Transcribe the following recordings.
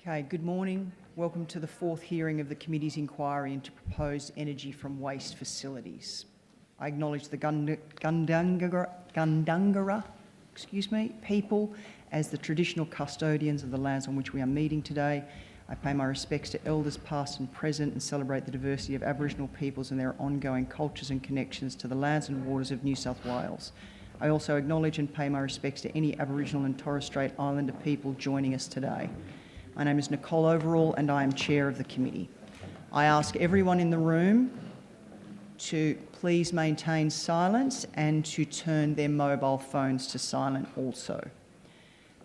Okay, good morning. Welcome to the fourth hearing of the committee's inquiry into proposed energy from waste facilities. I acknowledge the Gundungurra people as the traditional custodians of the lands on which we are meeting today. I pay my respects to elders past and present and celebrate the diversity of Aboriginal peoples and their ongoing cultures and connections to the lands and waters of New South Wales. I also acknowledge and pay my respects to any Aboriginal and Torres Strait Islander people joining us today. My name is Nicole Overall and I am Chair of the committee. I ask everyone in the room to please maintain silence and to turn their mobile phones to silent also.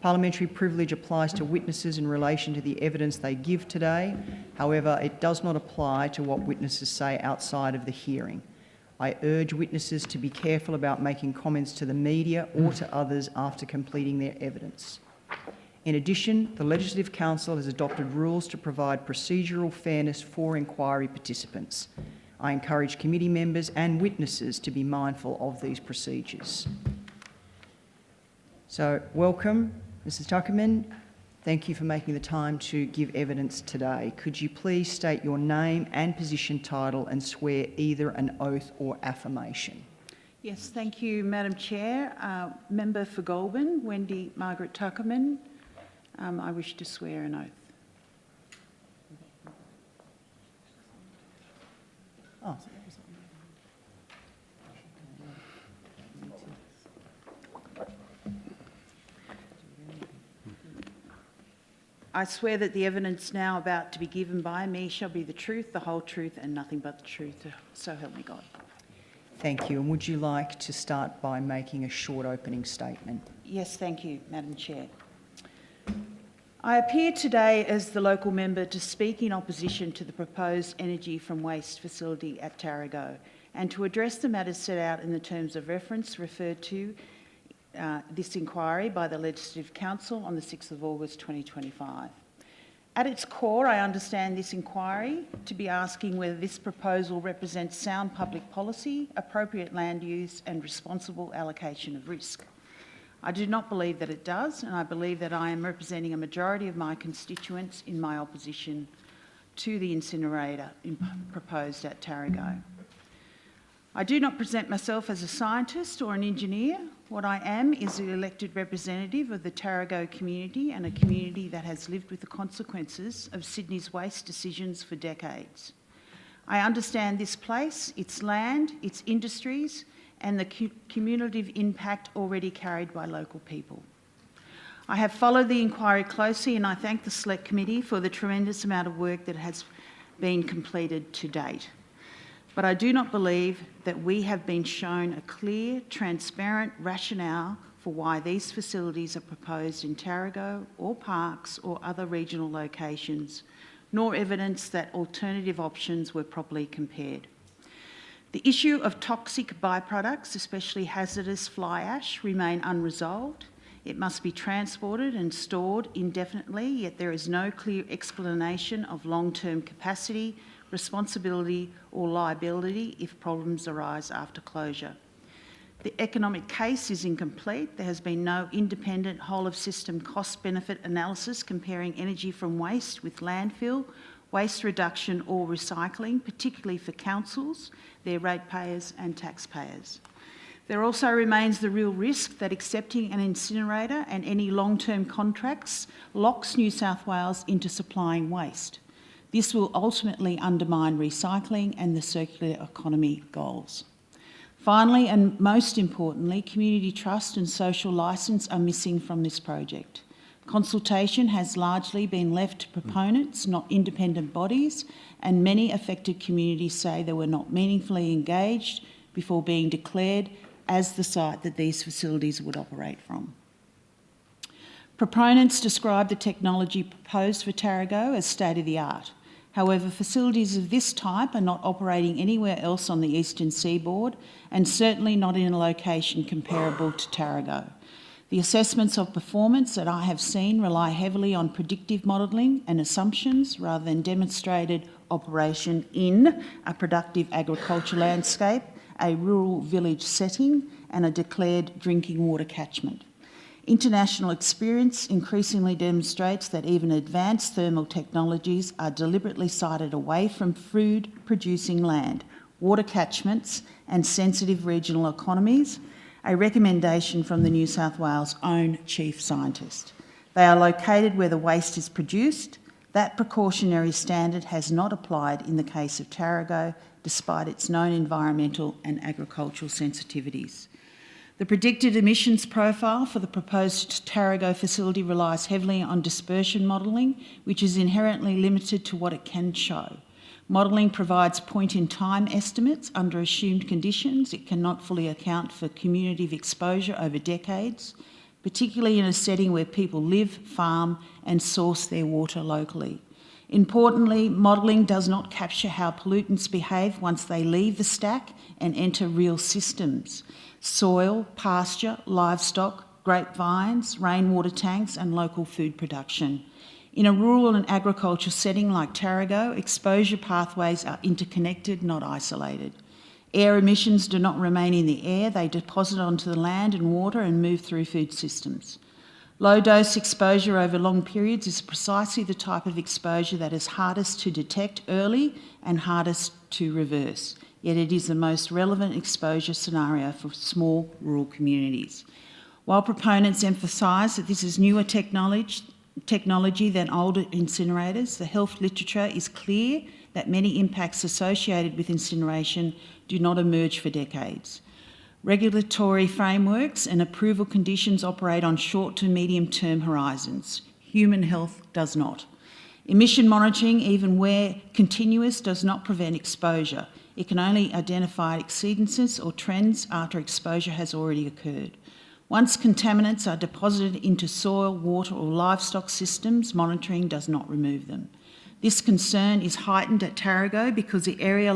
Parliamentary privilege applies to witnesses in relation to the evidence they give today. However, it does not apply to what witnesses say outside of the hearing. I urge witnesses to be careful about making comments to the media or to others after completing their evidence. In addition, the Legislative Council has adopted rules to provide procedural fairness for inquiry participants. I encourage committee members and witnesses to be mindful of these procedures. So, welcome, Mrs. Tuckerman. Thank you for making the time to give evidence today. Could you please state your name and position title and swear either an oath or affirmation? Yes, thank you, Madam Chair. Member for Goulburn, Wendy Margaret Tuckerman. I wish to swear an oath. Oh. I swear that the evidence now about to be given by me shall be the truth, the whole truth, and nothing but the truth. So help me God. Thank you. And would you like to start by making a short opening statement? Yes, thank you, Madam Chair. I appear today as the local member to speak in opposition to the proposed energy from waste facility at Tarago and to address the matters set out in the terms of reference referred to this inquiry by the Legislative Council on the 6th of August 2025. At its core, I understand this inquiry to be asking whether this proposal represents sound public policy, appropriate land use and responsible allocation of risk. I do not believe that it does, and I believe that I am representing a majority of my constituents in my opposition to the incinerator proposed at Tarago. I do not present myself as a scientist or an engineer. What I am is an elected representative of the Tarago community and a community that has lived with the consequences of Sydney's waste decisions for decades. I understand this place, its land, its industries, and the cumulative impact already carried by local people. I have followed the inquiry closely and I thank the Select Committee for the tremendous amount of work that has been completed to date. But I do not believe that we have been shown a clear, transparent rationale for why these facilities are proposed in Tarago or Parkes or other regional locations, nor evidence that alternative options were properly compared. The issue of toxic byproducts, especially hazardous fly ash, remain unresolved. It must be transported and stored indefinitely, yet there is no clear explanation of long-term capacity, responsibility or liability if problems arise after closure. The economic case is incomplete. There has been no independent whole-of-system cost-benefit analysis comparing energy from waste with landfill, waste reduction or recycling, particularly for councils, their ratepayers and taxpayers. There also remains the real risk that accepting an incinerator and any long-term contracts locks New South Wales into supplying waste. This will ultimately undermine recycling and the circular economy goals. Finally, and most importantly, community trust and social licence are missing from this project. Consultation has largely been left to proponents, not independent bodies, and many affected communities say they were not meaningfully engaged before being declared as the site that these facilities would operate from. Proponents describe the technology proposed for Tarago as state-of-the-art. However, facilities of this type are not operating anywhere else on the eastern seaboard and certainly not in a location comparable to Tarago. The assessments of performance that I have seen rely heavily on predictive modelling and assumptions rather than demonstrated operation in a productive agriculture landscape, a rural village setting and a declared drinking water catchment. International experience increasingly demonstrates that even advanced thermal technologies are deliberately sited away from food-producing land, water catchments and sensitive regional economies, a recommendation from the New South Wales own chief scientist. They are located where the waste is produced. That precautionary standard has not applied in the case of Tarago, despite its known environmental and agricultural sensitivities. The predicted emissions profile for the proposed Tarago facility relies heavily on dispersion modelling, which is inherently limited to what it can show. Modelling provides point-in-time estimates under assumed conditions. It cannot fully account for cumulative exposure over decades, particularly in a setting where people live, farm and source their water locally. Importantly, modelling does not capture how pollutants behave once they leave the stack and enter real systems: soil, pasture, livestock, grapevines, rainwater tanks and local food production. In a rural and agricultural setting like Tarago, exposure pathways are interconnected, not isolated. Air emissions do not remain in the air, they deposit onto the land and water and move through food systems. Low-dose exposure over long periods is precisely the type of exposure that is hardest to detect early and hardest to reverse, yet it is the most relevant exposure scenario for small rural communities. While proponents emphasise that this is newer technology than older incinerators, the health literature is clear that many impacts associated with incineration do not emerge for decades. Regulatory frameworks and approval conditions operate on short to medium-term horizons. Human health does not. Emission monitoring, even where continuous, does not prevent exposure. It can only identify exceedances or trends after exposure has already occurred. Once contaminants are deposited into soil, water or livestock systems, monitoring does not remove them. This concern is heightened at Tarago because the area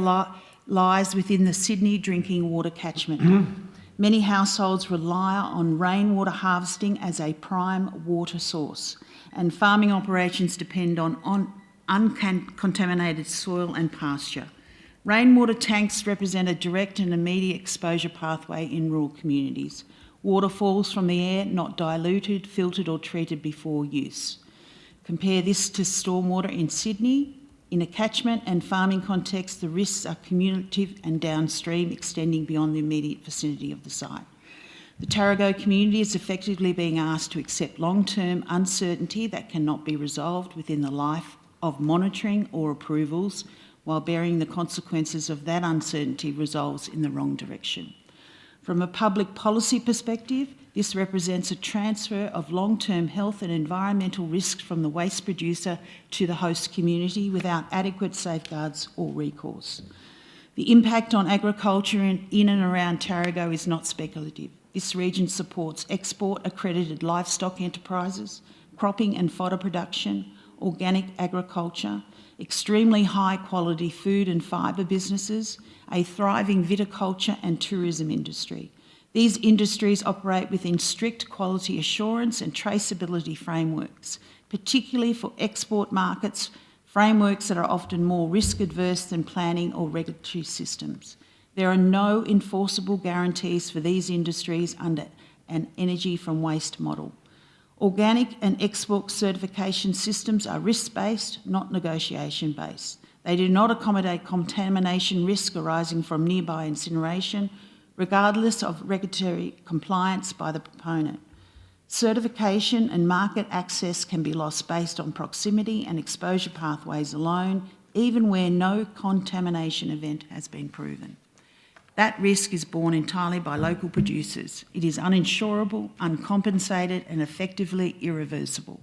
lies within the Sydney drinking water catchment. Many households rely on rainwater harvesting as a prime water source, and farming operations depend on uncontaminated soil and pasture. Rainwater tanks represent a direct and immediate exposure pathway in rural communities. Water falls from the air, not diluted, filtered or treated before use. Compare this to stormwater in Sydney. In a catchment and farming context, the risks are cumulative and downstream, extending beyond the immediate vicinity of the site. The Tarago community is effectively being asked to accept long-term uncertainty that cannot be resolved within the life of monitoring or approvals, while bearing the consequences of that uncertainty resolves in the wrong direction. From a public policy perspective, this represents a transfer of long-term health and environmental risks from the waste producer to the host community without adequate safeguards or recourse. The impact on agriculture in and around Tarago is not speculative. This region supports export-accredited livestock enterprises, cropping and fodder production, organic agriculture, extremely high-quality food and fibre businesses, a thriving viticulture and tourism industry. These industries operate within strict quality assurance and traceability frameworks, particularly for export markets, frameworks that are often more risk-adverse than planning or regulatory systems. There are no enforceable guarantees for these industries under an energy from waste model. Organic and export certification systems are risk-based, not negotiation-based. They do not accommodate contamination risk arising from nearby incineration, regardless of regulatory compliance by the proponent. Certification and market access can be lost based on proximity and exposure pathways alone, even where no contamination event has been proven. That risk is borne entirely by local producers. It is uninsurable, uncompensated and effectively irreversible.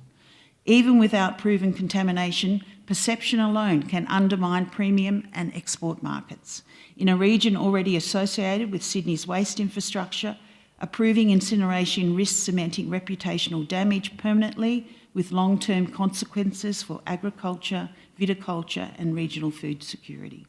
Even without proven contamination, perception alone can undermine premium and export markets. In a region already associated with Sydney's waste infrastructure, approving incineration risks cementing reputational damage permanently with long-term consequences for agriculture, viticulture and regional food security.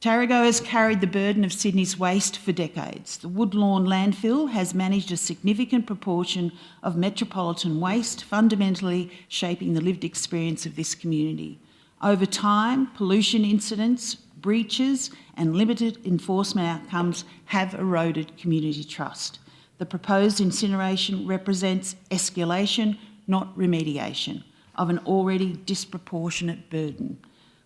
Tarago has carried the burden of Sydney's waste for decades. The Woodlawn landfill has managed a significant proportion of metropolitan waste, fundamentally shaping the lived experience of this community. Over time, pollution incidents, breaches and limited enforcement outcomes have eroded community trust. The proposed incineration represents escalation, not remediation, of an already disproportionate burden.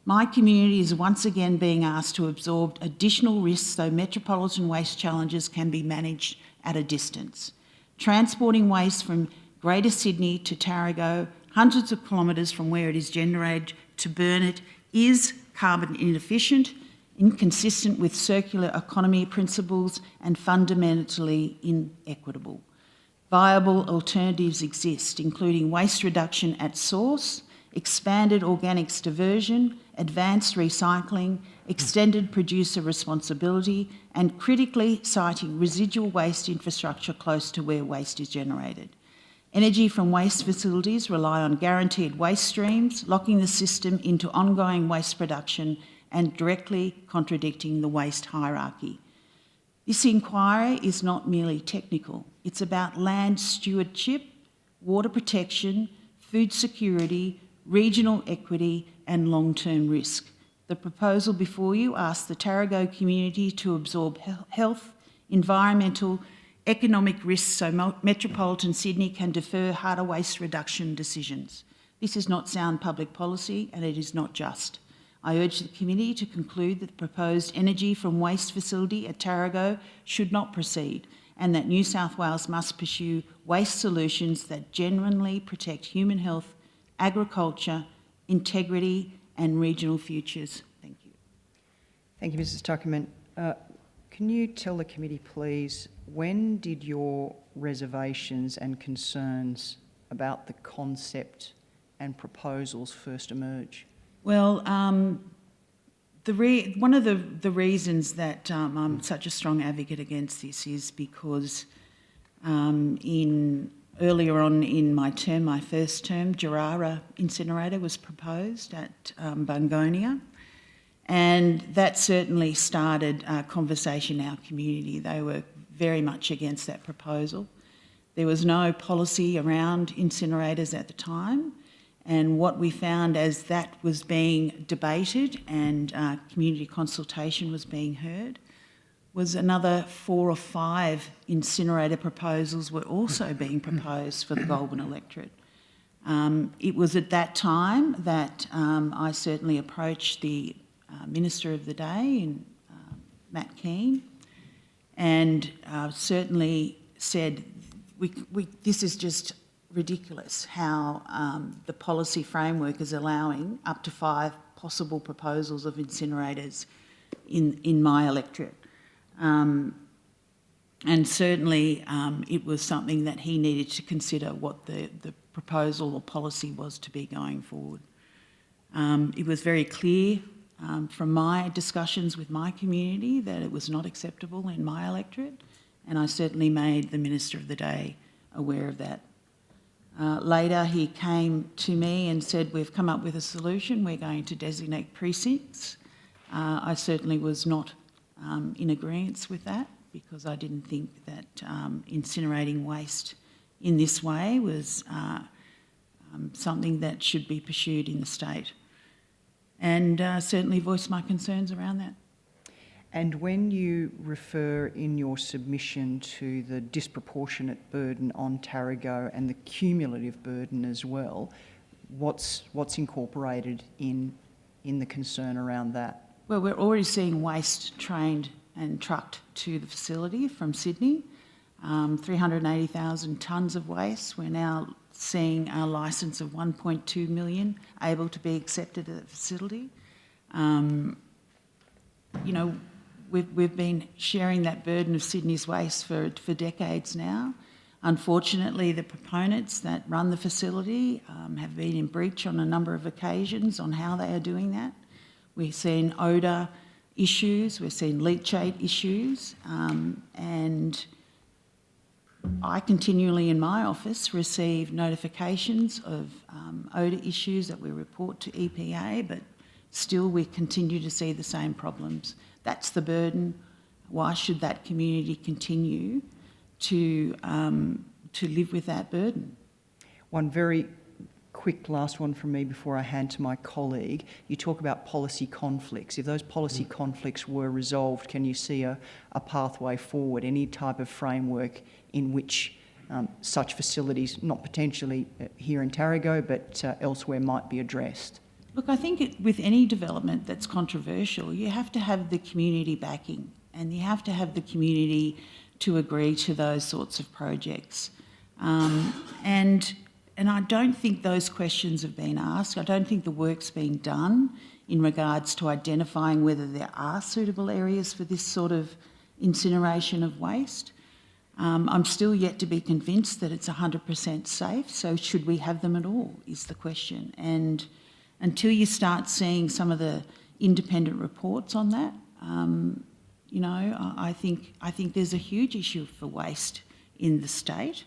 My community is once again being asked to absorb additional risks so metropolitan waste challenges can be managed at a distance. Transporting waste from Greater Sydney to Tarago, hundreds of kilometres from where it is generated, to burn it is carbon inefficient, inconsistent with circular economy principles, and fundamentally inequitable. Viable alternatives exist, including waste reduction at source, expanded organics diversion, advanced recycling, extended producer responsibility, and critically siting residual waste infrastructure close to where waste is generated. Energy from waste facilities rely on guaranteed waste streams, locking the system into ongoing waste production and directly contradicting the waste hierarchy. This inquiry is not merely technical. It's about land stewardship, water protection, food security, regional equity, and long-term risk. The proposal before you asks the Tarago community to absorb health, environmental, economic risks so metropolitan Sydney can defer harder waste reduction decisions. This is not sound public policy, and it is not just. I urge the committee to conclude that the proposed energy from waste facility at Tarago should not proceed, and that New South Wales must pursue waste solutions that genuinely protect human health, agriculture, integrity, and regional futures. Thank you. Thank you, Mrs. Tuckerman. Can you tell the committee, please, when did your reservations and concerns about the concept and proposals first emerge? Well, one of the reasons that I'm such a strong advocate against this is because earlier on in my term, my first term, Gerrara incinerator was proposed at Bungonia, and that certainly started a conversation in our community. They were very much against that proposal. There was no policy around incinerators at the time, and what we found as that was being debated and community consultation was being heard was another 4 or 5 incinerator proposals were also being proposed for the Goulburn electorate. It was at that time that I certainly approached the Minister of the day, Matt Keane, and certainly said, this is just ridiculous how the policy framework is allowing up to 5 possible proposals of incinerators in my electorate. And certainly it was something that he needed to consider what the proposal or policy was to be going forward. It was very clear from my discussions with my community that it was not acceptable in my electorate, and I certainly made the Minister of the day aware of that. Later he came to me and said, we've come up with a solution, we're going to designate precincts. I certainly was not in agreement with that, because I didn't think that incinerating waste in this way was something that should be pursued in the state, and certainly voiced my concerns around that. And when you refer in your submission to the disproportionate burden on Tarago and the cumulative burden as well, what's incorporated in the concern around that? Well, we're already seeing waste trained and trucked to the facility from Sydney, 380,000 tonnes of waste. We're now seeing a licence of 1.2 million able to be accepted at the facility. We've been sharing that burden of Sydney's waste for decades now. Unfortunately, the proponents that run the facility have been in breach on a number of occasions on how they are doing that. We've seen odour issues, we've seen leachate issues, and I continually in my office receive notifications of odour issues that we report to EPA, but still we continue to see the same problems. That's the burden. Why should that community continue to live with that burden? One very quick last one from me before I hand to my colleague. You talk about policy conflicts. If those policy conflicts were resolved, can you see a pathway forward, any type of framework in which such facilities, not potentially here in Tarago, but elsewhere, might be addressed? Look, I think with any development that's controversial, you have to have the community backing and you have to have the community to agree to those sorts of projects. And I don't think those questions have been asked. I don't think the work's been done in regards to identifying whether there are suitable areas for this sort of incineration of waste. I'm still yet to be convinced that it's 100% safe, so should we have them at all, is the question. And until you start seeing some of the independent reports on that, you know, I think there's a huge issue for waste in the state,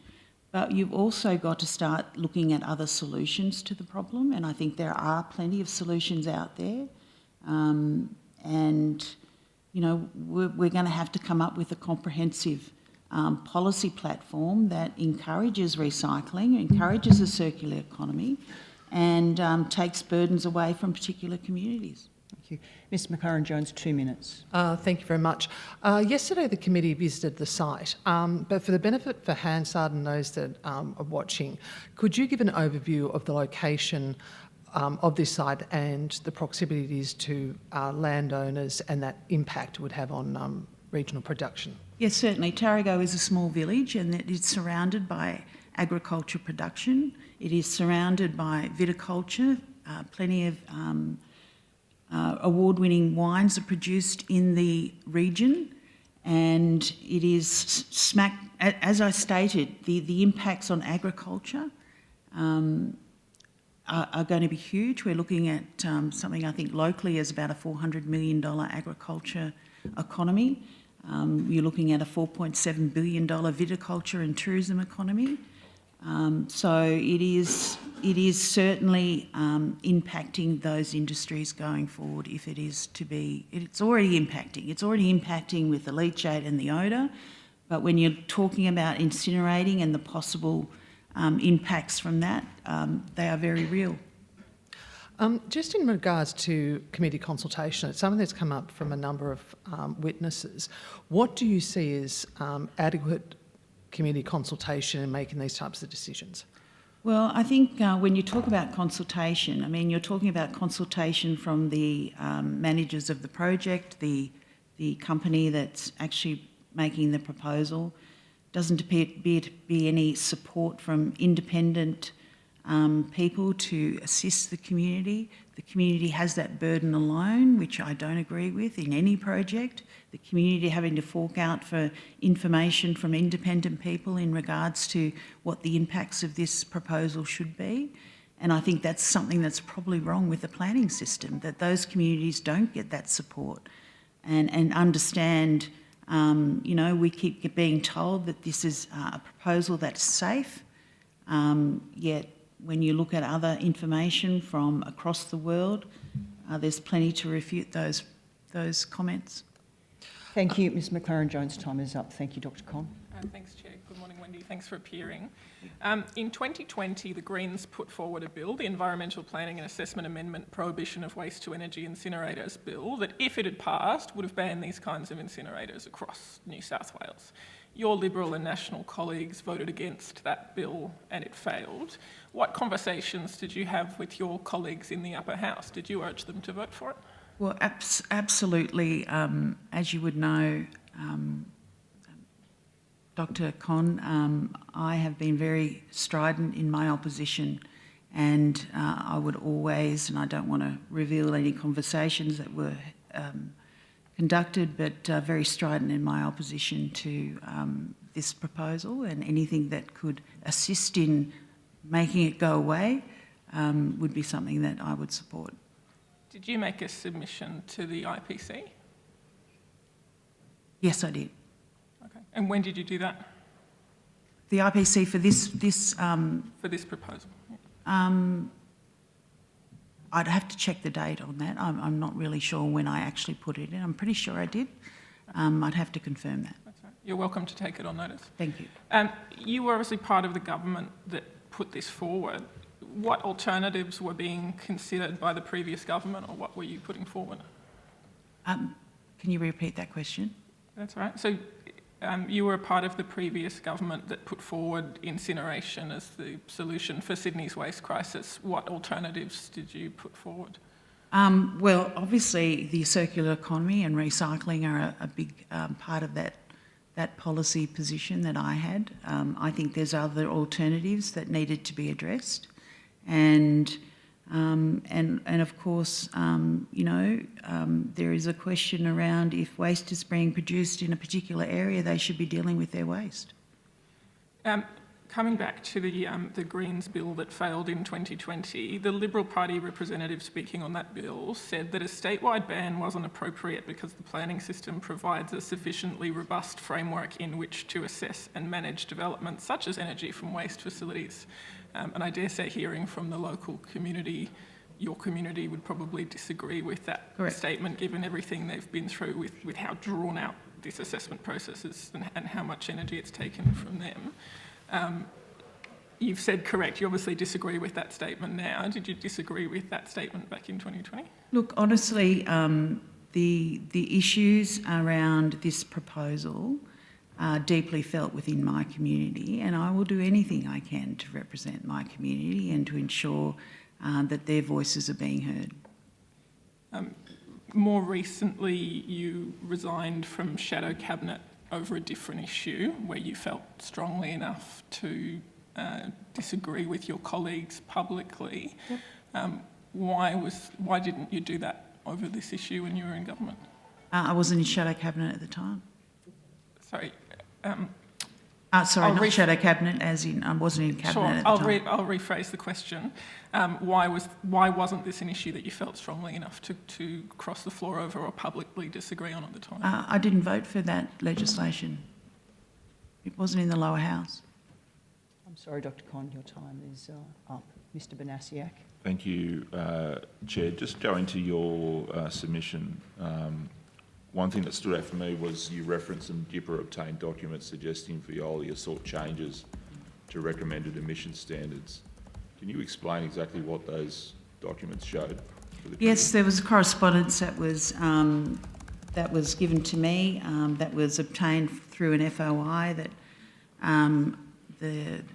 but you've also got to start looking at other solutions to the problem, and I think there are plenty of solutions out there. And, you know, we're going to have to come up with a comprehensive policy platform that encourages recycling, encourages a circular economy, and takes burdens away from particular communities. Thank you. Ms McLaren-Jones, 2 minutes. Thank you very much. Yesterday the committee visited the site, but for the benefit for Hansard and those that are watching, could you give an overview of the location of this site and the proximity it is to landowners and that impact it would have on regional production? Yes, certainly. Tarago is a small village and it is surrounded by agriculture production. It is surrounded by viticulture. Plenty of award-winning wines are produced in the region, and it is smack, as I stated, the impacts on agriculture are going to be huge. We're looking at something I think locally is about a $400 million agriculture economy. You're looking at a $4.7 billion viticulture and tourism economy. So it is certainly impacting those industries going forward if it is to be. It's already impacting. It's already impacting with the leachate and the odour, but when you're talking about incinerating and the possible impacts from that, they are very real. Just in regards to committee consultation, it's something that's come up from a number of witnesses. What do you see as adequate community consultation in making these types of decisions? Well, I think when you talk about consultation, I mean, you're talking about consultation from the managers of the project, the company that's actually making the proposal. Doesn't appear to be any support from independent people to assist the community. The community has that burden alone, which I don't agree with in any project. The community having to fork out for information from independent people in regards to what the impacts of this proposal should be. And I think that's something that's probably wrong with the planning system, that those communities don't get that support and understand, you know, we keep being told that this is a proposal that's safe, yet when you look at other information from across the world, there's plenty to refute those comments. Thank you, Ms McLaren-Jones. Time is up. Thank you, Dr Con. Thanks, Chair. Good morning, Wendy. Thanks for appearing. In 2020, the Greens put forward a bill, the Environmental Planning and Assessment Amendment Prohibition of Waste-to-Energy Incinerators Bill, that if it had passed, would have banned these kinds of incinerators across New South Wales. Your Liberal and National colleagues voted against that bill and it failed. What conversations did you have with your colleagues in the upper house? Did you urge them to vote for it? Well, absolutely. As you would know, Dr Con, I have been very strident in my opposition, and I would always, and I don't want to reveal any conversations that were conducted, but very strident in my opposition to this proposal, and anything that could assist in making it go away would be something that I would support. Did you make a submission to the IPC? Yes, I did. Okay. And when did you do that? The IPC for this for this proposal? I'd have to check the date on that. I'm not really sure when I actually put it in. I'm pretty sure I did. I'd have to confirm that. That's right. You're welcome to take it on notice. Thank you. You were obviously part of the government that put this forward. what alternatives were being considered by the previous government, or what were you putting forward? Can you repeat that question? That's right. So you were a part of the previous government that put forward incineration as the solution for Sydney's waste crisis. What alternatives did you put forward? Well, obviously the circular economy and recycling are a big part of that policy position that I had. I think there's other alternatives that needed to be addressed, and of course, there is a question around if waste is being produced in a particular area, they should be dealing with their waste. Coming back to the Greens bill that failed in 2020, the Liberal Party representative speaking on that bill said that a statewide ban wasn't appropriate because the planning system provides a sufficiently robust framework in which to assess and manage developments such as energy from waste facilities. And I dare say, hearing from the local community, your community would probably disagree with that Correct. statement, given everything they've been through with how drawn out this assessment process is and how much energy it's taken from them. You've said correct, you obviously disagree with that statement now. Did you disagree with that statement back in 2020? Look, honestly, the issues around this proposal are deeply felt within my community, and I will do anything I can to represent my community and to ensure that their voices are being heard. More recently, you resigned from Shadow Cabinet over a different issue where you felt strongly enough to disagree with your colleagues publicly. Yep. Why didn't you do that over this issue when you were in government? I wasn't in Shadow Cabinet at the time. Sorry. Not Shadow Cabinet, as in I wasn't in Cabinet at the time. I'll rephrase the question. Why wasn't this an issue that you felt strongly enough to cross the floor over or publicly disagree on at the time? I didn't vote for that legislation. It wasn't in the lower house. I'm sorry, Dr. Con, your time is up. Mr. Banasiak. Thank you, Chair. Just going to your submission, one thing that stood out for me was you referenced some DIPA obtained documents suggesting Veolia sought changes to recommended emission standards. Can you explain exactly what those documents showed? Yes, there was correspondence that was given to me that was obtained through an FOI that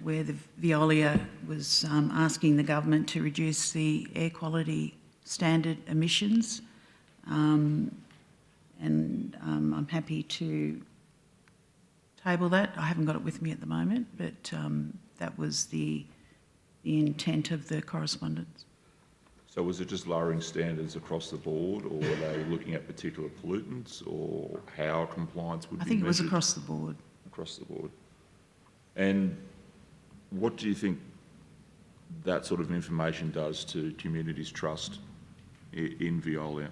where the Veolia was asking the government to reduce the air quality standard emissions. I'm happy to table that. I haven't got it with me at the moment, but that was the intent of the correspondence. So was it just lowering standards across the board, or were they looking at particular pollutants, or how compliance would be measured? I think it was across the board. Across the board. And what do you think that sort of information does to communities' trust in Veolia?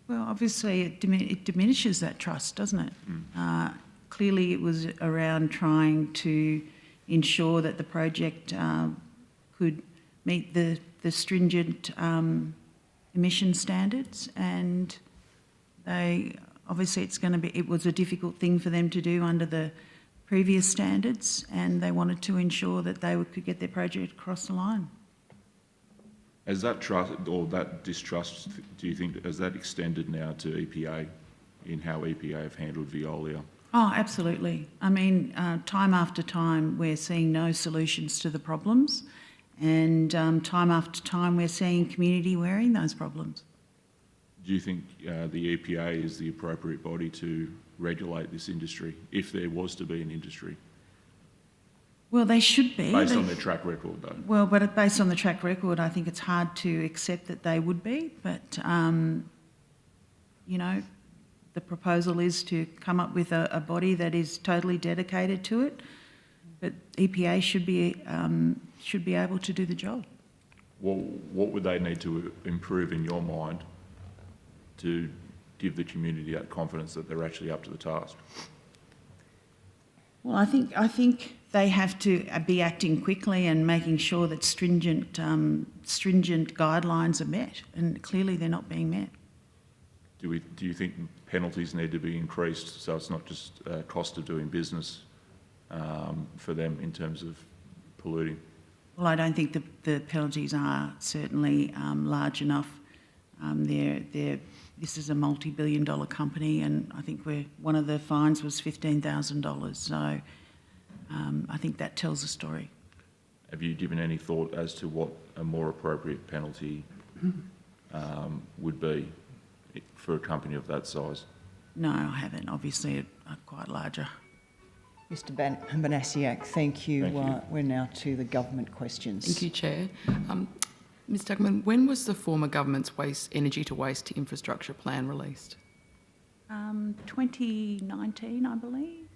Well, obviously it diminishes that trust, doesn't it? Clearly it was around trying to ensure that the project could meet the stringent emission standards, and obviously it was a difficult thing for them to do under the previous standards, and they wanted to ensure that they could get their project across the line. Has that trust or that distrust, do you think, has that extended now to EPA in how EPA have handled Veolia? Oh, absolutely. I mean, time after time we're seeing no solutions to the problems, and time after time we're seeing community wearing those problems. Do you think the EPA is the appropriate body to regulate this industry, if there was to be an industry? Well, they should be. Based on their track record, though. Well, but based on the track record, I think it's hard to accept that they would be. But, the proposal is to come up with a body that is totally dedicated to it. But EPA should be able to do the job. What would they need to improve in your mind to give the community that confidence that they're actually up to the task? Well, I think they have to be acting quickly and making sure that stringent guidelines are met, and clearly they're not being met. Do you think penalties need to be increased so it's not just a cost of doing business for them in terms of polluting? Well, I don't think the penalties are certainly large enough. This is a multi-billion-dollar company, and I think one of the fines was $15,000. So I think that tells the story. Have you given any thought as to what a more appropriate penalty would be for a company of that size? No, I haven't. Obviously, quite larger. Mr Banasiak, thank you. Thank you. We're now to the government questions. Thank you, Chair. Ms Duckman, when was the former government's energy to waste infrastructure plan released? 2019, I believe.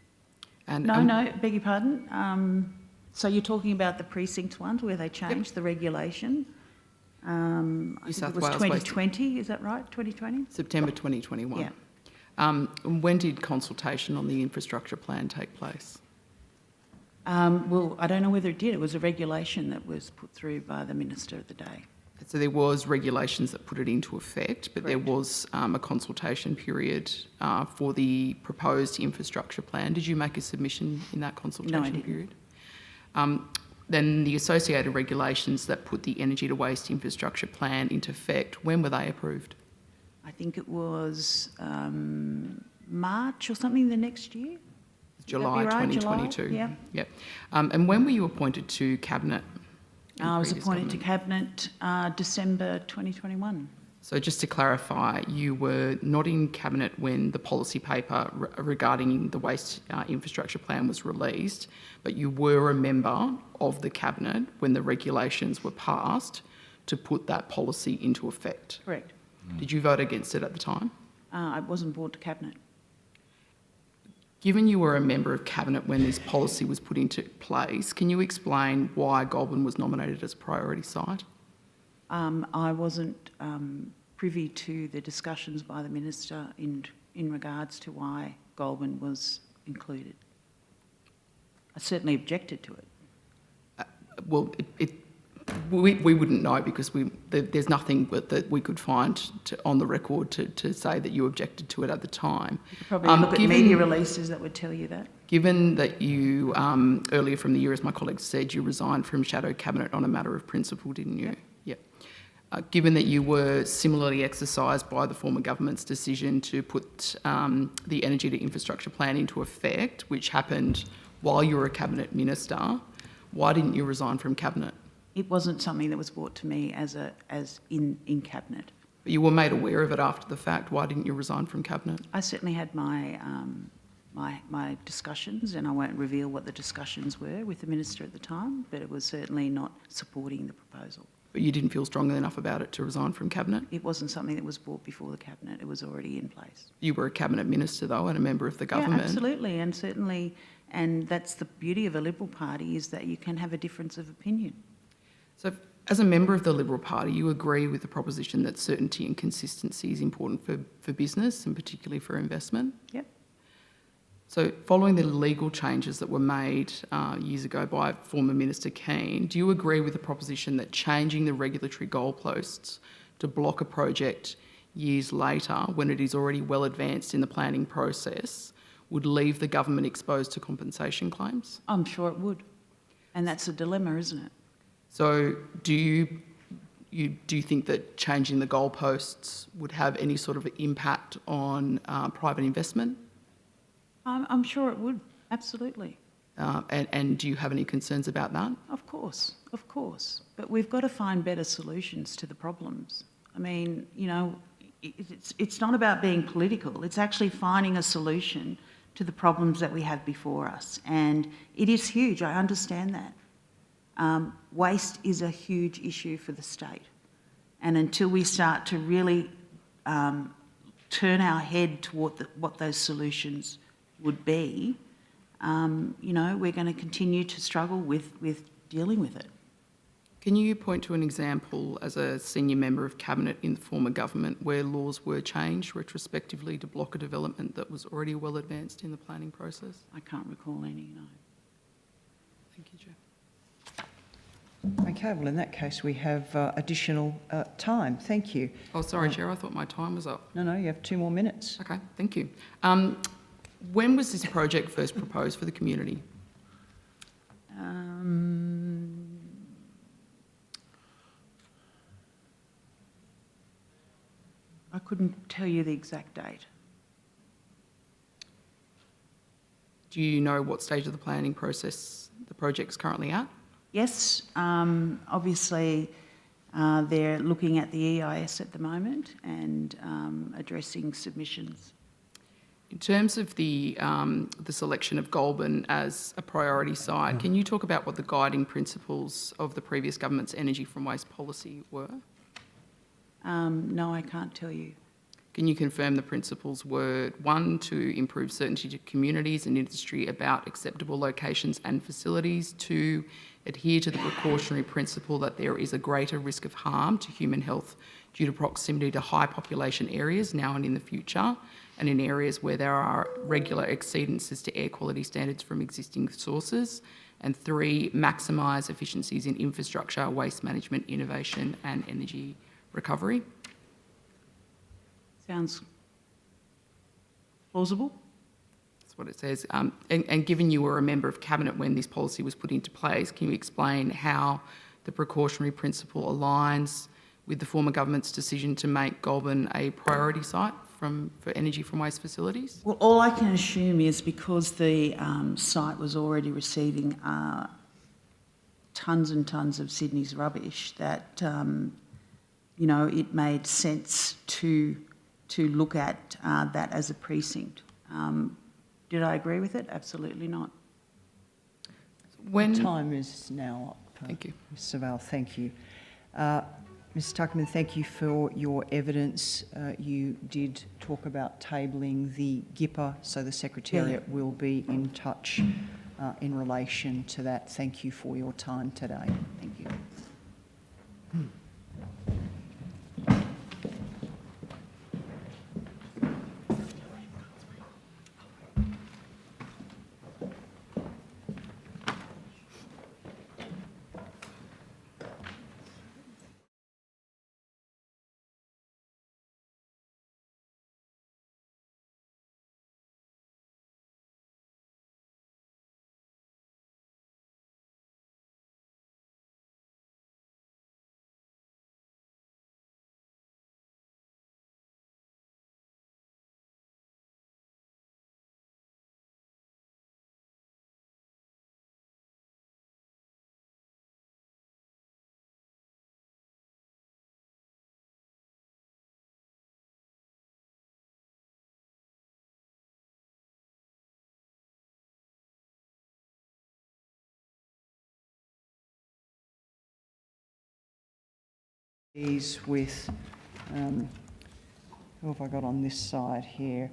And, No, beg your pardon. So you're talking about the precinct ones where they changed the regulation? I think South it was Wales 2020, is that right? 2020? September 2021. Yeah. When did consultation on the infrastructure plan take place? Well, I don't know whether it did. It was a regulation that was put through by the Minister of the day. So there was regulations that put it into effect, but there Correct. was a consultation period for the proposed infrastructure plan. Did you make a submission in that consultation didn't. period? Then the associated regulations that put the energy to waste infrastructure plan into effect, when were they approved? I think it was March or something the next year. July Would that be right? 2022. July? Yeah. Yep. And when were you appointed to Cabinet? I was Previous appointed to government? Cabinet December 2021. So just to clarify, you were not in Cabinet when the policy paper regarding the waste infrastructure plan was released, but you were a member of the Cabinet when the regulations were passed to put that policy into effect. Correct. Did you vote against it at the time? I wasn't brought to Cabinet. Given you were a member of Cabinet when this policy was put into place, can you explain why Goulburn was nominated as a priority site? I wasn't privy to the discussions by the Minister in regards to why Goulburn was included. I certainly objected to it. Well, we wouldn't know because there's nothing that we could find on the record to say that you objected to it at the time. You could probably look at media releases that would tell you that. Given that you, earlier from the year, as my colleague said, you resigned from Shadow Cabinet on a matter of principle, didn't you? Yep. Given that you were similarly exercised by the former government's decision to put the energy to infrastructure plan into effect, which happened while you were a Cabinet Minister, why didn't you resign from Cabinet? It wasn't something that was brought to me as in Cabinet. But you were made aware of it after the fact. Why didn't you resign from Cabinet? I certainly had my my discussions, and I won't reveal what the discussions were with the Minister at the time, but it was certainly not supporting the proposal. But you didn't feel strongly enough about it to resign from Cabinet? It wasn't something that was brought before the Cabinet. It was already in place. You were a Cabinet Minister, though, and a member of the government. Yeah, absolutely, and certainly, and that's the beauty of a Liberal Party, is that you can have a difference of opinion. So, as a member of the Liberal Party, you agree with the proposition that certainty and consistency is important for business and particularly for investment? Yep. So, following the legal changes that were made years ago by former Minister Keane, do you agree with the proposition that changing the regulatory goalposts to block a project years later, when it is already well advanced in the planning process, would leave the government exposed to compensation claims? I'm sure it would. And that's a dilemma, isn't it? So do you think that changing the goalposts would have any sort of impact on private investment? I'm sure it would, absolutely. And do you have any concerns about that? Of course. But we've got to find better solutions to the problems. I mean, you know, it's not about being political. It's actually finding a solution to the problems that we have before us. And it is huge, I understand that. Waste is a huge issue for the state. And until we start to really turn our head toward what those solutions would be, you know, we're going to continue to struggle with dealing with it. Can you point to an example as a senior member of Cabinet in the former government where laws were changed retrospectively to block a development that was already well advanced in the planning process? I can't recall any, no. Thank you, Chair. Okay, well, in that case, we have additional time. Thank you. Oh, sorry, Chair, I thought my time was up. No, you have 2 more minutes. Okay, thank you. When was this project first proposed for the community? couldn't tell you the exact date. Do you know what stage of the planning process the project's currently at? Yes, obviously they're looking at the EIS at the moment and addressing submissions. In terms of the selection of Goulburn as a priority site, can you talk about what the guiding principles of the previous government's energy from waste policy were? No, I can't tell you. Can you confirm the principles were, 1, to improve certainty to communities and industry about acceptable locations and facilities, 2, adhere to the precautionary principle that there is a greater risk of harm to human health due to proximity to high population areas now and in the future, and in areas where there are regular exceedances to air quality standards from existing sources, and 3, maximise efficiencies in infrastructure, waste management, innovation and energy recovery? Sounds plausible. That's what it says. And given you were a member of Cabinet when this policy was put into place, can you explain how the precautionary principle aligns with the former government's decision to make Goulburn a priority site for energy from waste facilities? Well, all I can assume is because the site was already receiving tons and tons of Sydney's rubbish that, you know, it made sense to look at that as a precinct. Did I agree with it? Absolutely not. When Time is now up. Thank you. Ms. Savelle, thank you. Ms. Tuckerman, thank you for your evidence. You did talk about tabling the GIPA, so the Secretariat will be in touch in relation to that. Thank you for your time today. Thank you. With, who have I got on this side here?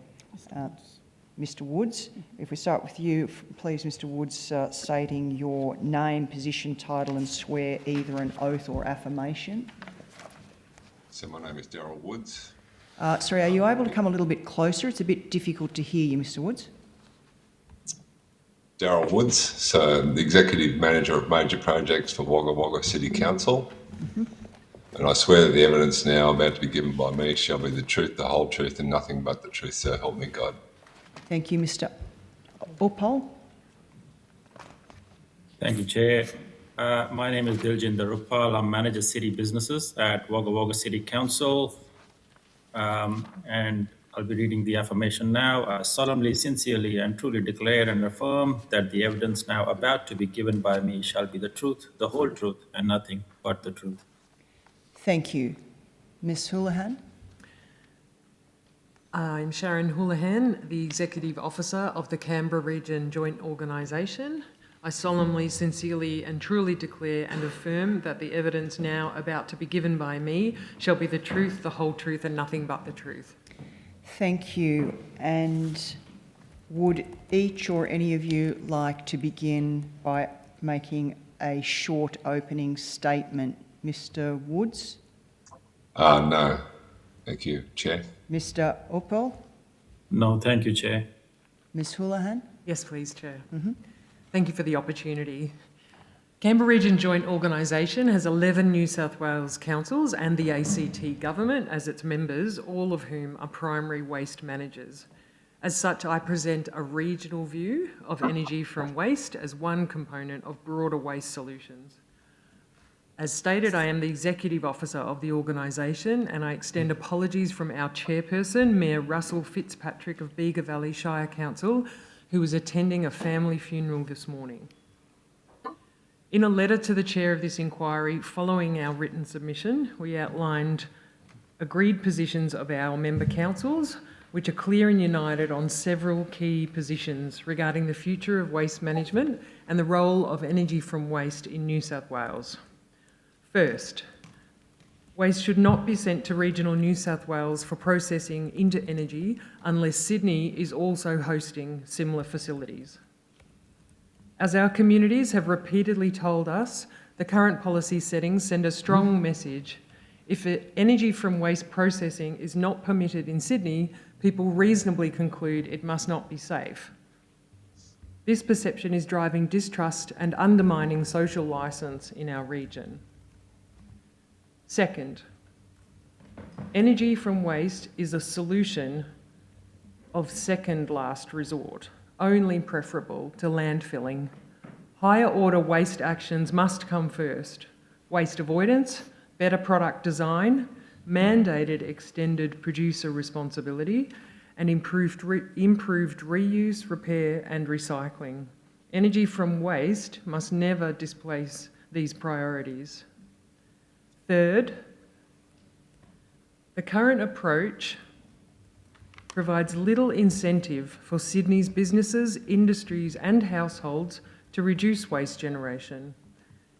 Mr. Woods. If we start with you, please, Mr. Woods, stating your name, position, title and swear either an oath or affirmation. So my name is Darryl Woods. Sorry, are you able to come a little bit closer? It's a bit difficult to hear you, Mr. Woods. Darryl Woods, so the Executive Manager of Major Projects for Wagga Wagga City Council. And I swear that the evidence now about to be given by me shall be the truth, the whole truth and nothing but the truth, so help me God. Thank you, Mr. Uppal. Thank you, Chair. My name is Diljinder Uppal. I'm Manager City Businesses at Wagga Wagga City Council. And I'll be reading the affirmation now. I solemnly, sincerely, and truly declare and affirm that the evidence now about to be given by me shall be the truth, the whole truth, and nothing but the truth. Thank you. Ms. Houlihan. I'm Sharon Houlihan, the Executive Officer of the Canberra Region Joint Organisation. I solemnly, sincerely and truly declare and affirm that the evidence now about to be given by me shall be the truth, the whole truth and nothing but the truth. Thank you. And would each or any of you like to begin by making a short opening statement? Mr. Woods? No. Thank you, Chair. Mr. Uppal? No, thank you, Chair. Ms. Houlihan? Yes, please, Chair. Thank you for the opportunity. Canberra Region Joint Organisation has 11 New South Wales councils and the ACT government as its members, all of whom are primary waste managers. As such, I present a regional view of energy from waste as one component of broader waste solutions. As stated, I am the Executive Officer of the organisation, and I extend apologies from our chairperson, Mayor Russell Fitzpatrick of Bega Valley Shire Council, who was attending a family funeral this morning. In a letter to the chair of this inquiry following our written submission, we outlined agreed positions of our member councils, which are clear and united on several key positions regarding the future of waste management and the role of energy from waste in New South Wales. First, waste should not be sent to regional New South Wales for processing into energy unless Sydney is also hosting similar facilities. As our communities have repeatedly told us, the current policy settings send a strong message. If energy from waste processing is not permitted in Sydney, people reasonably conclude it must not be safe. This perception is driving distrust and undermining social licence in our region. Second, energy from waste is a solution of second last resort, only preferable to landfilling. Higher order waste actions must come first. Waste avoidance, better product design, mandated extended producer responsibility, and improved reuse, repair and recycling. Energy from waste must never displace these priorities. Third, the current approach provides little incentive for Sydney's businesses, industries and households to reduce waste generation.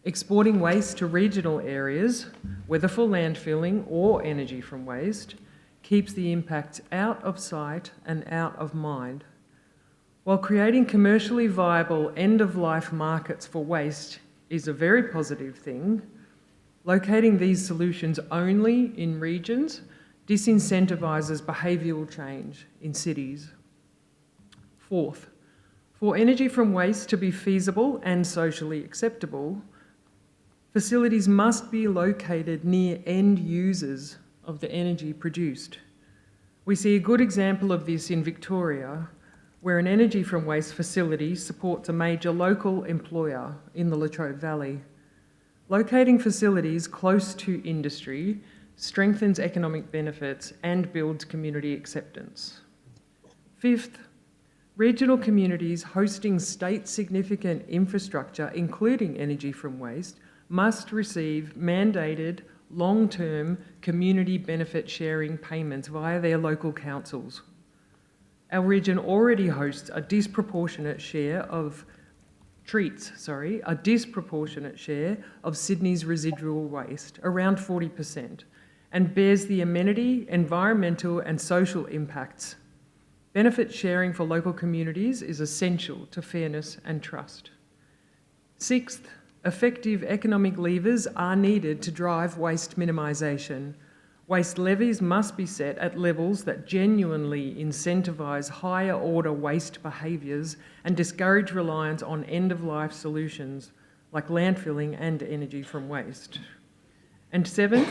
Exporting waste to regional areas, whether for landfilling or energy from waste, keeps the impacts out of sight and out of mind. While creating commercially viable end-of-life markets for waste is a very positive thing, locating these solutions only in regions disincentivises behavioural change in cities. Fourth, for energy from waste to be feasible and socially acceptable, facilities must be located near end users of the energy produced. We see a good example of this in Victoria, where an energy from waste facility supports a major local employer in the Latrobe Valley. Locating facilities close to industry strengthens economic benefits and builds community acceptance. Fifth, regional communities hosting state-significant infrastructure, including energy from waste, must receive mandated long-term community benefit sharing payments via their local councils. Our region already hosts a disproportionate share of Sydney's residual waste, around 40%, and bears the amenity, environmental and social impacts. Benefit sharing for local communities is essential to fairness and trust. Sixth, effective economic levers are needed to drive waste minimisation. Waste levies must be set at levels that genuinely incentivise higher order waste behaviours and discourage reliance on end-of-life solutions like landfilling and energy from waste. And seventh,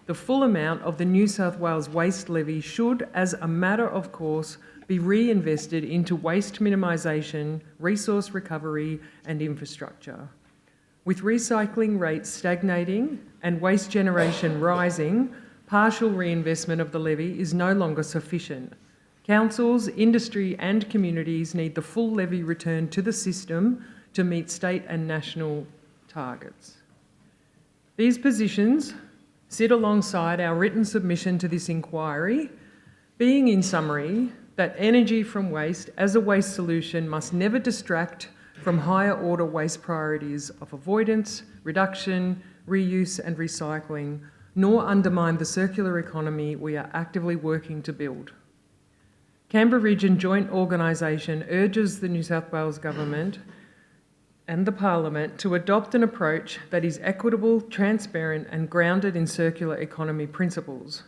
the full amount of the New South Wales waste levy should, as a matter of course, be reinvested into waste minimisation, resource recovery and infrastructure. With recycling rates stagnating and waste generation rising, partial reinvestment of the levy is no longer sufficient. Councils, industry and communities need the full levy returned to the system to meet state and national targets. These positions sit alongside our written submission to this inquiry, being in summary that energy from waste as a waste solution must never distract from higher order waste priorities of avoidance, reduction, reuse and recycling, nor undermine the circular economy we are actively working to build. Canberra Region Joint Organisation urges the New South Wales Government and the Parliament to adopt an approach that is equitable, transparent and grounded in circular economy principles.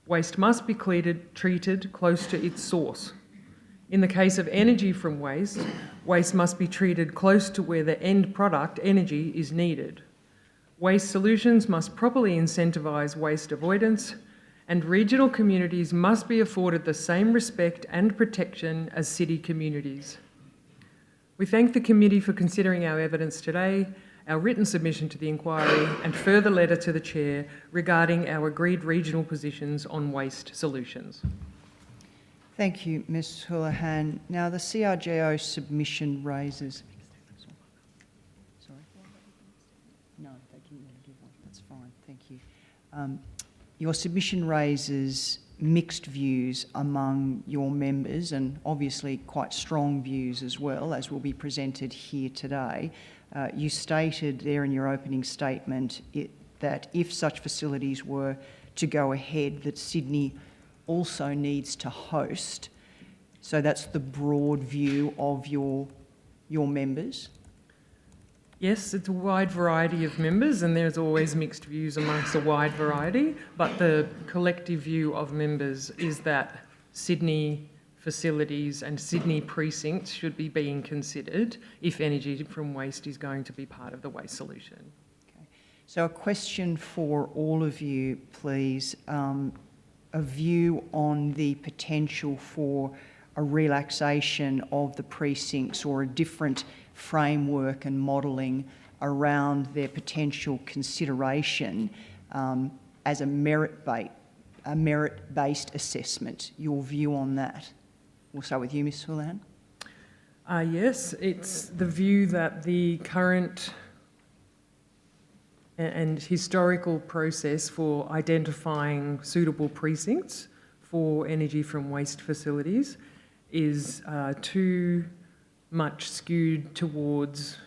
Waste must be treated close to its source. In the case of energy from waste, waste must be treated close to where the end product, energy, is needed. Waste solutions must properly incentivise waste avoidance, and regional communities must be afforded the same respect and protection as city communities. We thank the committee for considering our evidence today our written submission to the inquiry and further letter to the Chair regarding our agreed regional positions on waste solutions. Thank you, Ms Houlihan. Now, the CRJO submission raises... Sorry? No, they didn't want to give one. That's fine, thank you. Your submission raises mixed views among your members, and obviously quite strong views as well, as will be presented here today. You stated there in your opening statement that if such facilities were to go ahead, that Sydney also needs to host. So that's the broad view of your members? Yes, it's a wide variety of members, and there's always mixed views amongst a wide variety, but the collective view of members is that Sydney facilities and Sydney precincts should be being considered if energy from waste is going to be part of the waste solution. Okay. So a question for all of you, please. A view on the potential for a relaxation of the precincts or a different framework and modelling around their potential consideration as a merit-based assessment. Your view on that? We'll start with you, Ms Houlihan. Yes, it's the view that the current and historical process for identifying suitable precincts for energy from waste facilities is too much skewed towards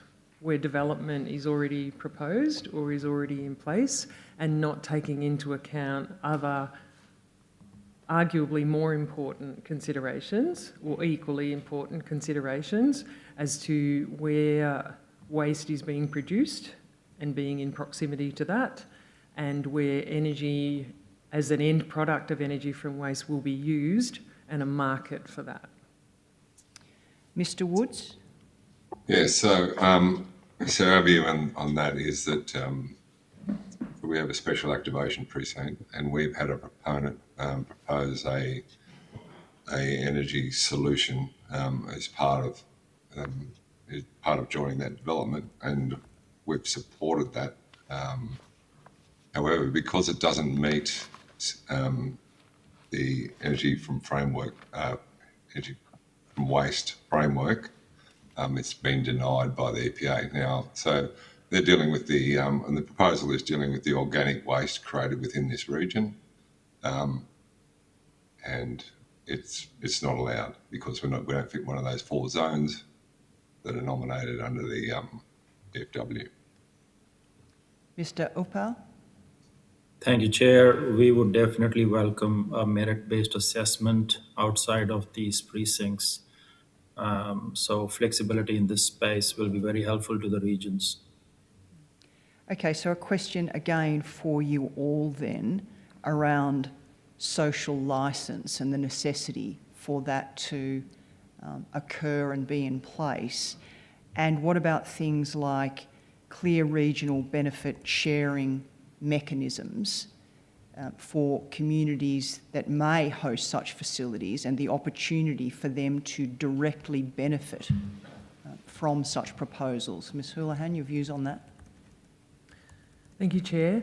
where development is already proposed or is already in place, and not taking into account other arguably more important considerations or equally important considerations as to where waste is being produced and being in proximity to that, and where energy as an end product of energy from waste will be used, and a market for that. Mr Woods? Yeah, so our view on that is that we have a special activation precinct, and we've had a proponent propose a energy solution as part of joining that development, and we've supported that. However, because it doesn't meet the energy from waste framework, it's been denied by the EPA now. So they're dealing with and the proposal is dealing with the organic waste created within this region, and it's not allowed because we don't fit one of those 4 zones that are nominated under the DFW. Mr Upal? Thank you, Chair. We would definitely welcome a merit-based assessment outside of these precincts. So flexibility in this space will be very helpful to the regions. Okay, so a question again for you all then around social licence and the necessity for that to occur and be in place. And what about things like clear regional benefit sharing mechanisms for communities that may host such facilities, and the opportunity for them to directly benefit from such proposals? Ms Houlihan, your views on that? Thank you, Chair.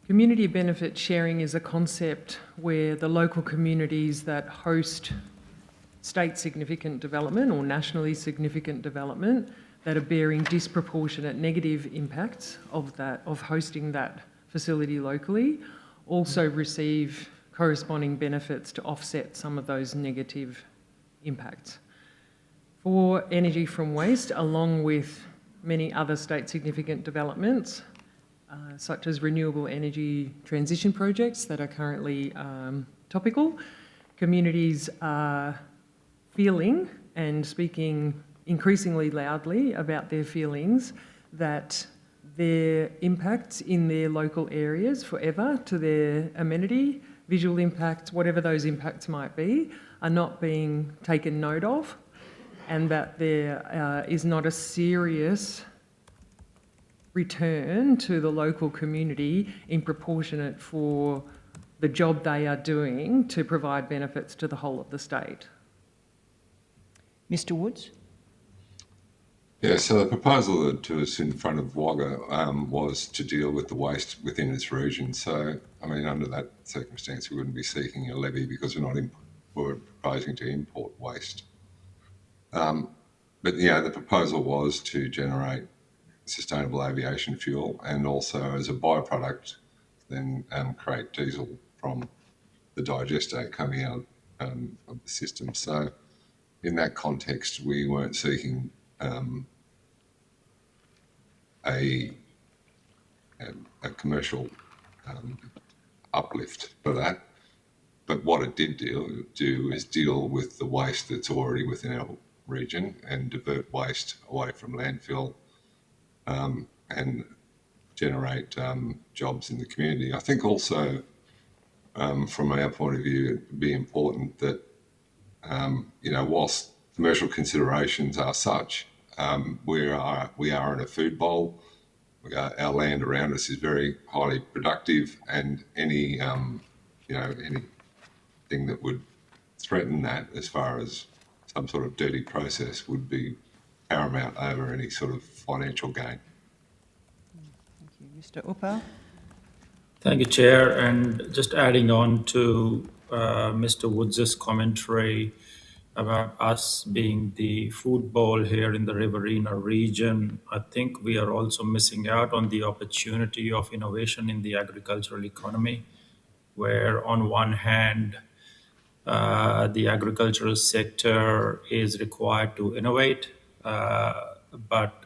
Community benefit sharing is a concept where the local communities that host state significant development or nationally significant development that are bearing disproportionate negative impacts of hosting that facility locally also receive corresponding benefits to offset some of those negative impacts. For energy from waste, along with many other state significant developments, such as renewable energy transition projects that are currently topical, communities are feeling and speaking increasingly loudly about their feelings that their impacts in their local areas forever to their amenity, visual impacts, whatever those impacts might be, are not being taken note of, and that there is not a serious return to the local community in proportionate for the job they are doing to provide benefits to the whole of the state. Mr Woods? Yeah, so the proposal to us in front of Wagga was to deal with the waste within its region. So, I mean, under that circumstance, we wouldn't be seeking a levy because we're proposing to import waste. But yeah, the proposal was to generate sustainable aviation fuel and also as a byproduct, then create diesel from the digestate coming out of the system. So, in that context, we weren't seeking a commercial uplift for that. But what it did do is deal with the waste that's already within our region and divert waste away from landfill and generate jobs in the community. I think also, from our point of view, it'd be important that, whilst commercial considerations are such, we are in a food bowl. Our land around us is very highly productive, and anything that would threaten that, as far as some sort of dirty process, would be paramount over any sort of financial gain. Thank you. Mr. Uppal? Thank you, Chair. And just adding on to Mr. Woods' commentary about us being the food bowl here in the Riverina region, I think we are also missing out on the opportunity of innovation in the agricultural economy, where on one hand, the agricultural sector is required to innovate, but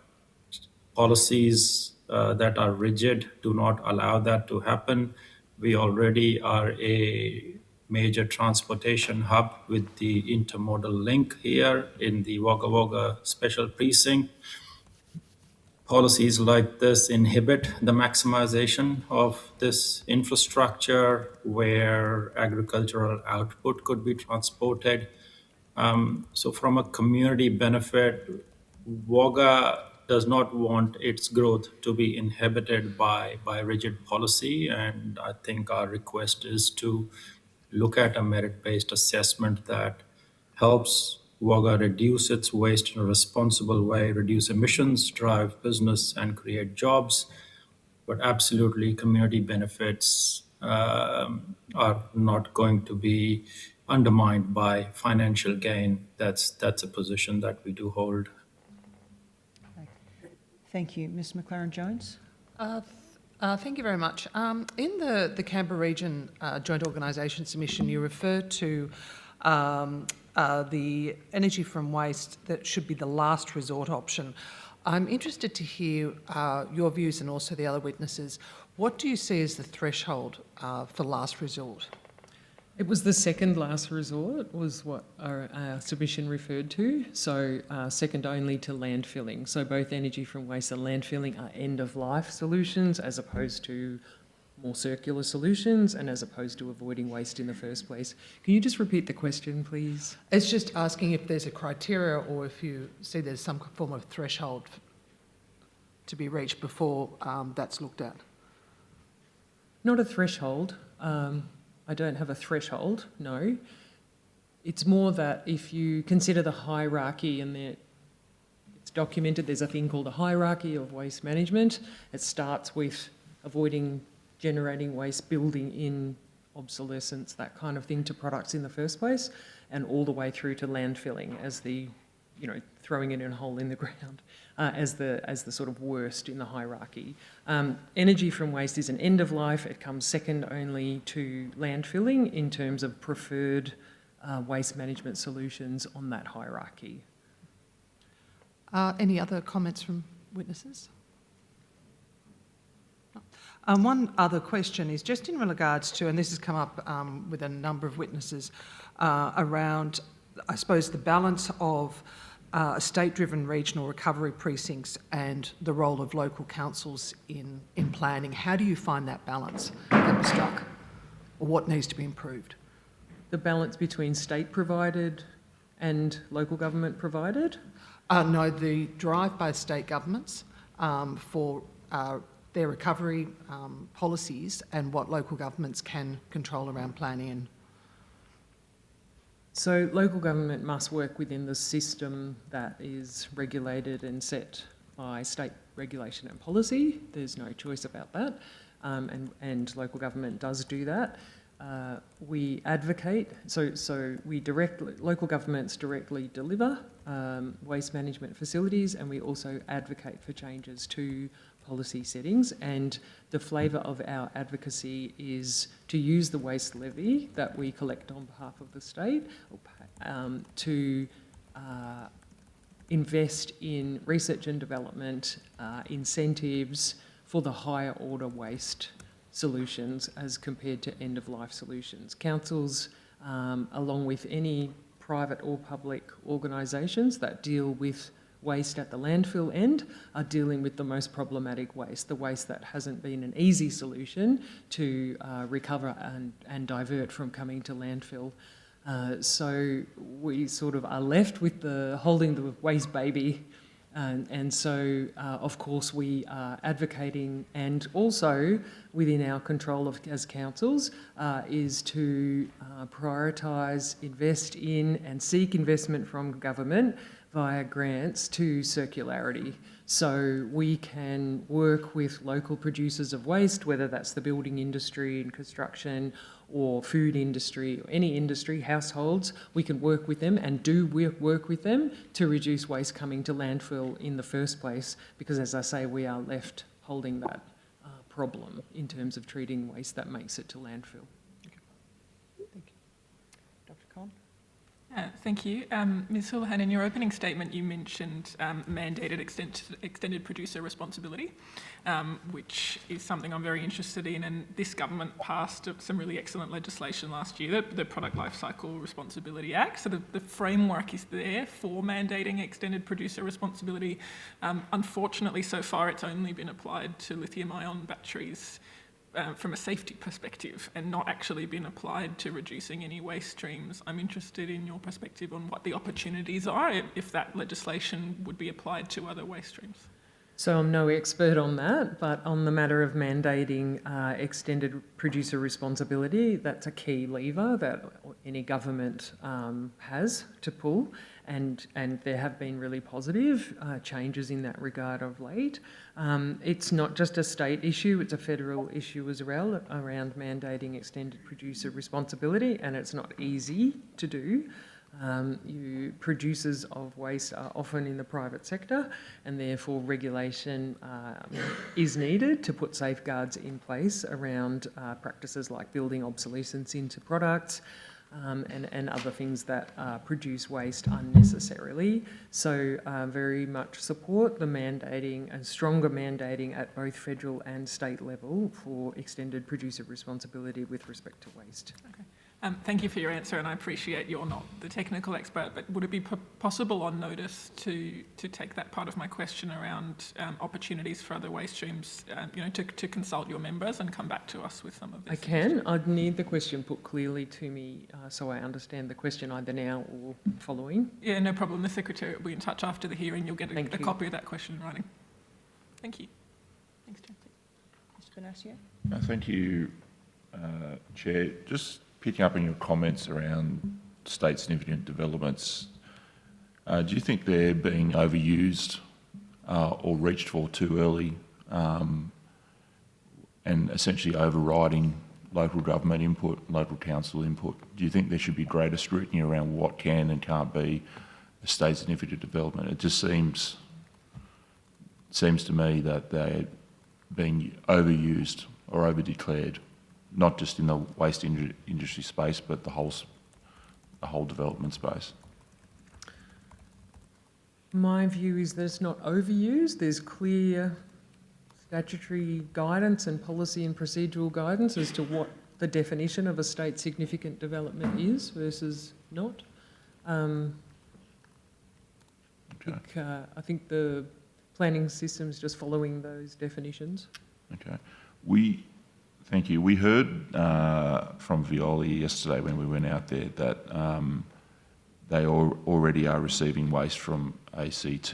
policies that are rigid do not allow that to happen. We already are a major transportation hub with the intermodal link here in the Wagga Wagga Special Precinct. Policies like this inhibit the maximization of this infrastructure where agricultural output could be transported. So from a community benefit, Wagga does not want its growth to be inhibited by rigid policy. And I think our request is to look at a merit-based assessment that helps Wagga reduce its waste in a responsible way, reduce emissions, drive business, and create jobs. But absolutely, community benefits are not going to be undermined by financial gain. That's a position that we do hold. Thank you. Ms. McLaren-Jones? Thank you very much. In the Canberra Region Joint Organisation submission, you refer to the energy from waste that should be the last resort option. I'm interested to hear your views and also the other witnesses. What do you see as the threshold for last resort? It was the second last resort was what our submission referred to, so second only to landfilling. So both energy from waste and landfilling are end-of-life solutions as opposed to more circular solutions and as opposed to avoiding waste in the first place. Can you just repeat the question, please? It's just asking if there's a criteria or if you see there's some form of threshold to be reached before that's looked at. Not a threshold. I don't have a threshold, no. It's more that if you consider the hierarchy and it's documented, there's a thing called a hierarchy of waste management. It starts with avoiding generating waste, building in obsolescence, that kind of thing to products in the first place, and all the way through to landfilling as the, throwing it in a hole in the ground as the sort of worst in the hierarchy. Energy from waste is an end of life. It comes second only to landfilling in terms of preferred waste management solutions on that hierarchy. Any other comments from witnesses? One other question is just in regards to, and this has come up with a number of witnesses, around, I suppose, the balance of state-driven regional recovery precincts and the role of local councils in planning. How do you find that balance can be struck, or what needs to be improved? The balance between state-provided and local government provided? No, the drive by state governments for their recovery policies and what local governments can control around planning. And So local government must work within the system that is regulated and set by state regulation and policy. There's no choice about that, and local government does do that. We advocate, local governments directly deliver waste management facilities, and we also advocate for changes to policy settings, and the flavour of our advocacy is to use the waste levy that we collect on behalf of the state to invest in research and development, incentives for the higher order waste solutions as compared to end-of-life solutions. Councils, along with any private or public organisations that deal with waste at the landfill end, are dealing with the most problematic waste, the waste that hasn't been an easy solution to recover and divert from coming to landfill. So we sort of are left with holding the waste baby, and so of course we are advocating, and also within our control as councils is to prioritise, invest in and seek investment from government via grants to circularity. So we can work with local producers of waste, whether that's the building industry and construction or food industry or any industry, households, we can work with them and do work with them to reduce waste coming to landfill in the first place, because as I say, we are left holding that problem in terms of treating waste that makes it to landfill. Thank you. Dr. Conn? Thank you. Ms Houlihan, in your opening statement you mentioned mandated extended producer responsibility, which is something I'm very interested in, and this government passed some really excellent legislation last year, the Product Lifecycle Responsibility Act. So the framework is there for mandating extended producer responsibility. Unfortunately, so far it's only been applied to lithium-ion batteries from a safety perspective, and not actually been applied to reducing any waste streams. I'm interested in your perspective on what the opportunities are if that legislation would be applied to other waste streams. So I'm no expert on that, but on the matter of mandating extended producer responsibility, that's a key lever that any government has to pull, and there have been really positive changes in that regard of late. It's not just a state issue, it's a federal issue as well around mandating extended producer responsibility, and it's not easy to do. Producers of waste are often in the private sector, and therefore regulation is needed to put safeguards in place around practices like building obsolescence into products and other things that produce waste unnecessarily. So very much support the mandating and stronger mandating at both federal and state level for extended producer responsibility with respect to waste. Okay. Thank you for your answer, and I appreciate you're not the technical expert, but would it be possible on notice to take that part of my question around opportunities for other waste streams, to consult your members and come back to us with some of this? I can. I'd need the question put clearly to me so I understand the question either now or following. Yeah, no problem. The Secretary will be in touch after the hearing. You'll get a copy of that question in writing. Thank you. Thanks, Chair. Mr. Bonacio? Thank you, Chair. Just picking up on your comments around state significant developments, do you think they're being overused or reached for too early and essentially overriding local government input, local council input? Do you think there should be greater scrutiny around what can and can't be a state significant development? It just seems to me that they're being overused or over-declared, not just in the waste industry space, but the whole development space. My view is that it's not overused. There's clear statutory guidance and policy and procedural guidance as to what the definition of a state significant development is versus not. I think the planning system is just following those definitions. Okay. Thank you. We heard from Veolia yesterday when we went out there that they already are receiving waste from ACT.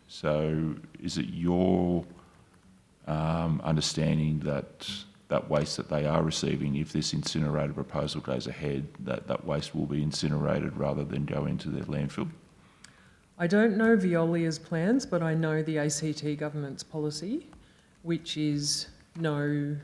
So is it your understanding that that waste that they are receiving, if this incinerator proposal goes ahead, that waste will be incinerated rather than go into their landfill? I don't know Veolia's plans, but I know the ACT government's policy, which is no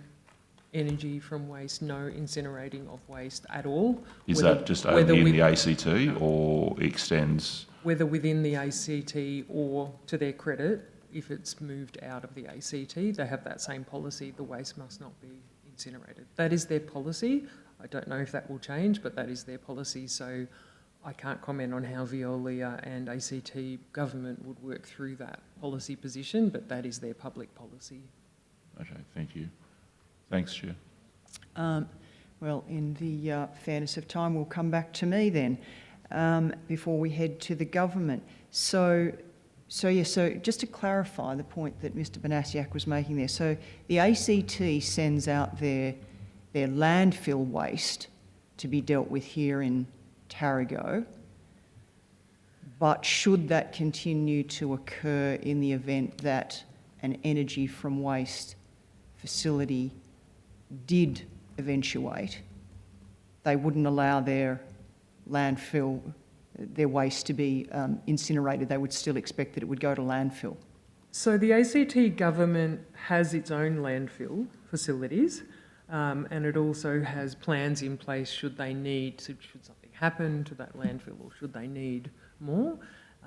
energy from waste, no incinerating of waste at all. Is that just only in the ACT or extends? Whether within the ACT or, to their credit, if it's moved out of the ACT, they have that same policy, the waste must not be incinerated. That is their policy. I don't know if that will change, but that is their policy. So I can't comment on how Veolia and ACT government would work through that policy position, but that is their public policy. Okay, thank you. Thanks, Chair. Well, in the fairness of time, we'll come back to me then before we head to the government. So just to clarify the point that Mr Banasiak was making there, so the ACT sends out their landfill waste to be dealt with here in Tarago, but should that continue to occur in the event that an energy from waste facility did eventuate, they wouldn't allow their landfill, their waste to be incinerated. They would still expect that it would go to landfill. So the ACT government has its own landfill facilities, and it also has plans in place should something happen to that landfill or should they need more.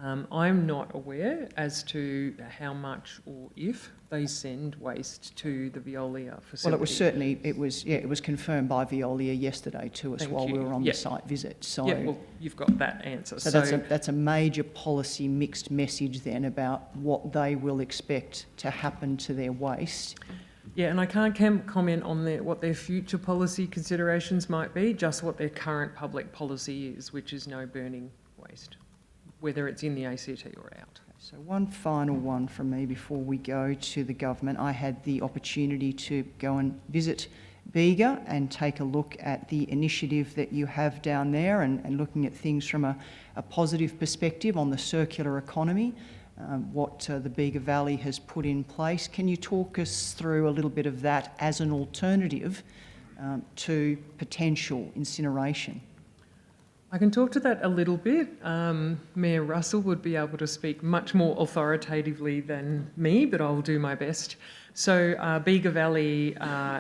I'm not aware as to how much or if they send waste to the Veolia facility. Well, it was certainly, it was confirmed by Veolia yesterday to us while we were on the site visit. So, yeah, well, you've got that answer. So that's a major policy mixed message then about what they will expect to happen to their waste. Yeah, and I can't comment on what their future policy considerations might be, just what their current public policy is, which is no burning waste, whether it's in the ACT or out. So one final one from me before we go to the government. I had the opportunity to go and visit Bega and take a look at the initiative that you have down there and looking at things from a positive perspective on the circular economy, what the Bega Valley has put in place. Can you talk us through a little bit of that as an alternative to potential incineration? I can talk to that a little bit. Mayor Russell would be able to speak much more authoritatively than me, but I'll do my best. So Bega Valley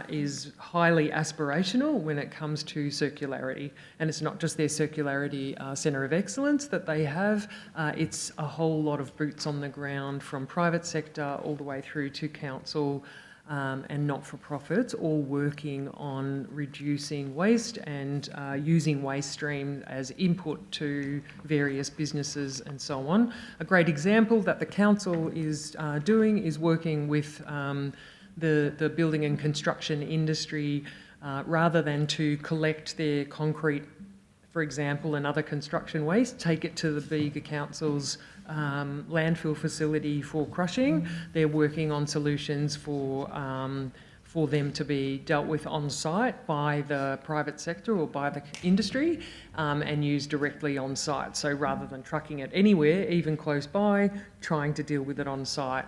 is highly aspirational when it comes to circularity, and it's not just their circularity centre of excellence that they have, it's a whole lot of boots on the ground from private sector all the way through to council and not-for-profits, all working on reducing waste and using waste stream as input to various businesses and so on. A great example that the council is doing is working with the building and construction industry rather than to collect their concrete, for example, and other construction waste, take it to the Bega Council's landfill facility for crushing. They're working on solutions for them to be dealt with on site by the private sector or by the industry and used directly on site. So rather than trucking it anywhere, even close by, trying to deal with it on site.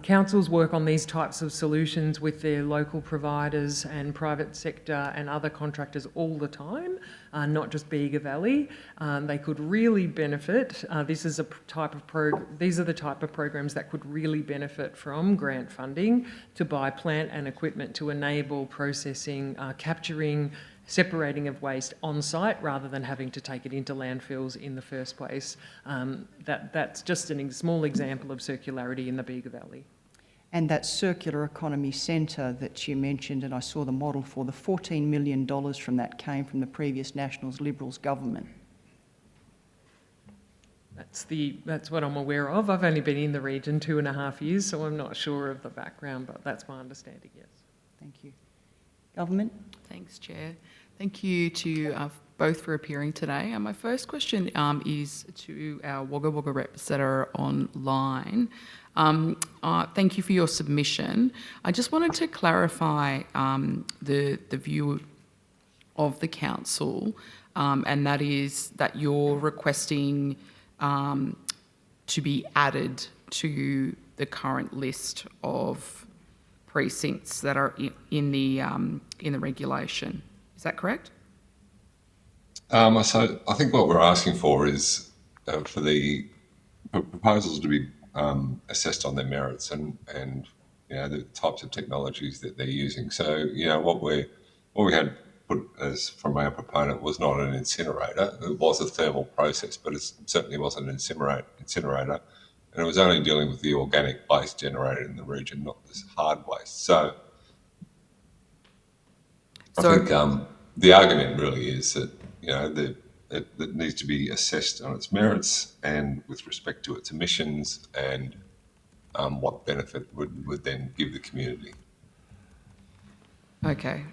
Councils work on these types of solutions with their local providers and private sector and other contractors all the time, not just Bega Valley. They could really benefit. These are the type of programs that could really benefit from grant funding to buy plant and equipment to enable processing, capturing, separating of waste on site rather than having to take it into landfills in the first place. That's just a small example of circularity in the Bega Valley. And that circular economy centre that you mentioned, and I saw the model for, the $14 million from that came from the previous Nationals Liberals government. That's what I'm aware of. I've only been in the region 2.5 years, so I'm not sure of the background, but that's my understanding, yes. Thank you. Government? Thanks, Chair. Thank you to you both for appearing today. My first question is to our Wagga Wagga reps that are online. Thank you for your submission. I just wanted to clarify the view of the council, and that is that you're requesting to be added to the current list of precincts that are in the regulation. Is that correct? So I think what we're asking for is for the proposals to be assessed on their merits and the types of technologies that they're using. So what we had put as from our proponent was not an incinerator. It was a thermal process, but it certainly wasn't an incinerator, and it was only dealing with the organic waste generated in the region, not this hard waste. So I think the argument really is that it needs to be assessed on its merits and with respect to its emissions and what benefit would then give the community. Okay.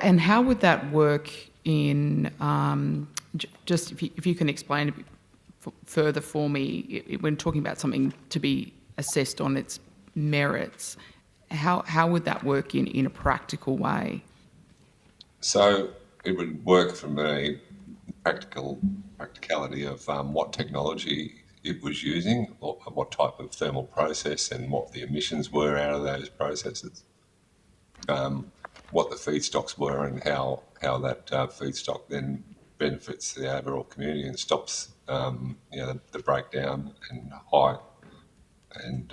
And how would that work in, just if you can explain a bit further for me, when talking about something to be assessed on its merits, how would that work in a practical way? So it would work from a practicality of what technology it was using, or what type of thermal process, and what the emissions were out of those processes, what the feedstocks were, and how that feedstock then benefits the overall community and stops the breakdown and high and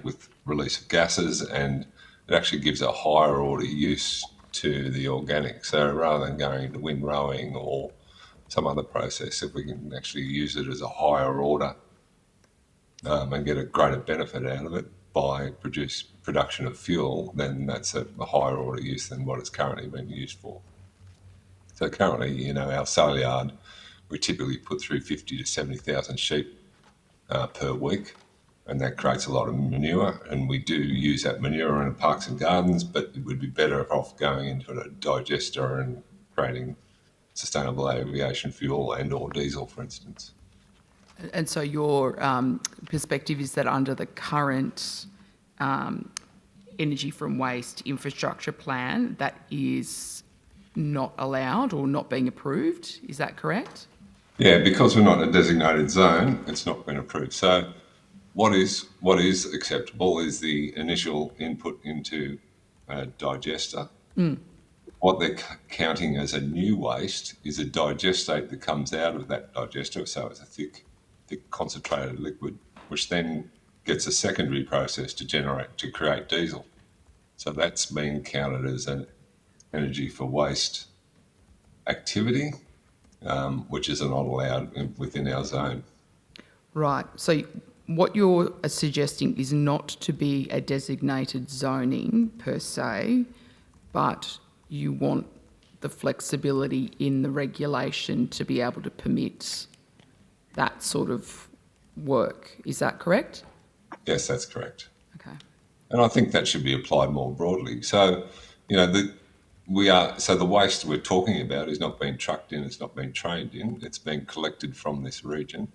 with release of gases, and it actually gives a higher order use to the organic. So rather than going into windrowing or some other process, if we can actually use it as a higher order and get a greater benefit out of it by production of fuel, then that's a higher order use than what it's currently being used for. So currently, our sale yard, we typically put through 50 to 70,000 sheep per week, and that creates a lot of manure, and we do use that manure in parks and gardens, but it would be better off going into a digester and creating sustainable aviation fuel and or diesel, for instance. And so your perspective is that under the current energy from waste infrastructure plan, that is not allowed or not being approved. Is that correct? Yeah, because we're not in a designated zone, it's not been approved. So what is acceptable is the initial input into a digester. What they're counting as a new waste is a digestate that comes out of that digester, so it's a thick concentrated liquid, which then gets a secondary process to create diesel. So that's being counted as an energy for waste activity, which is not allowed within our zone. Right. So what you're suggesting is not to be a designated zoning per se, but you want the flexibility in the regulation to be able to permit that sort of work. Is that correct? Yes, that's correct. Okay. And I think that should be applied more broadly. So, the waste we're talking about is not being trucked in, it's not being trained in, it's being collected from this region.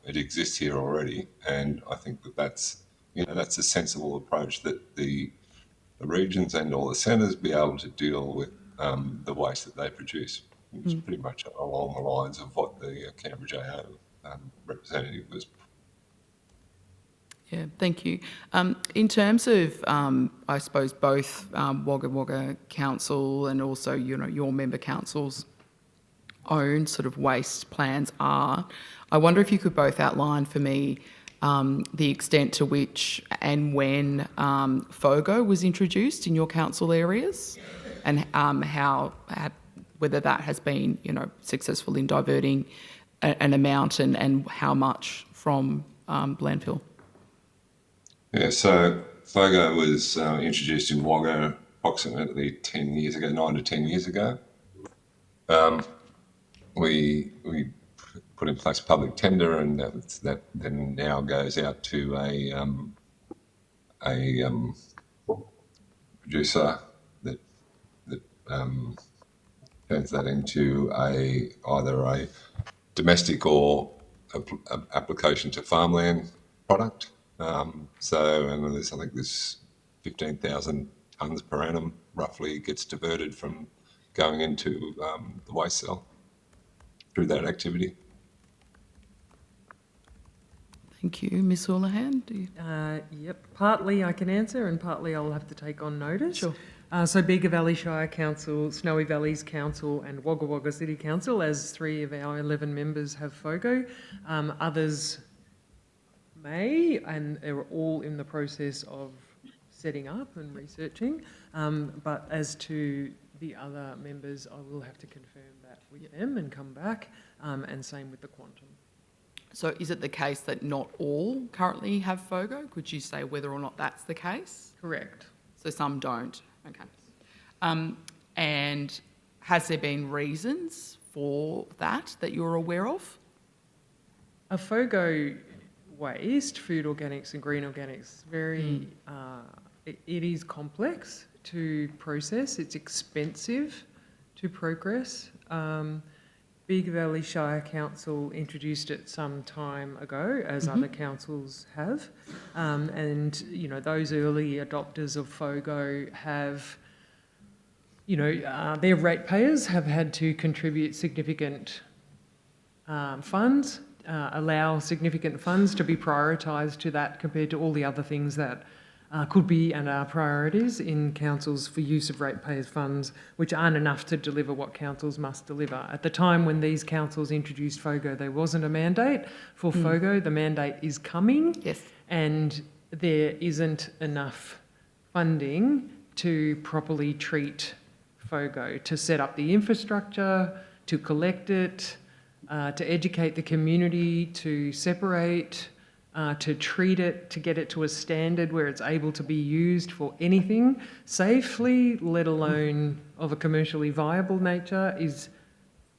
It exists here already, and I think that's a sensible approach that the regions and all the centres be able to deal with the waste that they produce. It's pretty much along the lines of what the Canberra JO representative was. Yeah, thank you. In terms of, I suppose, both Wagga Wagga Council and also, your member council's own sort of waste plans are, I wonder if you could both outline for me the extent to which and when FOGO was introduced in your council areas, and whether that has been, successful in diverting an amount and how much from landfill. Yeah, so FOGO was introduced in Wagga approximately 9 to 10 years ago. We put in place a public tender, and that then now goes out to a producer that turns that into either a domestic or application to farmland product. And I think there's 15,000 tonnes per annum roughly gets diverted from going into the waste cell through that activity. Thank you. Ms Houlihan, do you? Yep, partly I can answer and partly I'll have to take on notice. Sure. So Bega Valley Shire Council, Snowy Valleys Council and Wagga Wagga City Council, as 3 of our 11 members have FOGO. Others may, and they're all in the process of setting up and researching. But as to the other members, I will have to confirm that with them and come back, and same with the quantum. So is it the case that not all currently have FOGO? Could you say whether or not that's the case? Correct. So some don't. Okay. And has there been reasons for that you're aware of? A FOGO waste, food organics and green organics, very, it is complex to process. It's expensive to progress. Bega Valley Shire Council introduced it some time ago, as other councils have. And, you know, those early adopters of FOGO have, you know, their ratepayers have had to contribute significant funds, allow significant funds to be prioritised to that compared to all the other things that could be and are priorities in councils for use of ratepayers' funds, which aren't enough to deliver what councils must deliver. At the time when these councils introduced FOGO, there wasn't a mandate for FOGO. The mandate is coming. Yes. And there isn't enough funding to properly treat FOGO, to set up the infrastructure, to collect it, to educate the community, to separate, to treat it, to get it to a standard where it's able to be used for anything safely, let alone of a commercially viable nature, is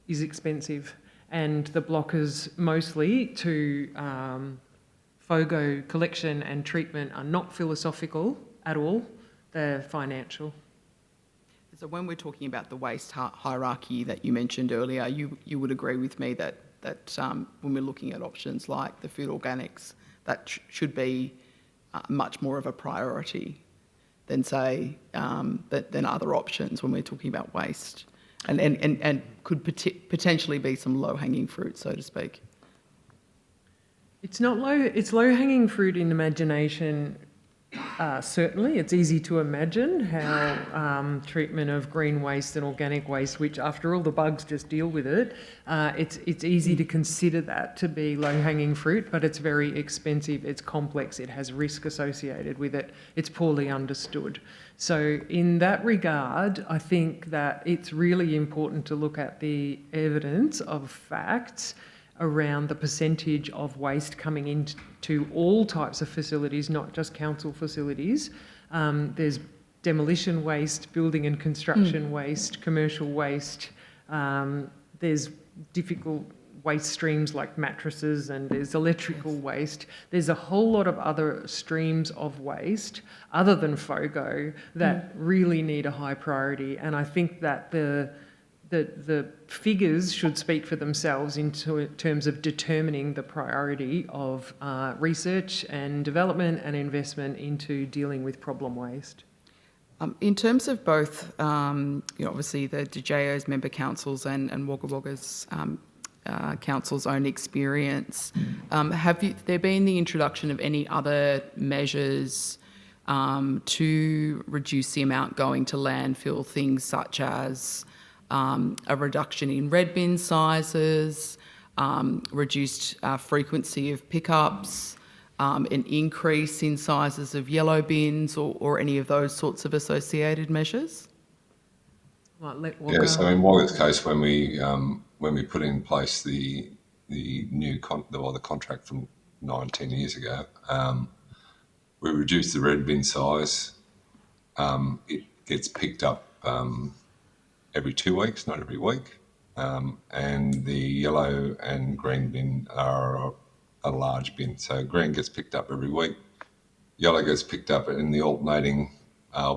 expensive. And the blockers mostly to FOGO collection and treatment are not philosophical at all, they're financial. So when we're talking about the waste hierarchy that you mentioned earlier, you would agree with me that when we're looking at options like the food organics, that should be much more of a priority than, say, than other options when we're talking about waste, and could potentially be some low-hanging fruit, so to speak. It's not low. It's low-hanging fruit in imagination. Certainly, it's easy to imagine how treatment of green waste and organic waste, which after all the bugs just deal with it, it's easy to consider that to be low-hanging fruit, but it's very expensive, it's complex, it has risk associated with it, it's poorly understood. So in that regard, I think that it's really important to look at the evidence of facts around the percentage of waste coming into all types of facilities, not just council facilities. There's demolition waste, building and construction waste, commercial waste. There's difficult waste streams like mattresses, and there's electrical waste. There's a whole lot of other streams of waste other than FOGO that really need a high priority. And I think that the figures should speak for themselves in terms of determining the priority of research and development and investment into dealing with problem waste. In terms of both, obviously the DJO's member councils and Wagga Wagga's council's own experience, have there been the introduction of any other measures to reduce the amount going to landfill, things such as a reduction in red bin sizes, reduced frequency of pickups, an increase in sizes of yellow bins, or any of those sorts of associated measures? Yes, I mean, Wagga's case, when we put in place the new the contract from 10 years ago, we reduced the red bin size. It gets picked up every 2 weeks, not every week. And the yellow and green bin are a large bin. So green gets picked up every week. Yellow gets picked up in the alternating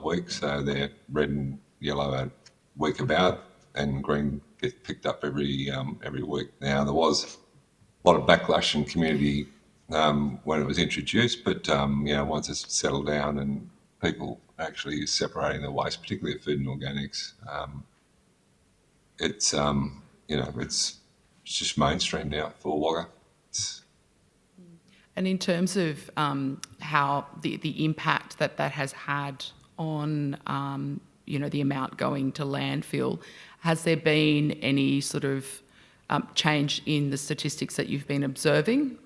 week. So they're red and yellow a week about, and green gets picked up every week. Now, there was a lot of backlash in community when it was introduced, but once it's settled down and people actually separating the waste, particularly of food and organics, it's just mainstream now for Wagga. And in terms of how the impact that has had on, the amount going to landfill, has there been any sort of change in the statistics that you've been observing?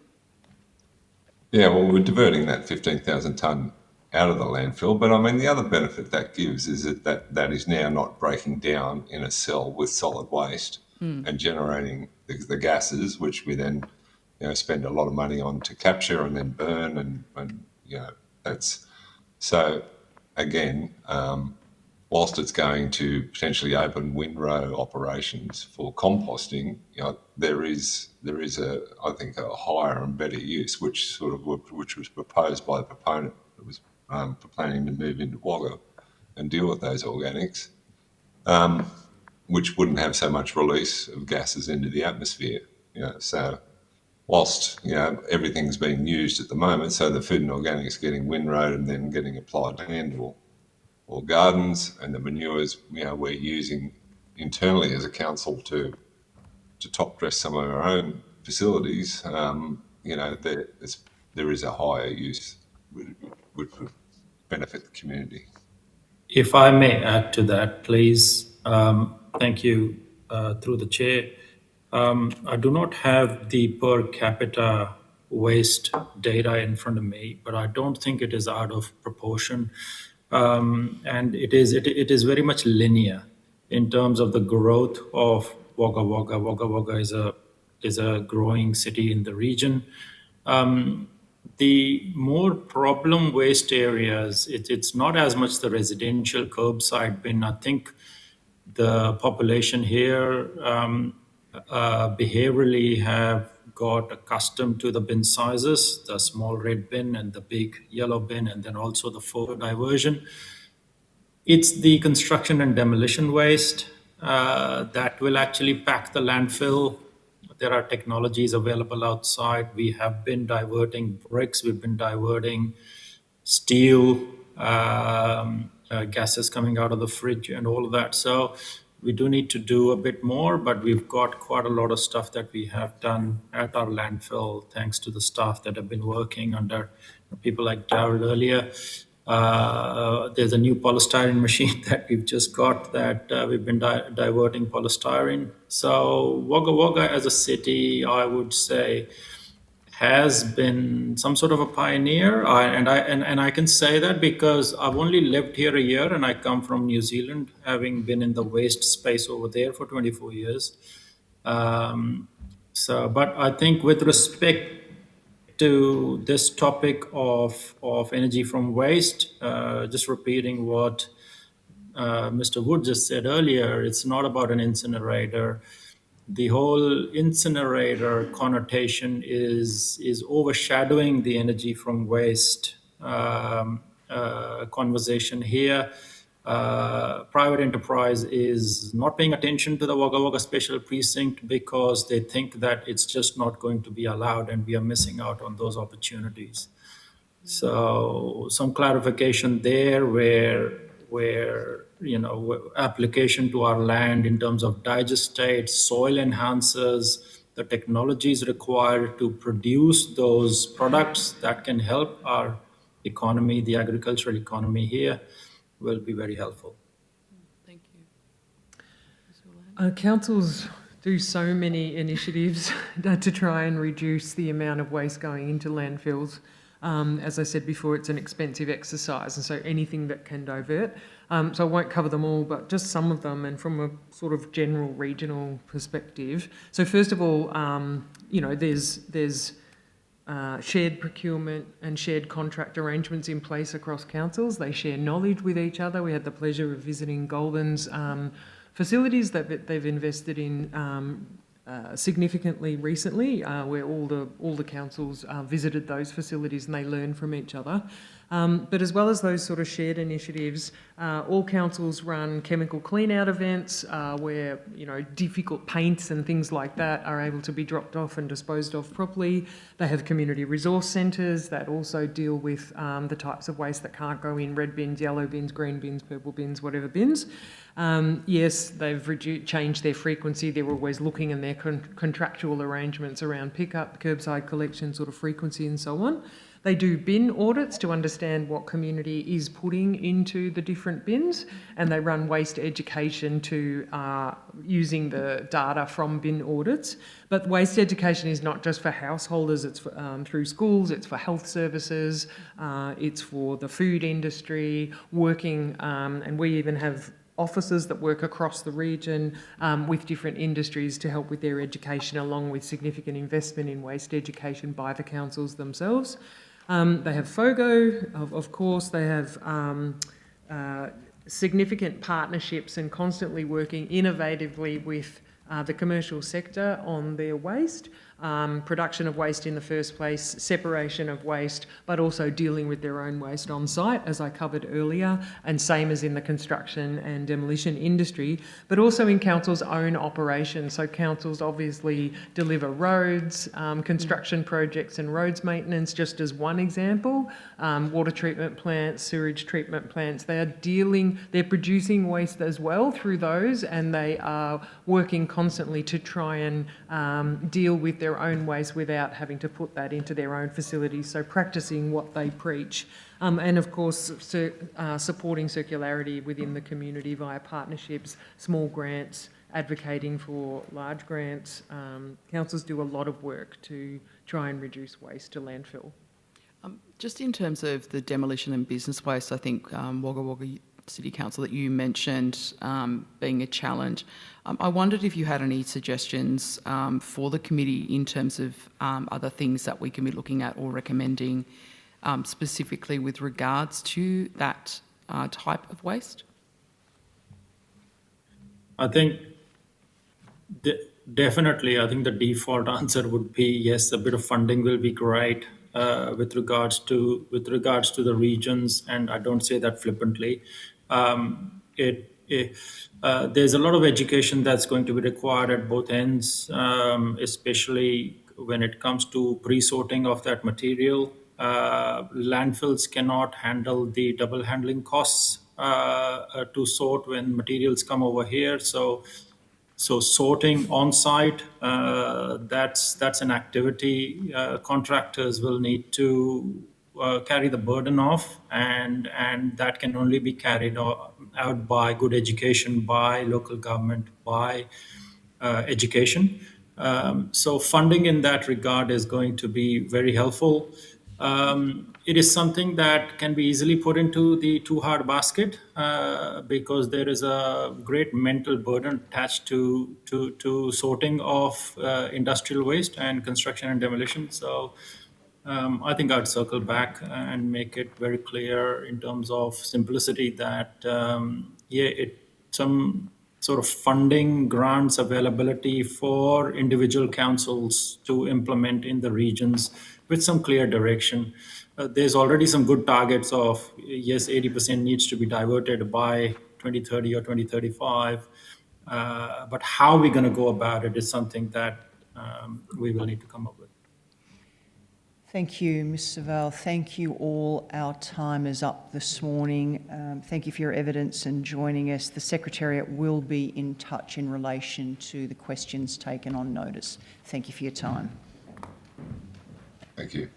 Yeah, well, we're diverting that 15,000 tonne out of the landfill, but I mean, the other benefit that gives is that is now not breaking down in a cell with solid waste and generating the gases, which we then, spend a lot of money on to capture and then burn, and that's so. Again, whilst it's going to potentially open windrow operations for composting, there is I think a higher and better use, which was proposed by the proponent that was planning to move into Wagga and deal with those organics, which wouldn't have so much release of gases into the atmosphere. So whilst everything's being used at the moment, so the food and organics getting windrowed and then getting applied to land or gardens, and the manures we're using internally as a council to top dress some of our own facilities. There is a higher use which would benefit the community. If I may add to that, please. Thank you, through the chair. I do not have the per capita waste data in front of me, but I don't think it is out of proportion. And it is very much linear in terms of the growth of Wagga Wagga. Wagga Wagga is a growing city in the region. The more problem waste areas, it's not as much the residential curbside bin. I think the population here behaviorally have got accustomed to the bin sizes, the small red bin and the big yellow bin, and then also the photo diversion. It's the construction and demolition waste that will actually pack the landfill. There are technologies available outside. We have been diverting bricks, we've been diverting steel, gases coming out of the fridge and all of that. So we do need to do a bit more, but we've got quite a lot of stuff that we have done at our landfill, thanks to the staff that have been working under people like Darryl earlier. There's a new polystyrene machine that we've just got that we've been diverting polystyrene. So Wagga Wagga as a city, I would say, has been some sort of a pioneer, and I can say that because I've only lived here a year, and I come from New Zealand, having been in the waste space over there for 24 years. But I think with respect to this topic of energy from waste, just repeating what Mr. Wood just said earlier, it's not about an incinerator. The whole incinerator connotation is overshadowing the energy from waste conversation here. Private enterprise is not paying attention to the Wagga Wagga Special Precinct because they think that it's just not going to be allowed, and we are missing out on those opportunities. So some clarification there where application to our land in terms of digestate, soil enhancers, the technologies required to produce those products that can help our economy, the agricultural economy here, will be very helpful. Thank you. Councils do so many initiatives to try and reduce the amount of waste going into landfills. As I said before, it's an expensive exercise, and so anything that can divert. So I won't cover them all, but just some of them, and from a sort of general regional perspective. So first of all, there's shared procurement and shared contract arrangements in place across councils. They share knowledge with each other. We had the pleasure of visiting Goulburn's facilities that they've invested in significantly recently, where all the councils visited those facilities and they learn from each other. But as well as those sort of shared initiatives, all councils run chemical clean-out events where, difficult paints and things like that are able to be dropped off and disposed of properly. They have community resource centres that also deal with the types of waste that can't go in red bins, yellow bins, green bins, purple bins, whatever bins. Yes, they've changed their frequency. They're always looking in their contractual arrangements around pickup, curbside collection, sort of frequency and so on. They do bin audits to understand what community is putting into the different bins, and they run waste education to using the data from bin audits. But waste education is not just for householders, it's for, through schools, it's for health services, it's for the food industry, working, and we even have officers that work across the region with different industries to help with their education, along with significant investment in waste education by the councils themselves. They have FOGO, of course. They have significant partnerships and constantly working innovatively with the commercial sector on their waste, production of waste in the first place, separation of waste, but also dealing with their own waste on site, as I covered earlier, and same as in the construction and demolition industry, but also in council's own operations. So councils obviously deliver roads, construction projects and roads maintenance, just as one example. Water treatment plants, sewage treatment plants, they're producing waste as well through those, and they are working constantly to try and deal with their own waste without having to put that into their own facilities. So practicing what they preach. And of course, supporting circularity within the community via partnerships, small grants, advocating for large grants. Councils do a lot of work to try and reduce waste to landfill. Just in terms of the demolition and business waste, I think Wagga Wagga City Council that you mentioned being a challenge. I wondered if you had any suggestions for the committee in terms of other things that we can be looking at or recommending specifically with regards to that type of waste? I think definitely, I think the default answer would be yes, a bit of funding will be great with regards to the regions, and I don't say that flippantly. There's a lot of education that's going to be required at both ends, especially when it comes to pre-sorting of that material. Landfills cannot handle the double handling costs to sort when materials come over here. So sorting on site, that's an activity contractors will need to carry the burden of, and that can only be carried out by good education, by local government, by education. So funding in that regard is going to be very helpful. It is something that can be easily put into the too hard basket because there is a great mental burden attached to sorting of industrial waste and construction and demolition. So I think I'd circle back and make it very clear in terms of simplicity that some sort of funding grants availability for individual councils to implement in the regions with some clear direction. There's already some good targets of, yes, 80% needs to be diverted by 2030 or 2035. But how we're going to go about it is something that we will need to come up with. Thank you, Ms Savelle. Thank you all. Our time is up this morning. Thank you for your evidence and joining us. The Secretariat will be in touch in relation to the questions taken on notice. Thank you for your time. Thank you.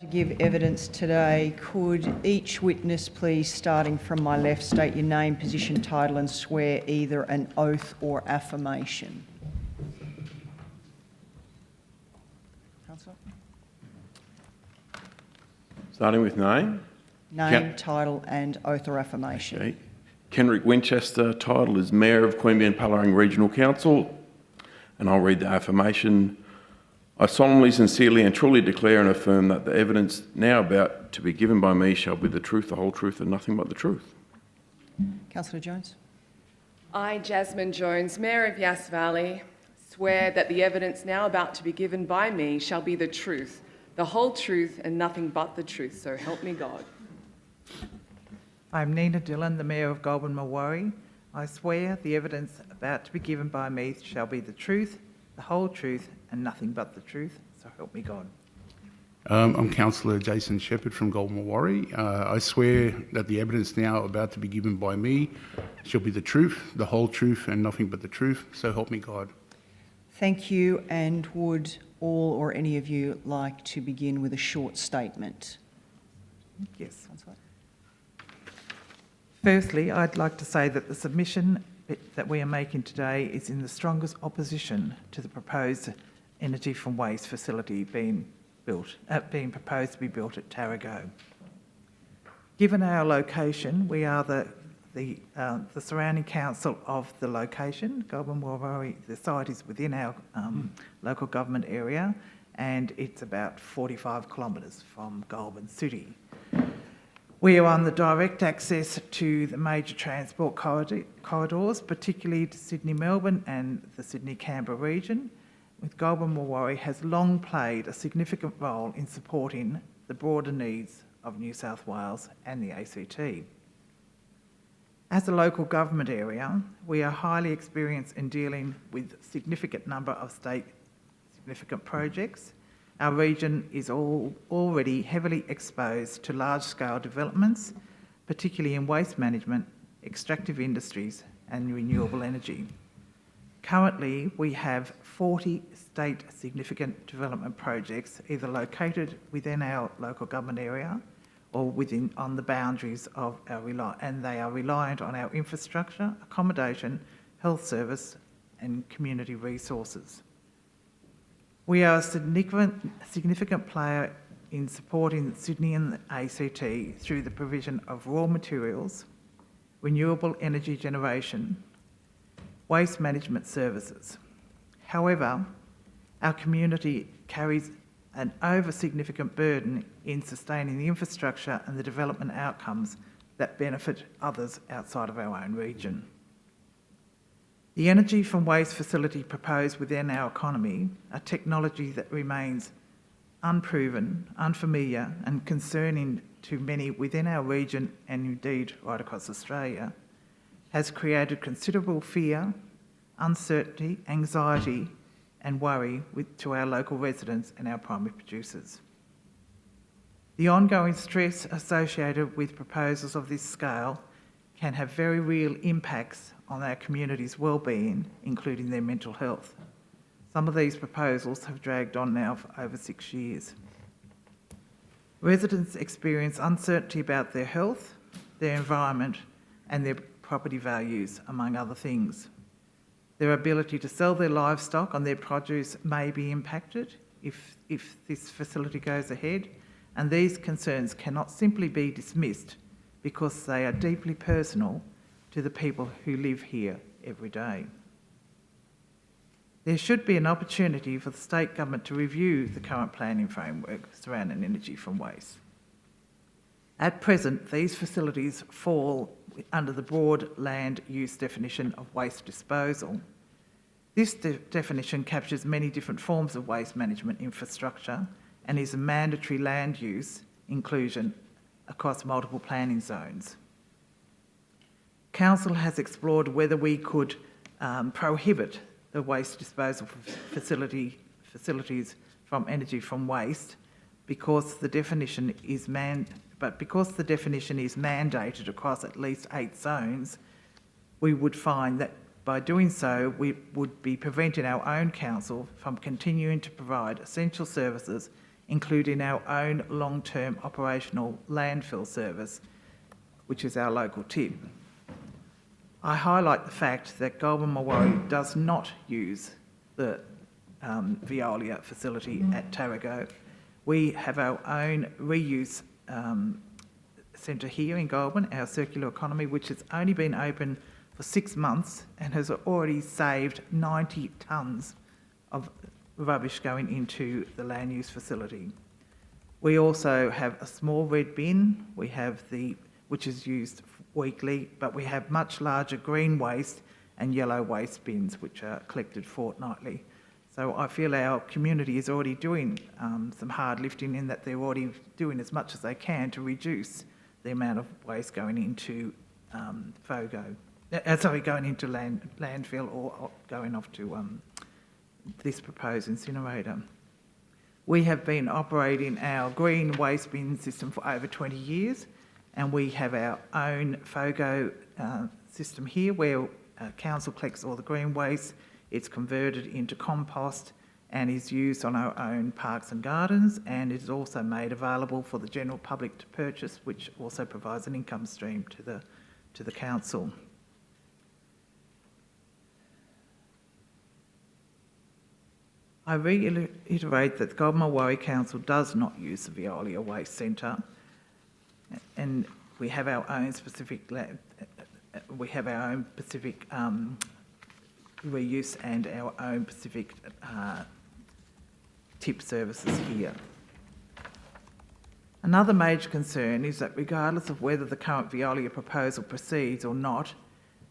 To give evidence today, could each witness please, starting from my left, state your name, position, title and swear either an oath or affirmation? Councillor? Starting with name. Name, title and oath or affirmation. Okay. Kenrick Winchester, title is Mayor of Queanbeyan-Pallaring Regional Council, and I'll read the affirmation. I solemnly, sincerely and truly declare and affirm that the evidence now about to be given by me shall be the truth, the whole truth and nothing but the truth. Councillor Jones? I, Jasmine Jones, Mayor of Yass Valley, swear that the evidence now about to be given by me shall be the truth, the whole truth and nothing but the truth, so help me God. I'm Nina Dillon, the Mayor of Goulburn-Mulwaree. I swear the evidence about to be given by me shall be the truth, the whole truth and nothing but the truth, so help me God. I'm Councillor Jason Shepherd from Goulburn-Mulwaree. I swear that the evidence now about to be given by me shall be the truth, the whole truth and nothing but the truth, so help me God. Thank you, and would all or any of you like to begin with a short statement? Yes. Councillor. Firstly, I'd like to say that the submission that we are making today is in the strongest opposition to the proposed energy from waste facility being proposed to be built at Tarago. Given our location, we are the surrounding council of the location. Goulburn-Mulwaree, the site is within our local government area, and it's about 45 kilometres from Goulburn City. We are on the direct access to the major transport corridors, particularly to Sydney-Melbourne and the Sydney-Canberra region, with Goulburn-Mulwaree has long played a significant role in supporting the broader needs of New South Wales and the ACT. As a local government area, we are highly experienced in dealing with a significant number of state significant projects. Our region is already heavily exposed to large-scale developments, particularly in waste management, extractive industries and renewable energy. Currently, we have 40 state significant development projects either located within our local government area or on the boundaries of and they are reliant on our infrastructure, accommodation, health service and community resources. We are a significant player in supporting Sydney and the ACT through the provision of raw materials, renewable energy generation, waste management services. However, our community carries an over-significant burden in sustaining the infrastructure and the development outcomes that benefit others outside of our own region. The energy from waste facility proposed within our economy, a technology that remains unproven, unfamiliar and concerning to many within our region and indeed right across Australia, has created considerable fear, uncertainty, anxiety and worry to our local residents and our primary producers. The ongoing stress associated with proposals of this scale can have very real impacts on our community's well-being, including their mental health. Some of these proposals have dragged on now for over 6 years. Residents experience uncertainty about their health, their environment and their property values, among other things. Their ability to sell their livestock and their produce may be impacted if this facility goes ahead, and these concerns cannot simply be dismissed because they are deeply personal to the people who live here every day. There should be an opportunity for the state government to review the current planning framework surrounding energy from waste. At present, these facilities fall under the broad land use definition of waste disposal. This definition captures many different forms of waste management infrastructure and is a mandatory land use inclusion across multiple planning zones. Council has explored whether we could prohibit the waste disposal facilities from energy from waste because the definition is mandated across at least 8 zones. We would find that by doing so, we would be preventing our own council from continuing to provide essential services including our own long-term operational landfill service, which is our local tip. I highlight the fact that Goulburn Marwaree does not use the Veolia facility at Tarago. We have our own reuse centre here in Goulburn, our circular economy, which has only been open for 6 months and has already saved 90 tonnes of rubbish going into the land use facility. We also have a small red bin, which is used weekly, but we have much larger green waste and yellow waste bins, which are collected fortnightly. So I feel our community is already doing some hard lifting in that they're already doing as much as they can to reduce the amount of waste going into going into landfill or going off to this proposed incinerator. We have been operating our green waste bin system for over 20 years, and we have our own FOGO system here where council collects all the green waste. It's converted into compost and is used on our own parks and gardens, and is also made available for the general public to purchase, which also provides an income stream to the council. I reiterate that the Goulburn Marwaree Council does not use the Veolia Waste Centre, and we have our own specific reuse and our own specific tip services here. Another major concern is that regardless of whether the current Veolia proposal proceeds or not,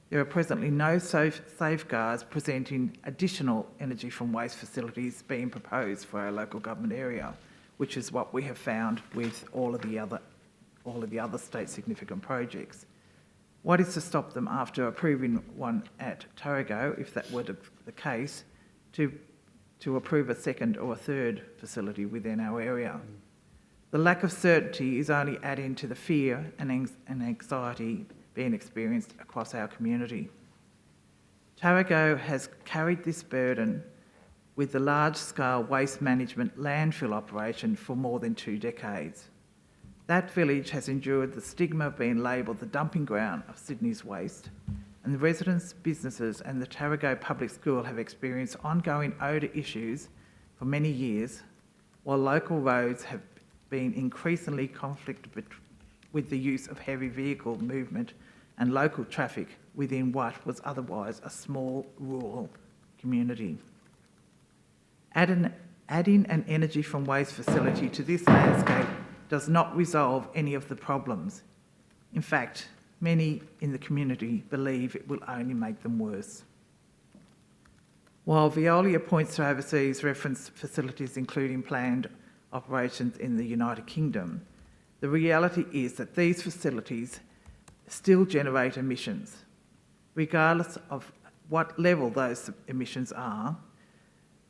there are presently no safeguards presenting additional energy from waste facilities being proposed for our local government area, which is what we have found with all of the other state significant projects. What is to stop them after approving one at Tarago, if that were the case, to approve a second or a third facility within our area? The lack of certainty is only adding to the fear and anxiety being experienced across our community. Tarago has carried this burden with the large-scale waste management landfill operation for more than 2 decades. That village has endured the stigma of being labelled the dumping ground of Sydney's waste, and the residents, businesses and the Tarago Public School have experienced ongoing odour issues for many years, while local roads have been increasingly conflicted with the use of heavy vehicle movement and local traffic within what was otherwise a small rural community. Adding an energy from waste facility to this landscape does not resolve any of the problems. In fact, many in the community believe it will only make them worse. While Veolia points to overseas reference facilities including planned operations in the United Kingdom, the reality is that these facilities still generate emissions. Regardless of what level those emissions are,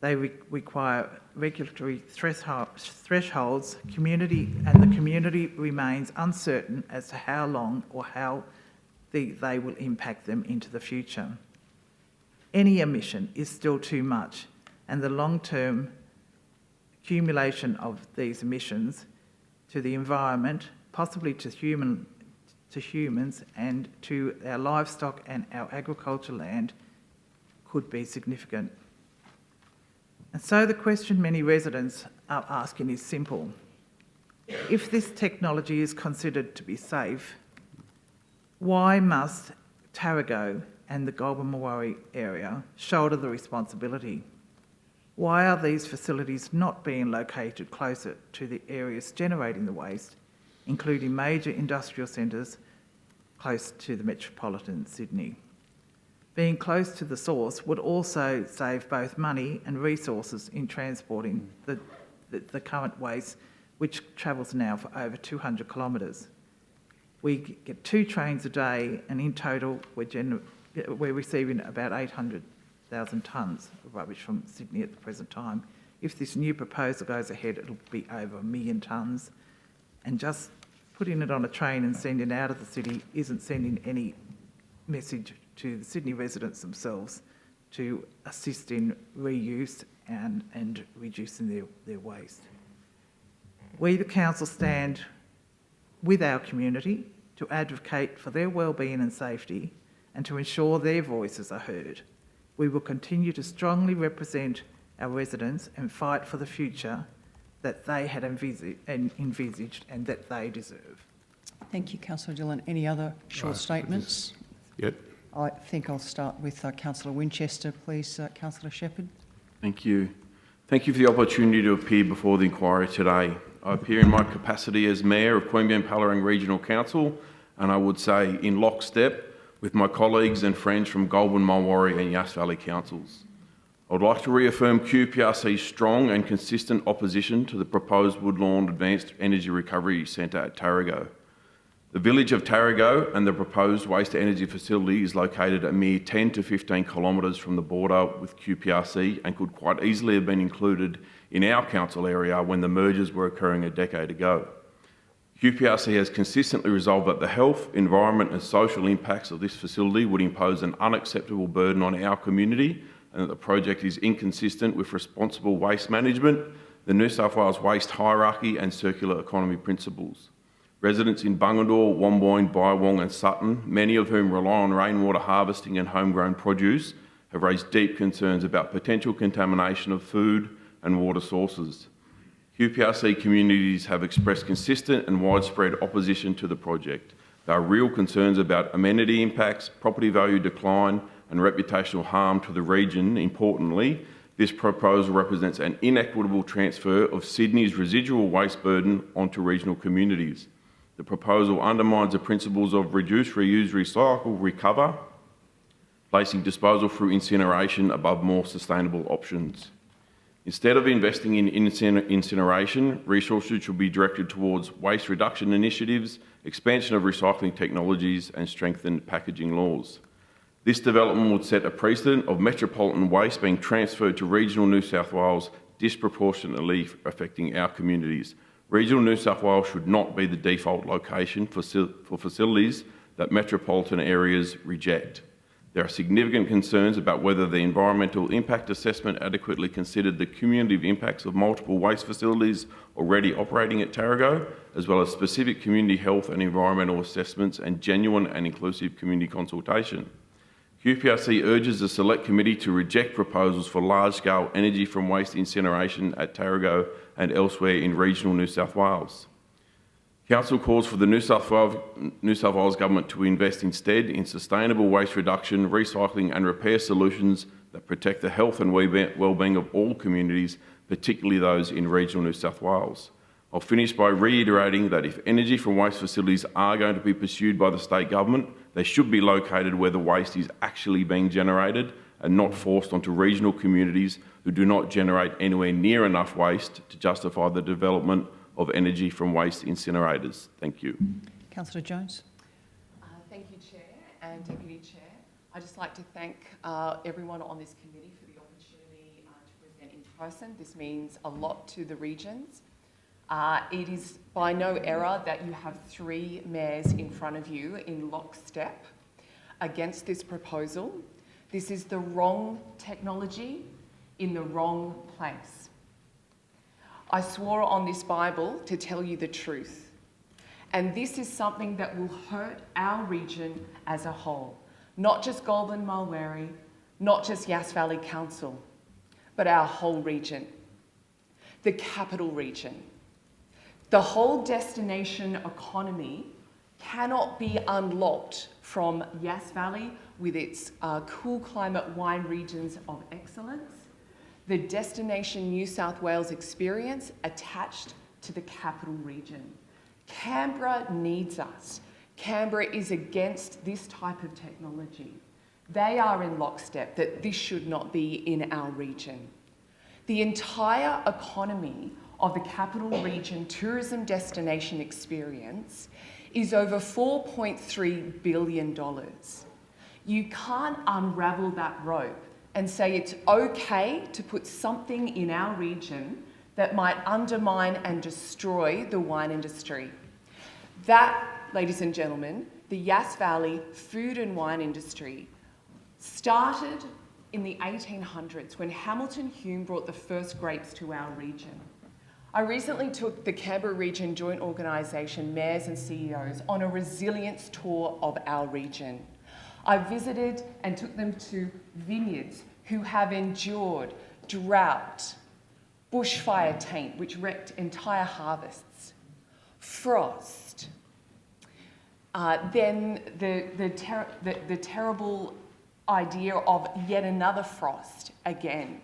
they require regulatory thresholds, and the community remains uncertain as to how long or how they will impact them into the future. Any emission is still too much, and the long-term accumulation of these emissions to the environment, possibly to humans and to our livestock and our agricultural land, could be significant. And so the question many residents are asking is simple. If this technology is considered to be safe, why must Tarago and the Goulburn Marwaree area shoulder the responsibility? Why are these facilities not being located closer to the areas generating the waste, including major industrial centres close to the metropolitan Sydney? Being close to the source would also save both money and resources in transporting the current waste, which travels now for over 200 kilometres. We get 2 trains a day, and in total we're receiving about 800,000 tonnes of rubbish from Sydney at the present time. If this new proposal goes ahead, it'll be over 1 million tonnes, and just putting it on a train and sending it out of the city isn't sending any message to the Sydney residents themselves to assist in reuse and reducing their waste. We, the council, stand with our community to advocate for their wellbeing and safety and to ensure their voices are heard. We will continue to strongly represent our residents and fight for the future that they had envisaged and that they deserve. Thank you, Councillor Dillon. Any other short statements? Yep. I think I'll start with Councillor Winchester, please. Councillor Shepherd. Thank you. Thank you for the opportunity to appear before the inquiry today. I appear in my capacity as Mayor of Queanbeyan-Pallarang Regional Council, and I would say in lockstep with my colleagues and friends from Goulburn, Mulwaree and Yass Valley Councils. I would like to reaffirm QPRC's strong and consistent opposition to the proposed Woodlawn Advanced Energy Recovery Centre at Tarago. The village of Tarago and the proposed waste-to-energy facility is located a mere 10 to 15 kilometres from the border with QPRC and could quite easily have been included in our council area when the mergers were occurring a decade ago. QPRC has consistently resolved that the health, environment and social impacts of this facility would impose an unacceptable burden on our community and that the project is inconsistent with responsible waste management, the New South Wales waste hierarchy and circular economy principles. Residents in Bungendore, Womboyne, Bywong and Sutton, many of whom rely on rainwater harvesting and homegrown produce, have raised deep concerns about potential contamination of food and water sources. QPRC communities have expressed consistent and widespread opposition to the project. There are real concerns about amenity impacts, property value decline and reputational harm to the region. Importantly, this proposal represents an inequitable transfer of Sydney's residual waste burden onto regional communities. The proposal undermines the principles of reduce, reuse, recycle, recover, placing disposal through incineration above more sustainable options. Instead of investing in incineration, resources should be directed towards waste reduction initiatives, expansion of recycling technologies and strengthened packaging laws. This development would set a precedent of metropolitan waste being transferred to regional New South Wales, disproportionately affecting our communities. Regional New South Wales should not be the default location for facilities that metropolitan areas reject. There are significant concerns about whether the environmental impact assessment adequately considered the cumulative impacts of multiple waste facilities already operating at Tarago, as well as specific community health and environmental assessments and genuine and inclusive community consultation. QPRC urges the Select Committee to reject proposals for large-scale energy from waste incineration at Tarago and elsewhere in regional New South Wales. Council calls for the New South Wales Government to invest instead in sustainable waste reduction, recycling and repair solutions that protect the health and well-being of all communities, particularly those in regional New South Wales. I'll finish by reiterating that if energy from waste facilities are going to be pursued by the state government, they should be located where the waste is actually being generated and not forced onto regional communities who do not generate anywhere near enough waste to justify the development of energy from waste incinerators. Thank you. Councillor Jones. Thank you, Chair and Deputy Chair. I'd just like to thank everyone on this committee for the opportunity to present in person. This means a lot to the regions. It is by no error that you have three mayors in front of you in lockstep against this proposal. This is the wrong technology in the wrong place. I swore on this Bible to tell you the truth. And this is something that will hurt our region as a whole. Not just Goulburn Mulwaree, not just Yass Valley Council, but our whole region. The capital region. The whole destination economy cannot be unlocked from Yass Valley with its cool climate wine regions of excellence, the destination New South Wales experience attached to the capital region. Canberra needs us. Canberra is against this type of technology. They are in lockstep that this should not be in our region. The entire economy of the capital region tourism destination experience is over $4.3 billion. You can't unravel that rope and say it's okay to put something in our region that might undermine and destroy the wine industry. That, ladies and gentlemen, the Yass Valley food and wine industry started in the 1800s when Hamilton Hume brought the first grapes to our region. I recently took the Canberra Region Joint Organisation mayors and CEOs on a resilience tour of our region. I visited and took them to vineyards who have endured drought, bushfire taint, which wrecked entire harvests, frost, then the terrible idea of yet another frost again.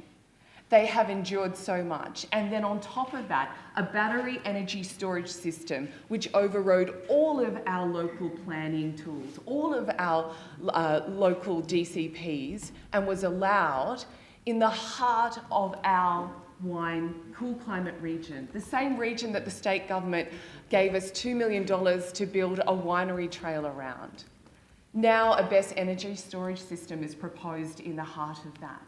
They have endured so much. And then on top of that, a battery energy storage system which overrode all of our local planning tools, all of our local DCPs, and was allowed in the heart of our wine cool climate region, the same region that the state government gave us $2 million to build a winery trail around. Now a BESS energy storage system is proposed in the heart of that.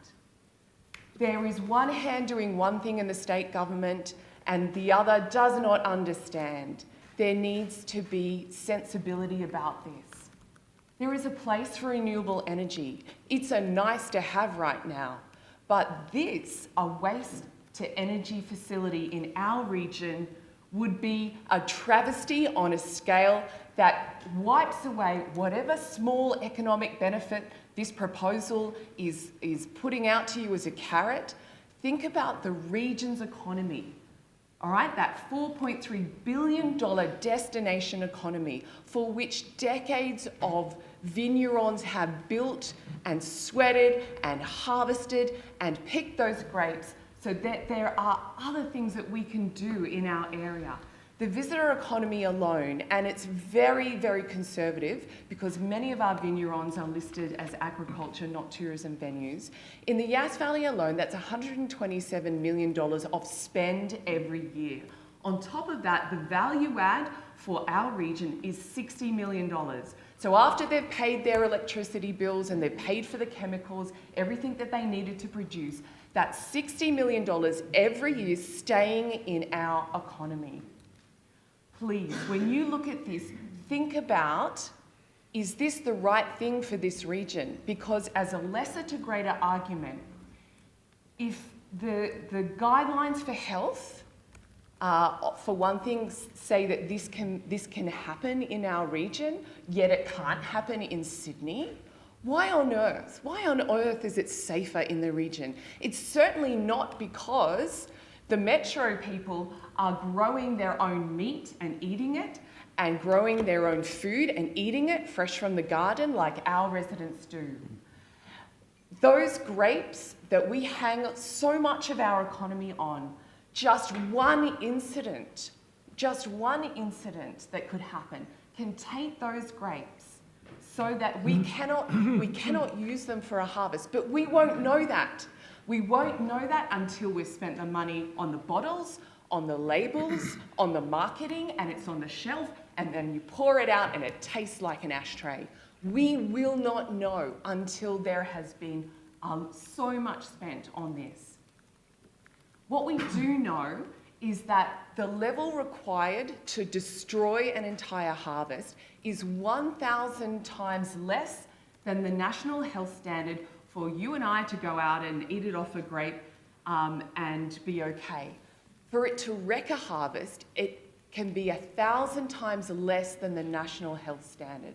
There is one hand doing one thing in the state government and the other does not understand. There needs to be sensibility about this. There is a place for renewable energy. It's a nice to have right now, but this, a waste to energy facility in our region, would be a travesty on a scale that wipes away whatever small economic benefit this proposal is putting out to you as a carrot. Think about the region's economy, all right? That $4.3 billion destination economy for which decades of vignerons have built and sweated and harvested and picked those grapes so that there are other things that we can do in our area. The visitor economy alone, and it's very, very conservative because many of our vignerons are listed as agriculture, not tourism venues. In the Yass Valley alone, that's $127 million of spend every year. On top of that, the value add for our region is $60 million. So after they've paid their electricity bills and they've paid for the chemicals, everything that they needed to produce, that's $60 million every year staying in our economy. Please, when you look at this, think about, is this the right thing for this region? Because as a lesser to greater argument, if the guidelines for health, for one thing, say that this can happen in our region, yet it can't happen in Sydney, why on earth? Why on earth is it safer in the region? It's certainly not because the metro people are growing their own meat and eating it, and growing their own food and eating it fresh from the garden like our residents do. Those grapes that we hang so much of our economy on, just one incident that could happen can taint those grapes so that we cannot use them for a harvest. But we won't know that. We won't know that until we've spent the money on the bottles, on the labels, on the marketing, and it's on the shelf, and then you pour it out and it tastes like an ashtray. We will not know until there has been so much spent on this. What we do know is that the level required to destroy an entire harvest is 1,000 times less than the national health standard for you and I to go out and eat it off a grape and be okay. For it to wreck a harvest, it can be 1,000 times less than the national health standard.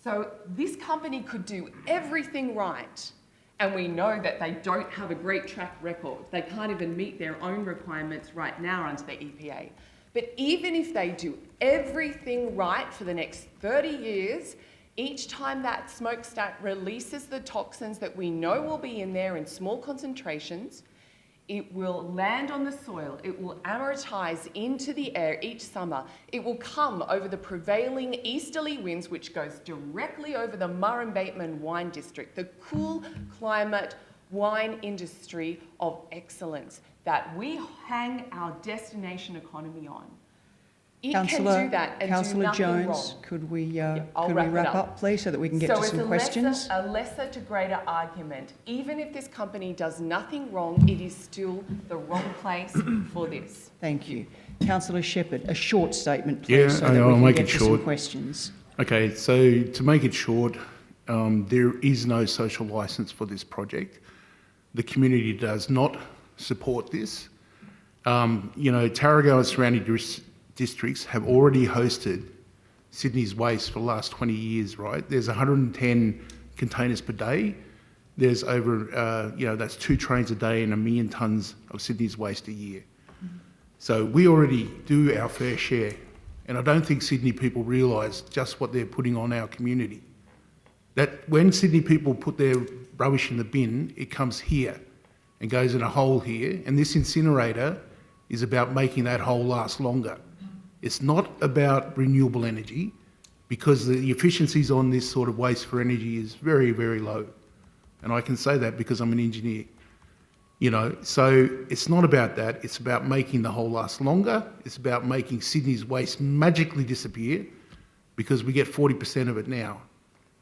So this company could do everything right, and we know that they don't have a great track record. They can't even meet their own requirements right now under the EPA. But even if they do everything right for the next 30 years, each time that smokestack releases the toxins that we know will be in there in small concentrations, it will land on the soil, it will amortize into the air each summer, it will come over the prevailing easterly winds which goes directly over the Murray-Bateman wine district, the cool climate wine industry of excellence that we hang our destination economy on. It can do that and Councillor do nothing Jones, wrong. could we wrap wrap up, please, so that we can get to some questions? So it's a lesser to greater argument. Even if this company does nothing wrong, it is still the wrong place for this. Thank you. Councillor Shepherd, a short statement, please, so that I'll we can make get it to short. some questions. Okay, so to make it short, there is no social licence for this project. The community does not support this. Tarago and surrounding districts have already hosted Sydney's waste for the last 20 years, right? There's 110 containers per day. There's over, that's 2 trains a day and 1 million tonnes of Sydney's waste a year. So we already do our fair share. And I don't think Sydney people realise just what they're putting on our community. That when Sydney people put their rubbish in the bin, it comes here and goes in a hole here. And this incinerator is about making that hole last longer. It's not about renewable energy, because the efficiencies on this sort of waste for energy is very, very low. And I can say that because I'm an engineer. So it's not about that. It's about making the hole last longer. It's about making Sydney's waste magically disappear, because we get 40% of it now.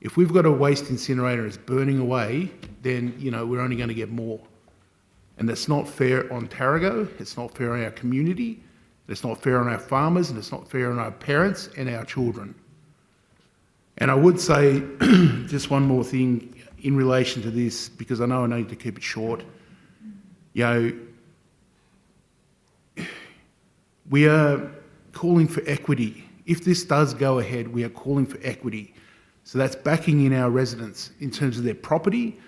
If we've got a waste incinerator that's burning away, then, we're only going to get more. And that's not fair on Tarago, it's not fair on our community, it's not fair on our farmers, and it's not fair on our parents and our children. And I would say just one more thing in relation to this, because I know I need to keep it short. We are calling for equity. If this does go ahead, we are calling for equity. So that's backing in our residents in terms of their property,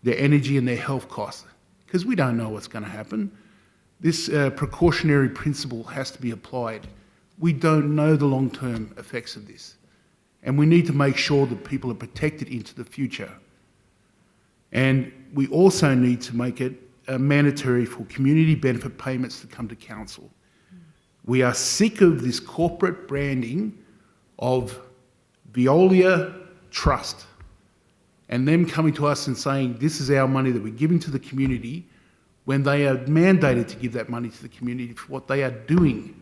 their energy and their health costs, because we don't know what's going to happen. This precautionary principle has to be applied. We don't know the long-term effects of this, and we need to make sure that people are protected into the future. And we also need to make it mandatory for community benefit payments to come to council. We are sick of this corporate branding of Veolia Trust and them coming to us and saying, this is our money that we're giving to the community, when they are mandated to give that money to the community for what they are doing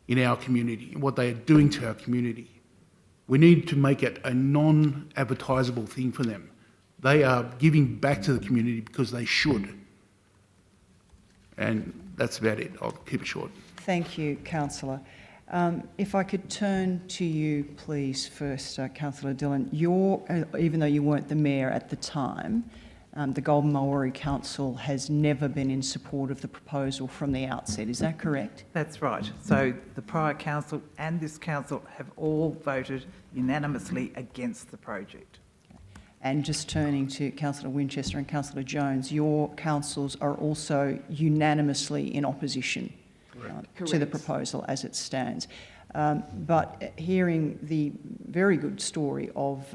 in our community and what they are doing to our community. We need to make it a non-advertisable thing for them. They are giving back to the community because they should. And that's about it. I'll keep it short. Thank you, Councillor. If I could turn to you, please, first, Councillor Dillon. Even though you weren't the mayor at the time, the Golden Maori Council has never been in support of the proposal from the outset. Is that correct? That's right. So the prior council and this council have all voted unanimously against the project. And just turning to Councillor Winchester and Councillor Jones, your councils are also unanimously in opposition to the proposal as it stands. But hearing the very good story of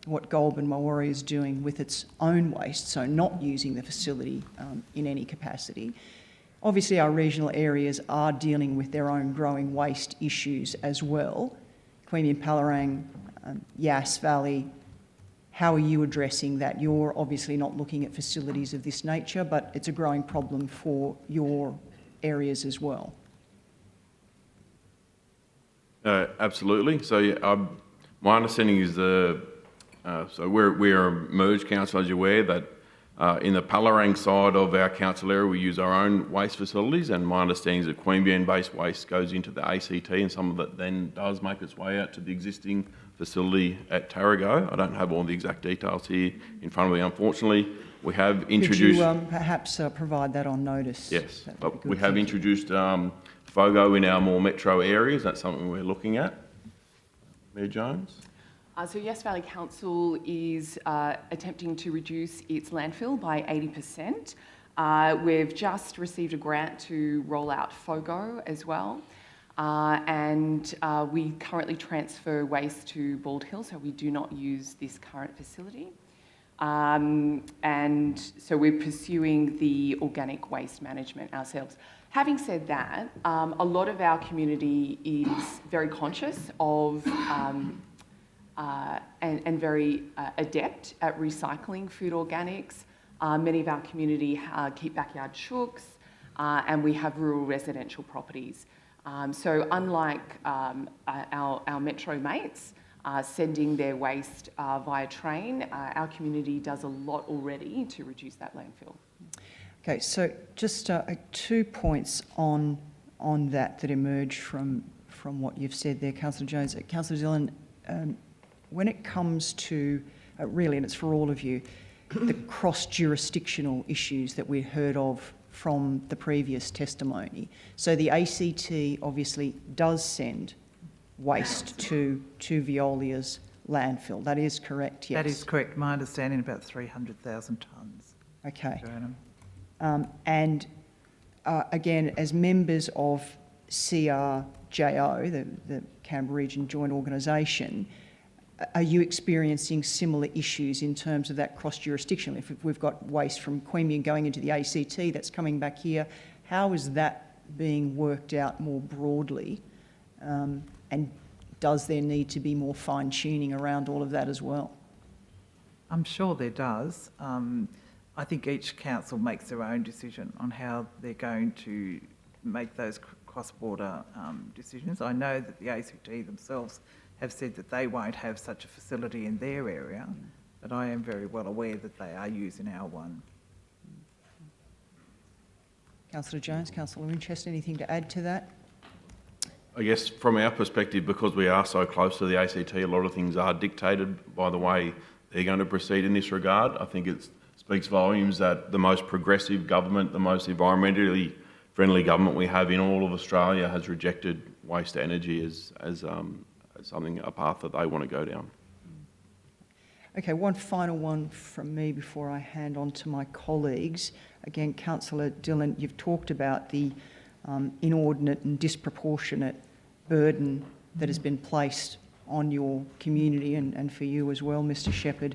what Goulburn Maori is doing with its own waste, so not using the facility in any capacity, obviously our regional areas are dealing with their own growing waste issues as well. Queanbeyan Palerang, Yass Valley, how are you addressing that? You're obviously not looking at facilities of this nature, but it's a growing problem for your areas as well. Absolutely. So yeah, my understanding is so we're a merged council, as you're aware, that in the Palerang side of our council area, we use our own waste facilities, and my understanding is that Queanbeyan-based waste goes into the ACT, and some of it then does make its way out to the existing facility at Tarago. I don't have all the exact details here in front of me, unfortunately. We have introduced... Could you perhaps provide that on notice? Yes, but we have introduced FOGO in our more metro areas. That's something we're looking at. Mayor Jones? So Yass Valley Council is attempting to reduce its landfill by 80%. We've just received a grant to roll out FOGO as well. And we currently transfer waste to Bald Hill, so we do not use this current facility. And so we're pursuing the organic waste management ourselves. Having said that, a lot of our community is very conscious of and very adept at recycling food organics. Many of our community keep backyard shooks, and we have rural residential properties. So unlike our metro mates sending their waste via train, our community does a lot already to reduce that landfill. Okay, so just 2 points on that emerge from what you've said there, Councillor Jones. Councillor Dillon, when it comes to, really, and it's for all of you, the cross-jurisdictional issues that we heard of from the previous testimony. So the ACT obviously does send waste to Veolia's landfill. That is correct, yes? That is correct. My understanding, about 300,000 tonnes. Okay. per annum. Again, as members of CRJO, the Canberra Region Joint Organisation, are you experiencing similar issues in terms of that cross-jurisdiction? If we've got waste from Queanbeyan going into the ACT that's coming back here, how is that being worked out more broadly? And does there need to be more fine-tuning around all of that as well? I'm sure there does. I think each council makes their own decision on how they're going to make those cross-border decisions. I know that the ACT themselves have said that they won't have such a facility in their area, but I am very well aware that they are using our one. Councillor Jones, Councillor Winchester, anything to add to that? I guess from our perspective, because we are so close to the ACT, a lot of things are dictated by the way they're going to proceed in this regard. I think it speaks volumes that the most progressive government, the most environmentally friendly government we have in all of Australia has rejected waste to energy as something, a path that they want to go down. Okay, one final one from me before I hand on to my colleagues. Again, Councillor Dillon, you've talked about the inordinate and disproportionate burden that has been placed on your community and for you as well, Mr Shepherd.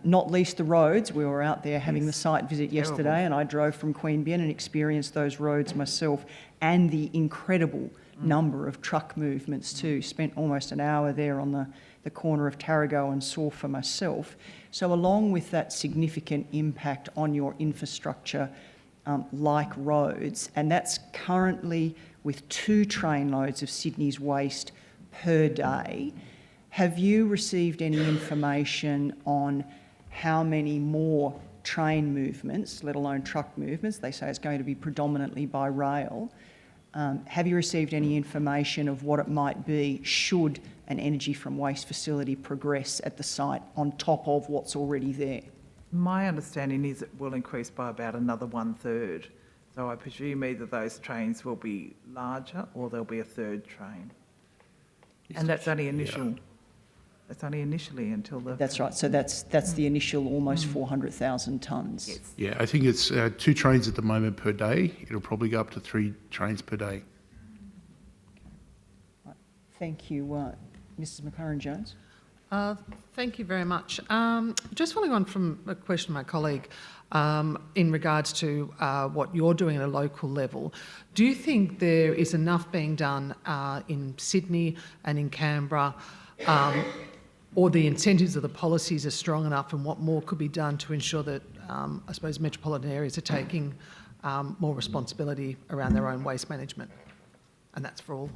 Not least the roads. We were out there having the site visit yesterday, and I drove from Queanbeyan and experienced those roads myself, and the incredible number of truck movements too. Spent almost an hour there on the corner of Tarago and saw for myself. So along with that significant impact on your infrastructure like roads, and that's currently with 2 train loads of Sydney's waste per day, have you received any information on how many more train movements, let alone truck movements? They say it's going to be predominantly by rail. Have you received any information of what it might be should an energy from waste facility progress at the site on top of what's already there? My understanding is it will increase by about another 1/3. So I presume either those trains will be larger or there'll be a 3rd train. And that's only initial. That's only initially until the... That's right. So that's the initial almost 400,000 tonnes. Yes. Yeah, I think it's 2 trains at the moment per day. It'll probably go up to 3 trains per day. Thank you, Mrs McLaren-Jones. Thank you very much. Just following on from a question from my colleague in regards to what you're doing at a local level, do you think there is enough being done in Sydney and in Canberra, or the incentives of the policies are strong enough, and what more could be done to ensure that, I suppose, metropolitan areas are taking more responsibility around their own waste management? And that's for all.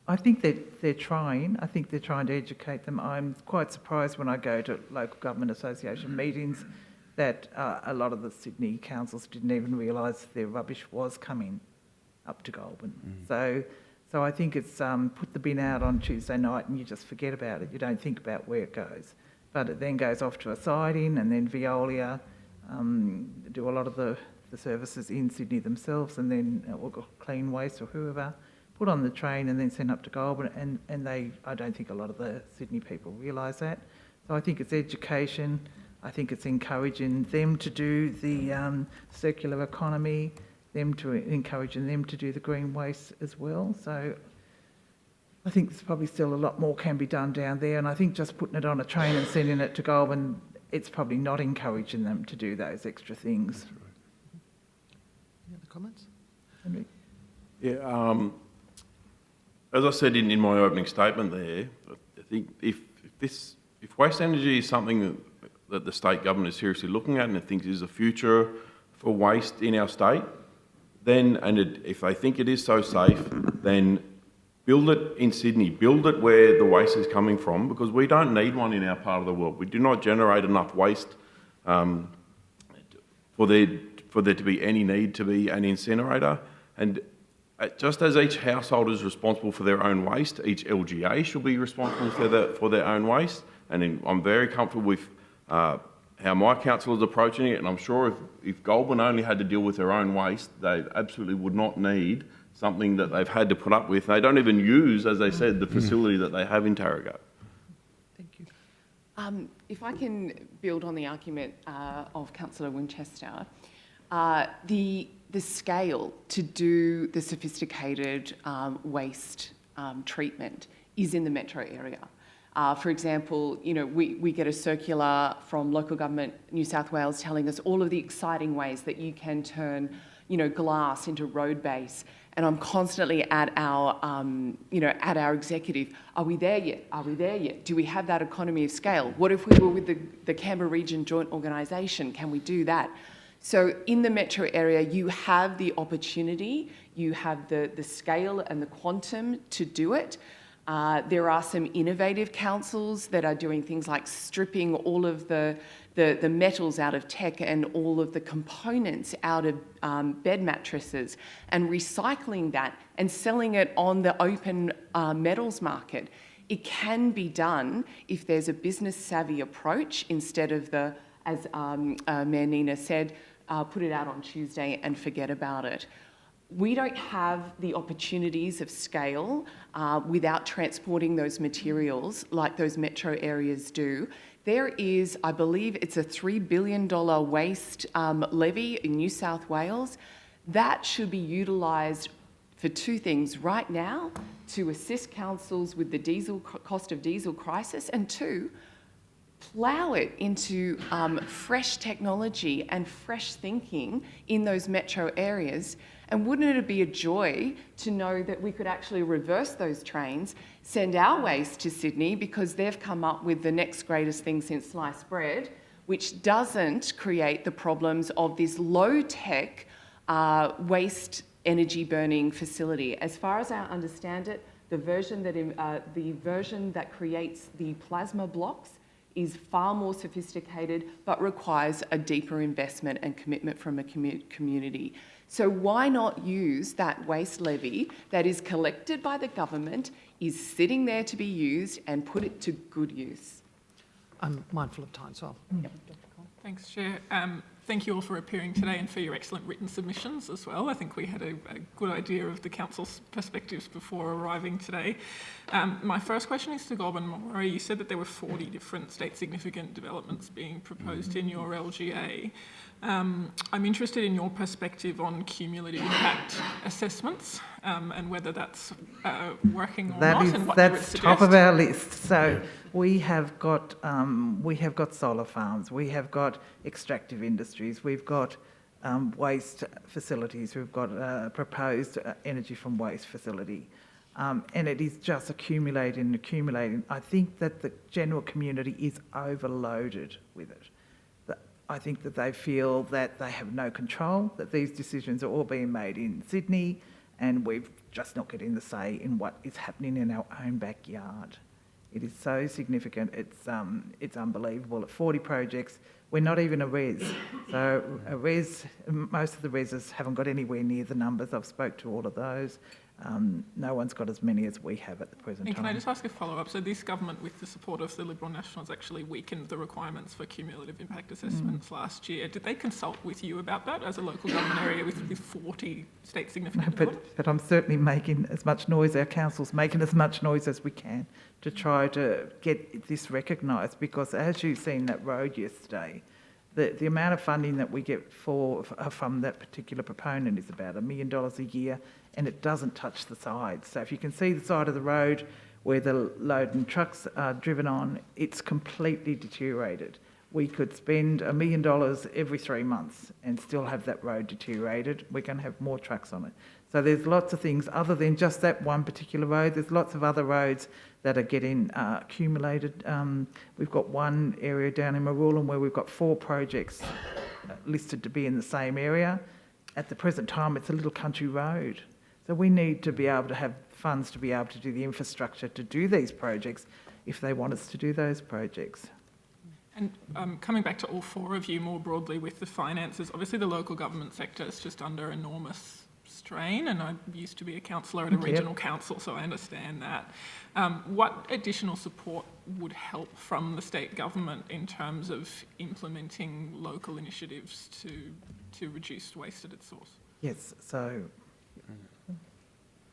I think that they're trying. I think they're trying to educate them. I'm quite surprised when I go to local government association meetings that a lot of the Sydney councils didn't even realise their rubbish was coming up to Goulburn. So I think it's put the bin out on Tuesday night and you just forget about it. You don't think about where it goes. But it then goes off to a siding, and then Veolia do a lot of the services in Sydney themselves, and then Clean Waste or whoever put on the train and then sent up to Goulburn, and I don't think a lot of the Sydney people realise that. So I think it's education. I think it's encouraging them to do the circular economy, encouraging them to do the green waste as well. So I think there's probably still a lot more can be done down there, and I think just putting it on a train and sending it to Goulburn, it's probably not encouraging them to do those extra things. Any other comments? Henry? Yeah, as I said in my opening statement there, I think if waste energy is something that the state government is seriously looking at and it thinks is a future for waste in our state, then, if they think it is so safe, then build it in Sydney, build it where the waste is coming from, because we don't need one in our part of the world. We do not generate enough waste for there to be any need to be an incinerator. And just as each household is responsible for their own waste, each LGA should be responsible for their own waste. And I'm very comfortable with how my council is approaching it, and I'm sure if Goulburn only had to deal with their own waste, they absolutely would not need something that they've had to put up with. They don't even use, as they said, the facility that they have in Tarago. Thank you. If I can build on the argument of Councillor Winchester, the scale to do the sophisticated waste treatment is in the metro area. For example, you know, we get a circular from local government New South Wales telling us all of the exciting ways that you can turn, you know, glass into road base. And I'm constantly at our, you know, at our executive, are we there yet? Are we there yet? Do we have that economy of scale? What if we were with the Canberra Region Joint Organisation? Can we do that? So in the metro area, you have the opportunity, you have the scale and the quantum to do it. There are some innovative councils that are doing things like stripping all of the metals out of tech and all of the components out of bed mattresses and recycling that and selling it on the open metals market. It can be done if there's a business savvy approach instead of the, as Mayor Nina said, put it out on Tuesday and forget about it. We don't have the opportunities of scale without transporting those materials like those metro areas do. There is, I believe it's a $3 billion waste levy in New South Wales. That should be utilised for two things right now, to assist councils with the cost of diesel crisis, and two, plough it into fresh technology and fresh thinking in those metro areas. And wouldn't it be a joy to know that we could actually reverse those trains, send our waste to Sydney because they've come up with the next greatest thing since sliced bread, which doesn't create the problems of this low-tech waste energy burning facility. As far as I understand it, the version that creates the plasma blocks is far more sophisticated, but requires a deeper investment and commitment from a community. So why not use that waste levy that is collected by the government, is sitting there to be used, and put it to good use? I'm mindful of time, so I'll... Thanks, Chair. Thank you all for appearing today and for your excellent written submissions as well. I think we had a good idea of the Council's perspectives before arriving today. My first question is to Goulburn Murray. You said that there were 40 different state significant developments being proposed in your LGA. I'm interested in your perspective on cumulative impact assessments and whether that's working or not, and what you would That's suggest. top of our list. So we have got solar farms, we have got extractive industries, we've got waste facilities, we've got a proposed energy from waste facility. And it is just accumulating and accumulating. I think that the general community is overloaded with it. I think that they feel that they have no control, that these decisions are all being made in Sydney, and we're just not getting the say in what is happening in our own backyard. It is so significant, it's unbelievable. At 40 projects, we're not even a res. So a res, most of the reses haven't got anywhere near the numbers. I've spoke to all of those. No one's got as many as we have at the present And time. can I just ask a follow-up? So this government, with the support of the Liberal Nationals, actually weakened the requirements for cumulative impact assessments last year. Did they consult with you about that as a local government area with 40 state significant developments? But I'm certainly making as much noise, our council's making as much noise as we can to try to get this recognised, because as you've seen that road yesterday, the amount of funding that we get from that particular proponent is about $1 million a year, and it doesn't touch the sides. So if you can see the side of the road where the loading trucks are driven on, it's completely deteriorated. We could spend $1 million every 3 months and still have that road deteriorated. We're going to have more trucks on it. So there's lots of things other than just that one particular road. There's lots of other roads that are getting accumulated. We've got one area down in Marulan where we've got 4 projects listed to be in the same area. At the present time, it's a little country road. So we need to be able to have funds to be able to do the infrastructure to do these projects if they want us to do those projects. And coming back to all 4 of you more broadly with the finances, obviously the local government sector is just under enormous strain, and I used to be a councillor at a regional council, so I understand that. What additional support would help from the state government in terms of implementing local initiatives to reduce waste at its source? Yes, so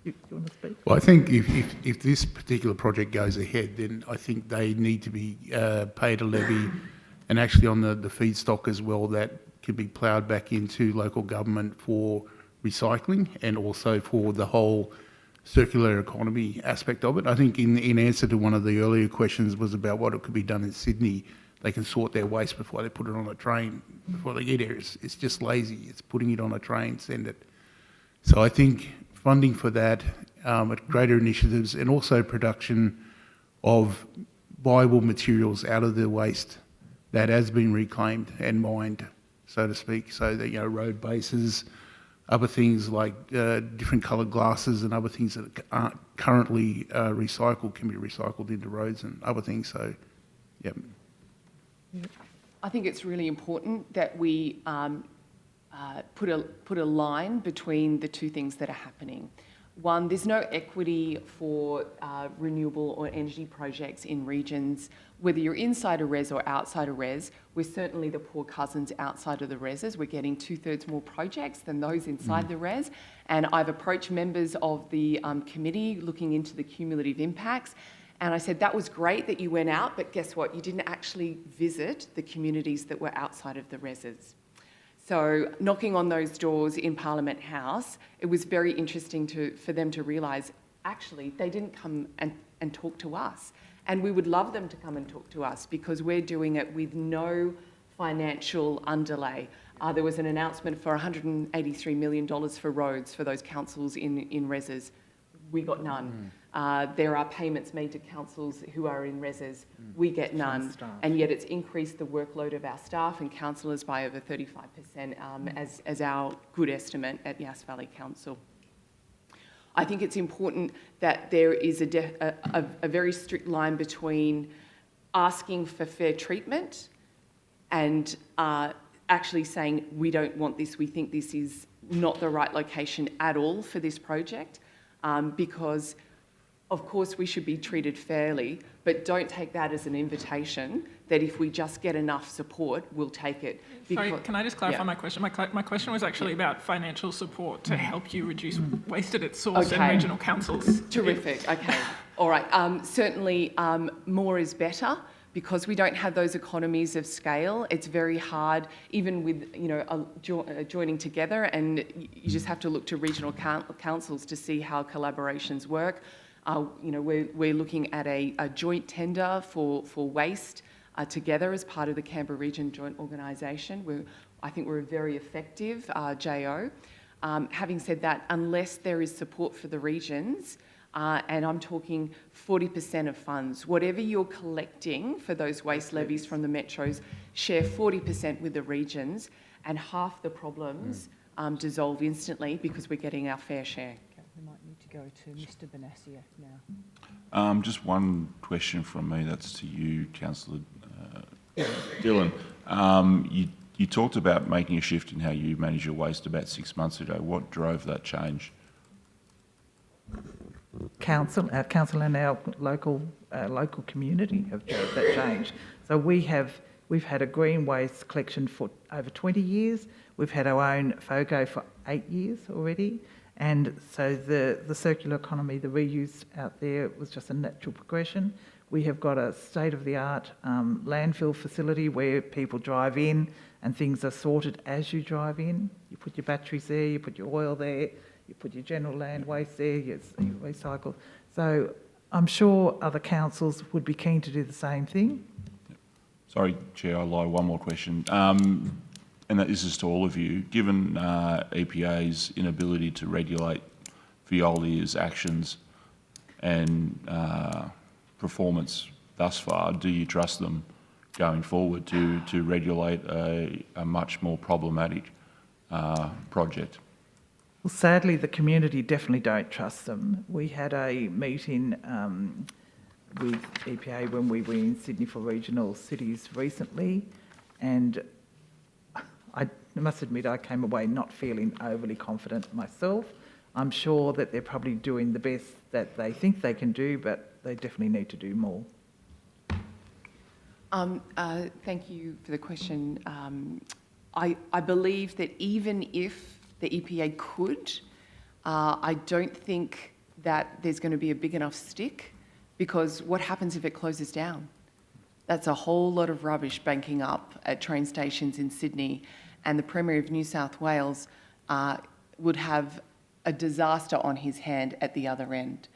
you want to speak? Well, I think if this particular project goes ahead, then I think they need to be paid a levy, and actually on the feedstock as well, that can be ploughed back into local government for recycling and also for the whole circular economy aspect of it. I think in answer to one of the earlier questions was about what it could be done in Sydney. They can sort their waste before they put it on a train, before they get here. It's just lazy. It's putting it on a train, send it. So I think funding for that, greater initiatives, and also production of viable materials out of the waste that has been reclaimed and mined, so to speak. So that, road bases, other things like different coloured glasses and other things that aren't currently recycled can be recycled into roads and other things. So, yeah. I think it's really important that we put a line between the two things that are happening. One, there's no equity for renewable or energy projects in regions, whether you're inside a res or outside a res. We're certainly the poor cousins outside of the reses. We're getting 2/3 more projects than those inside the res. And I've approached members of the committee looking into the cumulative impacts. And I said, that was great that you went out, but guess what? You didn't actually visit the communities that were outside of the reses. So knocking on those doors in Parliament House, it was very interesting for them to realise, actually, they didn't come and talk to us. And we would love them to come and talk to us because we're doing it with no financial underlay. There was an announcement for $183 million for roads for those councils in reses. We got none. There are payments made to councils who are in reses. We get none. And yet it's increased the workload of our staff and councillors by over 35% as our good estimate at Yass Valley Council. I think it's important that there is a very strict line between asking for fair treatment and actually saying, we don't want this, we think this is not the right location at all for this project, because of course we should be treated fairly, but don't take that as an invitation that if we just get enough support, we'll take it. Sorry, can I just clarify my question? My question was actually about financial support to help you reduce waste at its source in regional councils. Terrific, okay. All right, certainly more is better. Because we don't have those economies of scale, it's very hard, even with joining together, and you just have to look to regional councils to see how collaborations work. We're looking at a joint tender for waste together as part of the Canberra Region Joint Organisation. I think we're a very effective JO. Having said that, unless there is support for the regions, and I'm talking 40% of funds. Whatever you're collecting for those waste levies from the metros, share 40% with the regions, and half the problems dissolve instantly because we're getting our fair share. Okay, we might need to go to Mr. Benassier now. Just one question from me, that's to you, Councillor Dillon. You talked about making a shift in how you manage your waste about 6 months ago. What drove that change? Our council and our local community have drove that change. So we've had a green waste collection for over 20 years. We've had our own FOGO for 8 years already. And so the circular economy, the reuse out there was just a natural progression. We have got a state-of-the-art landfill facility where people drive in and things are sorted as you drive in. You put your batteries there, you put your oil there, you put your general land waste there, you recycle. So I'm sure other councils would be keen to do the same thing. Sorry, Chair, I lied. One more question. And this is to all of you. Given EPA's inability to regulate Veolia's actions and performance thus far, do you trust them going forward to regulate a much more problematic project? Well, sadly, the community definitely don't trust them. We had a meeting with EPA when we were in Sydney for regional cities recently, and I must admit I came away not feeling overly confident myself. I'm sure that they're probably doing the best that they think they can do, but they definitely need to do more. Thank you for the question. I believe that even if the EPA could, I don't think that there's going to be a big enough stick, because what happens if it closes down? That's a whole lot of rubbish banking up at train stations in Sydney, and the Premier of New South Wales would have a disaster on his hand at the other end.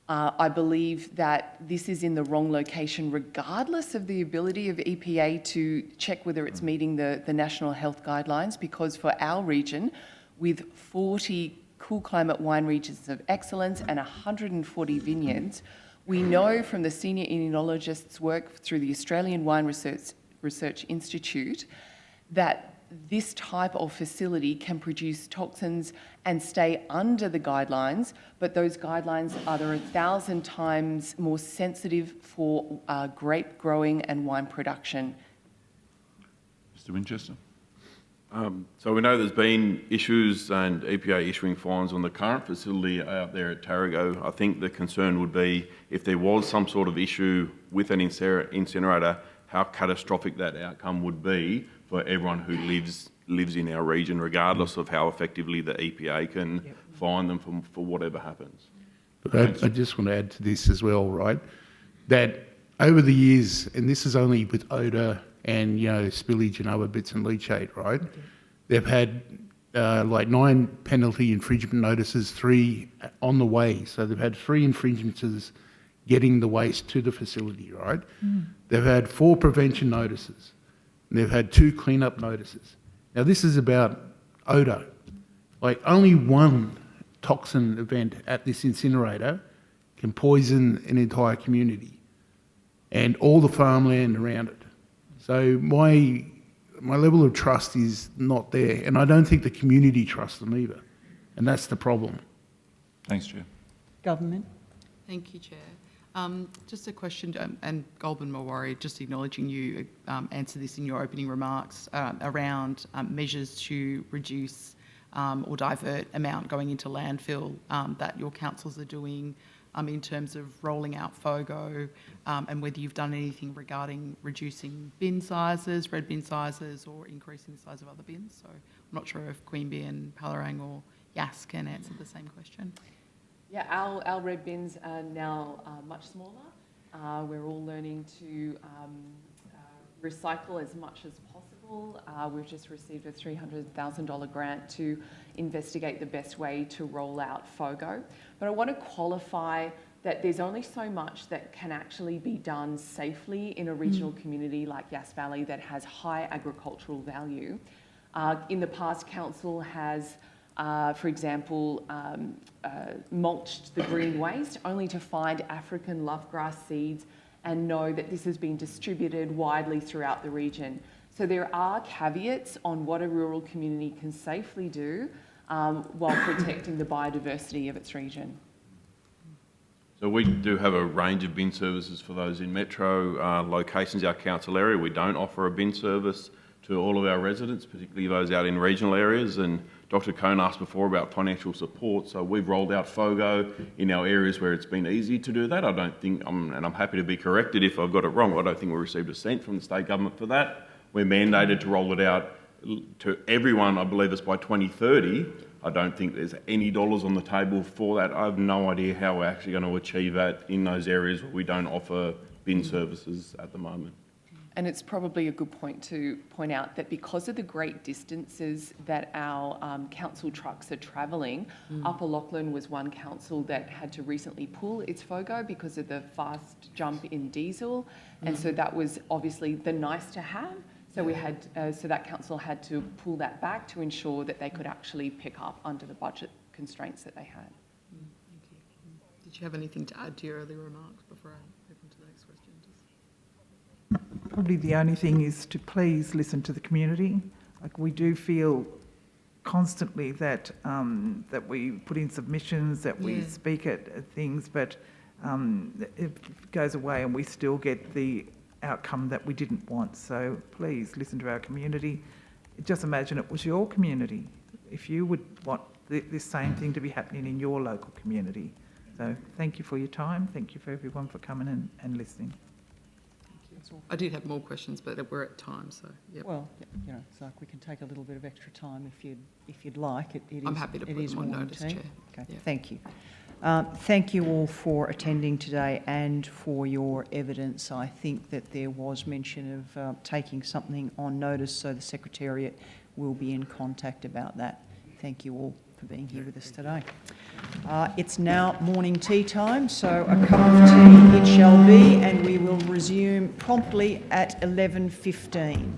I believe that this is in the wrong location, regardless of the ability of EPA to check whether it's meeting the national health guidelines, because for our region, with 40 cool climate wine regions of excellence and 140 vineyards, we know from the senior enologists' work through the Australian Wine Research Institute that this type of facility can produce toxins and stay under the guidelines, but those guidelines are 1,000 times more sensitive for grape growing and wine production. Mr. Winchester. So we know there's been issues and EPA issuing fines on the current facility out there at Tarago. I think the concern would be if there was some sort of issue with an incinerator, how catastrophic that outcome would be for everyone who lives in our region, regardless of how effectively the EPA can fine them for whatever happens. But I just want to add to this as well, right? That over the years, and this is only with odour and, you know, spillage and other bits and leachate, right? They've had like 9 penalty infringement notices, 3 on the way. So they've had 3 infringements getting the waste to the facility, right? They've had 4 prevention notices. And they've had 2 clean-up notices. Now, this is about odour. Like, only one toxin event at this incinerator can poison an entire community and all the farmland around it. So my level of trust is not there, and I don't think the community trusts them either, and that's the problem. Thanks, Chair. Government. Thank you, Chair. Just a question, and Goulburn Mawari, just acknowledging you answered this in your opening remarks around measures to reduce or divert amount going into landfill that your councils are doing in terms of rolling out FOGO, and whether you've done anything regarding reducing bin sizes, red bin sizes, or increasing the size of other bins. So I'm not sure if Queanbeyan and Palerang or Yass can answer the same question. Yeah, our red bins are now much smaller. We're all learning to recycle as much as possible. We've just received a $300,000 grant to investigate the best way to roll out FOGO. But I want to qualify that there's only so much that can actually be done safely in a regional community like Yass Valley that has high agricultural value. In the past, council has for example, mulched the green waste only to find African lovegrass seeds and know that this has been distributed widely throughout the region. So there are caveats on what a rural community can safely do while protecting the biodiversity of its region. So we do have a range of bin services for those in metro locations, our council area. We don't offer a bin service to all of our residents, particularly those out in regional areas. And Dr. Cohn asked before about financial support. So we've rolled out FOGO in our areas where it's been easy to do that. I don't think, and I'm happy to be corrected if I've got it wrong, I don't think we received a cent from the state government for that. We're mandated to roll it out to everyone, I believe it's by 2030. I don't think there's any dollars on the table for that. I have no idea how we're actually going to achieve that in those areas where we don't offer bin services at the moment. And it's probably a good point to point out that because of the great distances that our council trucks are travelling, Upper Lachlan was one council that had to recently pull its FOGO because of the fast jump in diesel. And so that was obviously the nice to have. So we had, so that council had to pull that back to ensure that they could actually pick up under the budget constraints that they had. Thank you. Did you have anything to add to your earlier remarks before I move on to the next question? Probably the only thing is to please listen to the community. Like, we do feel constantly that that we put in submissions, that we speak at things, but it goes away and we still get the outcome that we didn't want. So please listen to our community. Just imagine it was your community, if you would want this same thing to be happening in your local community. So thank you for your time. Thank you for everyone for coming and listening. I did have more questions, but we're at time, so yep. Well, you know, it's like we can take a little bit of extra time if you'd like. I'm happy to put them on notice, Chair. Okay, Yeah. thank you. Thank you all for attending today and for your evidence. I think that there was mention of taking something on notice, so the Secretariat will be in contact about that. Thank you all for being here with us today. It's now morning tea time, so a cup of tea it shall be, and we will resume promptly at 11:15.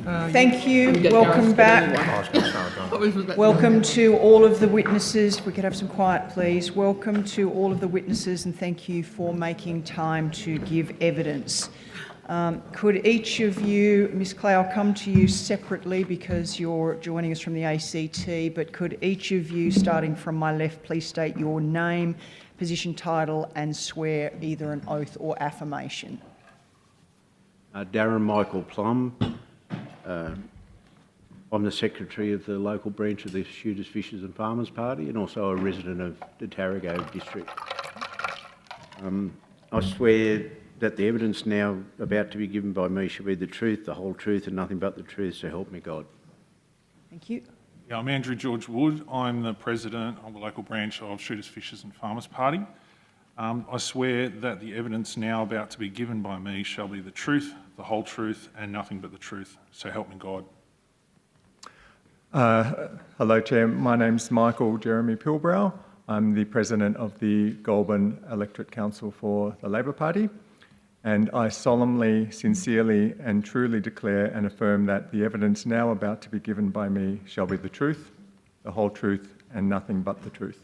Thank you. Welcome back. Welcome to all of the witnesses. If we could have some quiet, please. Welcome to all of the witnesses and thank you for making time to give evidence. Could each of you, Ms Clay, I'll come to you separately because you're joining us from the ACT, but could each of you, starting from my left, please state your name, position, title and swear either an oath or affirmation. Darren Michael Plum. I'm the secretary of the local branch of the Shooters, Fishers and Farmers Party and also a resident of the Tarago district. I swear that the evidence now about to be given by me shall be the truth, the whole truth and nothing but the truth, so help me God. Thank you. Yeah, I'm Andrew George Wood. I'm the president of the local branch of Shooters, Fishers and Farmers Party. I swear that the evidence now about to be given by me shall be the truth, the whole truth and nothing but the truth, so help me God. Hello, Chair. My name's Michael Jeremy Pilbrow. I'm the president of the Goulburn Electorate Council for the Labor Party. And I solemnly, sincerely and truly declare and affirm that the evidence now about to be given by me shall be the truth, the whole truth and nothing but the truth.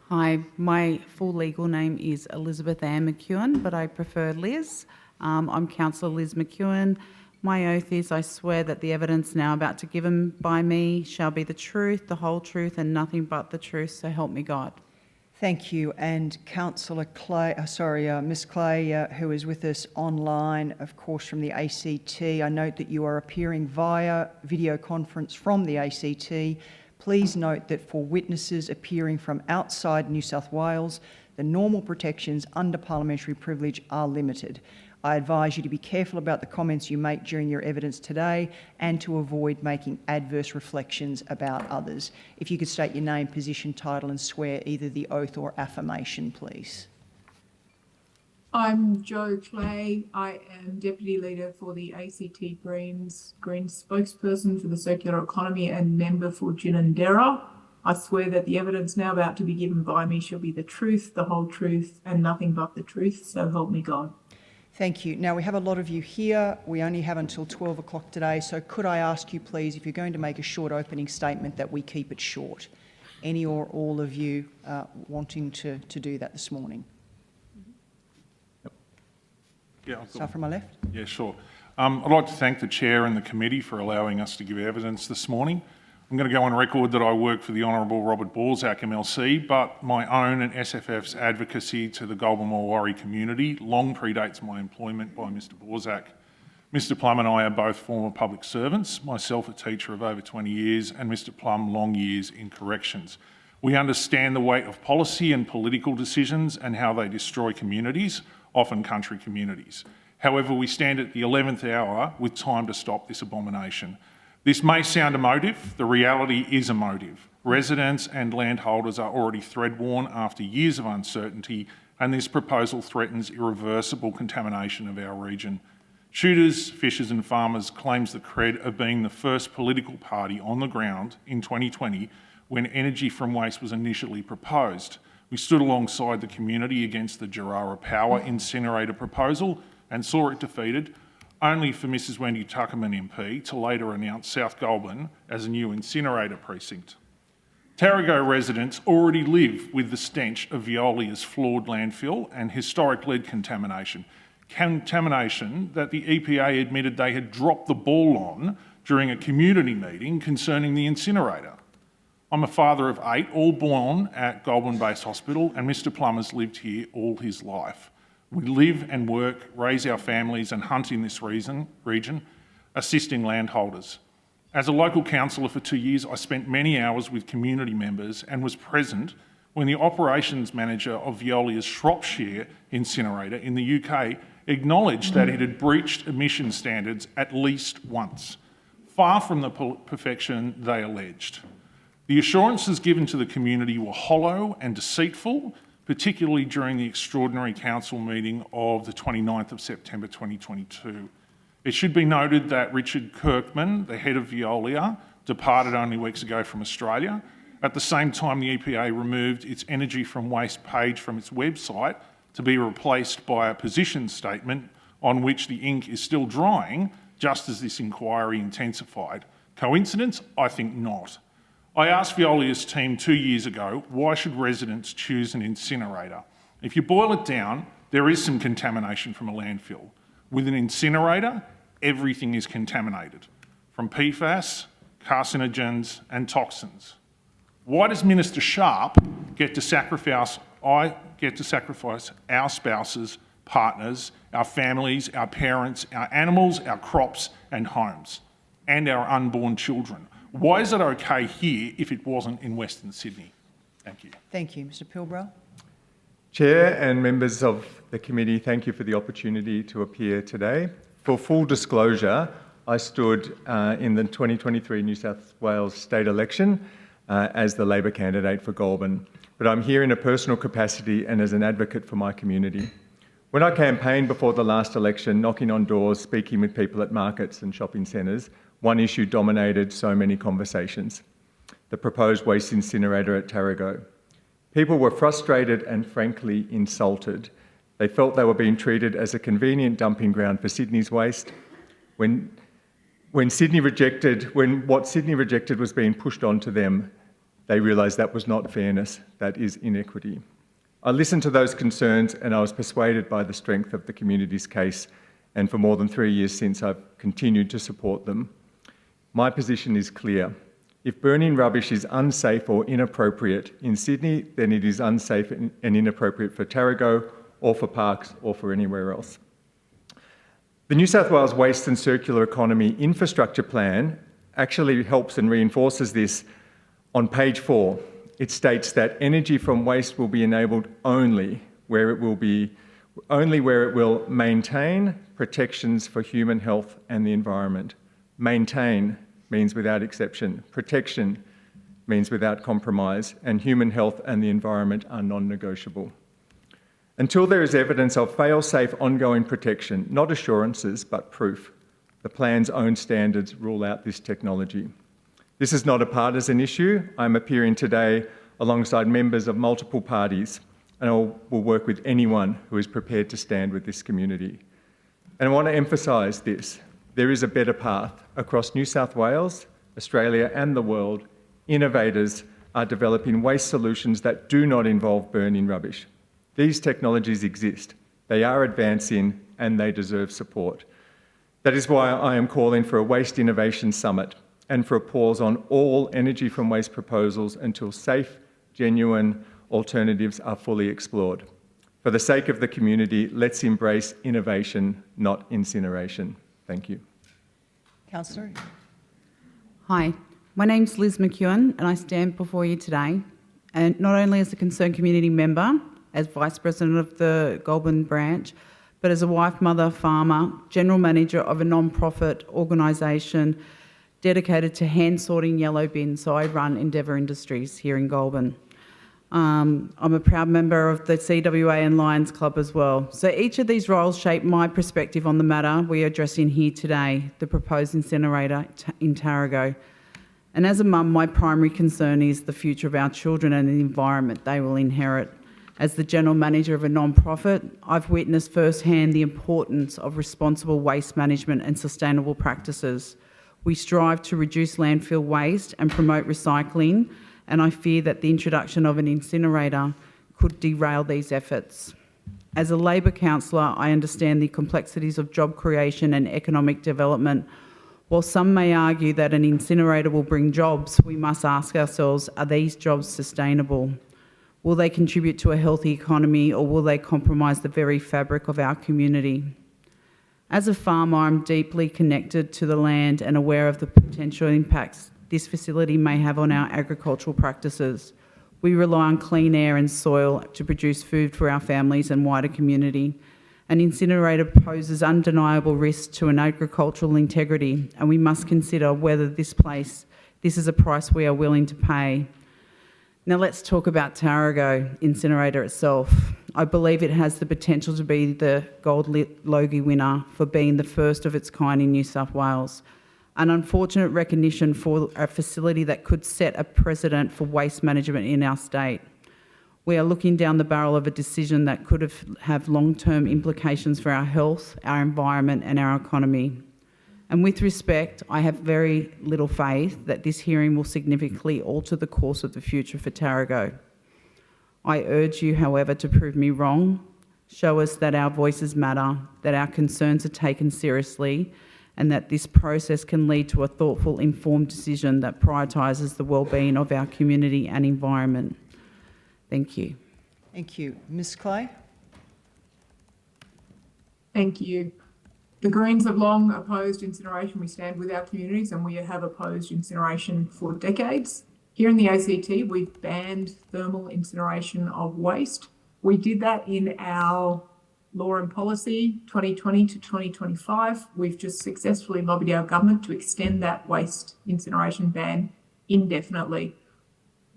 Hi, my full legal name is Elizabeth Ann McEwen, but I prefer Liz. I'm Councillor Liz McEwen. My oath is I swear that the evidence now about to given by me shall be the truth, the whole truth and nothing but the truth, so help me God. Thank you. And Councillor Clay, Ms Clay, who is with us online, of course, from the ACT. I note that you are appearing via video conference from the ACT. Please note that for witnesses appearing from outside New South Wales, the normal protections under parliamentary privilege are limited. I advise you to be careful about the comments you make during your evidence today and to avoid making adverse reflections about others. If you could state your name, position, title and swear either the oath or affirmation, please. I'm Jo Clay. I am Deputy Leader for the ACT Greens spokesperson for the circular economy and member for Ginninderra. I swear that the evidence now about to be given by me shall be the truth, the whole truth and nothing but the truth, so help me God. Thank you. Now, we have a lot of you here. We only have until 12 o'clock today, so could I ask you, please, if you're going to make a short opening statement, that we keep it short? Any or all of you wanting to do that this morning? Yeah, Start from my left. Yeah, sure. I'd like to thank the Chair and the committee for allowing us to give evidence this morning. I'm going to go on record that I work for the Honourable Robert Borsak MLC, but my own and SFF's advocacy to the Goulburn-Warri community long predates my employment by Mr Borsak. Mr Plum and I are both former public servants, myself a teacher of over 20 years and Mr Plum long years in corrections. We understand the weight of policy and political decisions and how they destroy communities, often country communities. However, we stand at the 11th hour with time to stop this abomination. This may sound emotive, the reality is emotive. Residents and landholders are already thread-worn after years of uncertainty, and this proposal threatens irreversible contamination of our region. Shooters, Fishers and Farmers claims the cred of being the first political party on the ground in 2020 when energy from waste was initially proposed. We stood alongside the community against the Jarrara Power incinerator proposal and saw it defeated, only for Mrs Wendy Tuckerman MP to later announce South Goulburn as a new incinerator precinct. Tarago residents already live with the stench of Veolia's flawed landfill and historic lead contamination that the EPA admitted they had dropped the ball on during a community meeting concerning the incinerator. I'm a father of 8, all born at Goulburn-based hospital, and Mr Plum has lived here all his life. We live and work, raise our families and hunt in this region, assisting landholders. As a local councillor for 2 years, I spent many hours with community members and was present when the operations manager of Veolia's Shropshire incinerator in the UK acknowledged that it had breached emission standards at least once, far from the perfection they alleged. The assurances given to the community were hollow and deceitful, particularly during the extraordinary council meeting of the 29th of September 2022. It should be noted that Richard Kirkman, the head of Veolia, departed only weeks ago from Australia. At the same time, the EPA removed its energy from waste page from its website to be replaced by a position statement on which the ink is still drying just as this inquiry intensified. Coincidence? I think not. I asked Veolia's team 2 years ago, why should residents choose an incinerator? If you boil it down, there is some contamination from a landfill. With an incinerator, everything is contaminated, from PFAS, carcinogens and toxins. Why does Minister Sharp get to sacrifice our spouses, partners, our families, our parents, our animals, our crops and homes, and our unborn children? Why is it okay here if it wasn't in Western Sydney? Thank you. Thank you. Mr Pilbrow. Chair and members of the committee, thank you for the opportunity to appear today. For full disclosure, I stood in the 2023 New South Wales state election as the Labor candidate for Goulburn, but I'm here in a personal capacity and as an advocate for my community. When I campaigned before the last election, knocking on doors, speaking with people at markets and shopping centres, one issue dominated so many conversations: the proposed waste incinerator at Tarago. People were frustrated and frankly insulted. They felt they were being treated as a convenient dumping ground for Sydney's waste. When what Sydney rejected was being pushed onto them, they realised that was not fairness, that is inequity. I listened to those concerns and I was persuaded by the strength of the community's case, and for more than 3 years since, I've continued to support them. My position is clear. If burning rubbish is unsafe or inappropriate in Sydney, then it is unsafe and inappropriate for Tarago or for Parks or for anywhere else. The New South Wales Waste and Circular Economy Infrastructure Plan actually helps and reinforces this. On page 4, it states that energy from waste will be enabled only where it will maintain protections for human health and the environment. Maintain means without exception. Protection means without compromise, and human health and the environment are non-negotiable. Until there is evidence of fail-safe ongoing protection, not assurances, but proof, the plan's own standards rule out this technology. This is not a partisan issue. I'm appearing today alongside members of multiple parties, and I will work with anyone who is prepared to stand with this community. And I want to emphasise this. There is a better path. Across New South Wales, Australia and the world, innovators are developing waste solutions that do not involve burning rubbish. These technologies exist. They are advancing and they deserve support. That is why I am calling for a Waste Innovation Summit and for a pause on all energy from waste proposals until safe, genuine alternatives are fully explored. For the sake of the community, let's embrace innovation, not incineration. Thank you. Councillor. Hi, my name's Liz McEwen and I stand before you today, and not only as a concerned community member, as Vice President of the Goulburn branch, but as a wife, mother, farmer, General Manager of a non-profit organisation dedicated to hand sorting yellow bins. So I run Endeavour Industries here in Goulburn. I'm a proud member of the CWA and Lions Club as well. So each of these roles shape my perspective on the matter we are addressing here today, the proposed incinerator in Tarago. And as a mum, my primary concern is the future of our children and the environment they will inherit. As the General Manager of a non-profit, I've witnessed firsthand the importance of responsible waste management and sustainable practices. We strive to reduce landfill waste and promote recycling, and I fear that the introduction of an incinerator could derail these efforts. As a Labor councillor, I understand the complexities of job creation and economic development. While some may argue that an incinerator will bring jobs, we must ask ourselves, are these jobs sustainable? Will they contribute to a healthy economy, or will they compromise the very fabric of our community? As a farmer, I'm deeply connected to the land and aware of the potential impacts this facility may have on our agricultural practices. We rely on clean air and soil to produce food for our families and wider community. An incinerator poses undeniable risks to an agricultural integrity, and we must consider whether this is a price we are willing to pay. Now let's talk about Tarago incinerator itself. I believe it has the potential to be the Gold Logie winner for being the first of its kind in New South Wales. An unfortunate recognition for a facility that could set a precedent for waste management in our state. We are looking down the barrel of a decision that could have long-term implications for our health, our environment and our economy. And with respect, I have very little faith that this hearing will significantly alter the course of the future for Tarago. I urge you, however, to prove me wrong, show us that our voices matter, that our concerns are taken seriously, and that this process can lead to a thoughtful, informed decision that prioritises the well-being of our community and environment. Thank you. Thank you. Ms Clay? Thank you. The Greens have long opposed incineration. We stand with our communities and we have opposed incineration for decades. Here in the ACT, we've banned thermal incineration of waste. We did that in our law and policy 2020 to 2025. We've just successfully lobbied our government to extend that waste incineration ban indefinitely.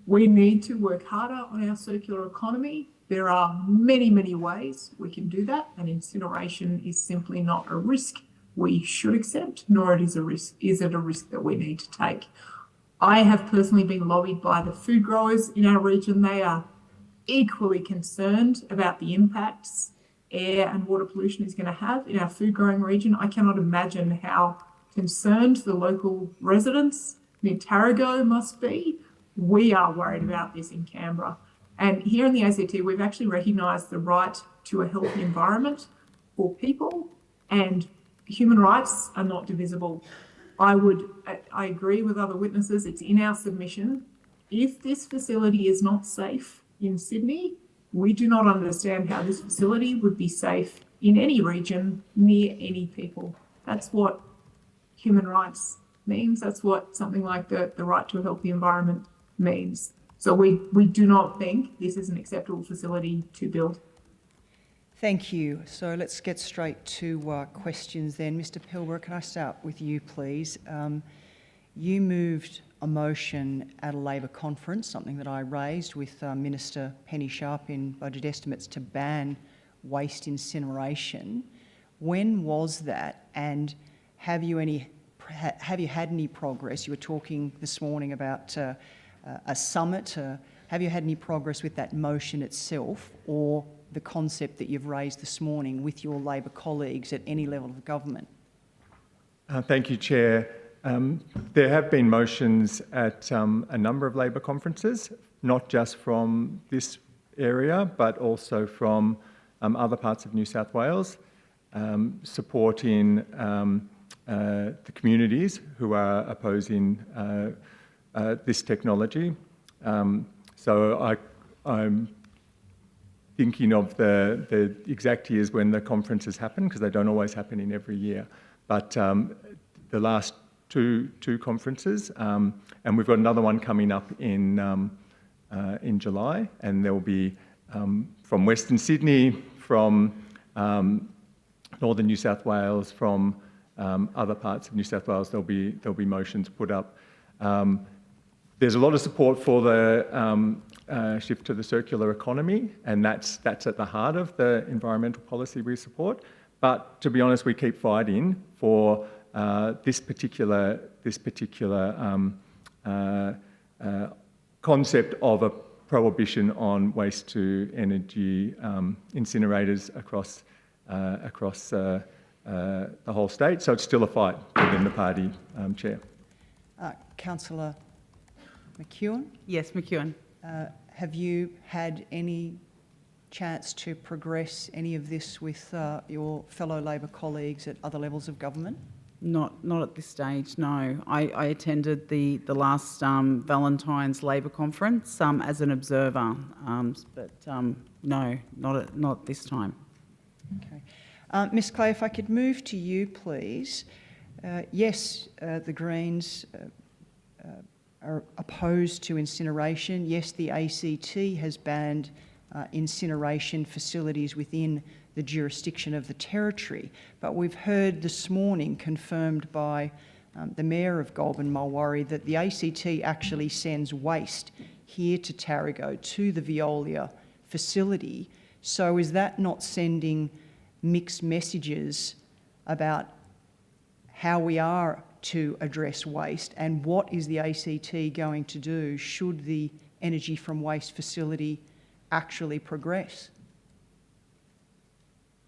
We need to work harder on our circular economy. There are many, many ways we can do that, and incineration is simply not a risk we should accept, nor is it a risk that we need to take. I have personally been lobbied by the food growers in our region. They are equally concerned about the impacts air and water pollution is going to have in our food growing region. I cannot imagine how concerned the local residents near Tarago must be. We are worried about this in Canberra. And here in the ACT, we've actually recognised the right to a healthy environment for people, and human rights are not divisible. I agree with other witnesses, it's in our submission. If this facility is not safe in Sydney, we do not understand how this facility would be safe in any region near any people. That's what human rights means. That's what something like the right to a healthy environment means. So we do not think this is an acceptable facility to build. Thank you. So let's get straight to questions then. Mr Pilbara, can I start with you, please? You moved a motion at a Labor conference, something that I raised with Minister Penny Sharp in budget estimates, to ban waste incineration. When was that, and have you had any progress? You were talking this morning about a summit. Have you had any progress with that motion itself, or the concept that you've raised this morning with your Labor colleagues at any level of government? Thank you, Chair. There have been motions at a number of Labor conferences, not just from this area, but also from other parts of New South Wales, supporting the communities who are opposing this technology. So I'm thinking of the exact years when the conferences happen, because they don't always happen in every year. But the last two conferences, and we've got another one coming up in July, and there will be from Western Sydney, from northern New South Wales, from other parts of New South Wales. There'll be motions put up. There's a lot of support for the shift to the circular economy, and that's at the heart of the environmental policy we support. But to be honest, we keep fighting for this particular concept of a prohibition on waste to energy incinerators across the whole state. So it's still a fight within the party, Chair. Councillor McEwen? Yes, McEwen. Have you had any chance to progress any of this with your fellow Labor colleagues at other levels of government? Not at this stage, no. I attended the last Valentine's Labor conference as an observer, but no, not at this time. Okay. Ms Clay, if I could move to you, please. Yes, the Greens are opposed to incineration. Yes, the ACT has banned incineration facilities within the jurisdiction of the territory. But we've heard this morning, confirmed by the Mayor of Goulburn, Mulwaree, that the ACT actually sends waste here to Tarago, to the Veolia facility. So is that not sending mixed messages about how we are to address waste, and what is the ACT going to do should the energy from waste facility actually progress?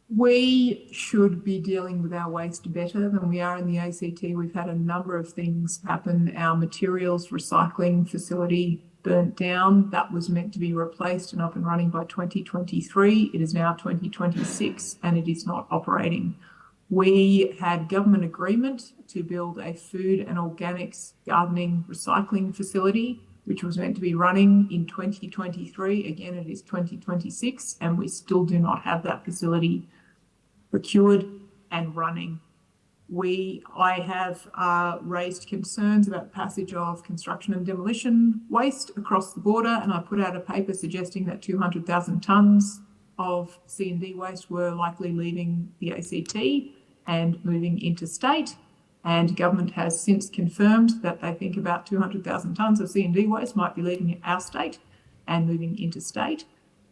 We should be dealing with our waste better than we are in the ACT. We've had a number of things happen. Our materials recycling facility burnt down. That was meant to be replaced and up and running by 2023. It is now 2026 and it is not operating. We had government agreement to build a food and organics gardening recycling facility, which was meant to be running in 2023. Again, it is 2026, and we still do not have that facility procured and running. I have raised concerns about passage of construction and demolition waste across the border, and I put out a paper suggesting that 200,000 tonnes of C&D waste were likely leaving the ACT and moving interstate. And government has since confirmed that they think about 200,000 tonnes of C&D waste might be leaving our state and moving interstate,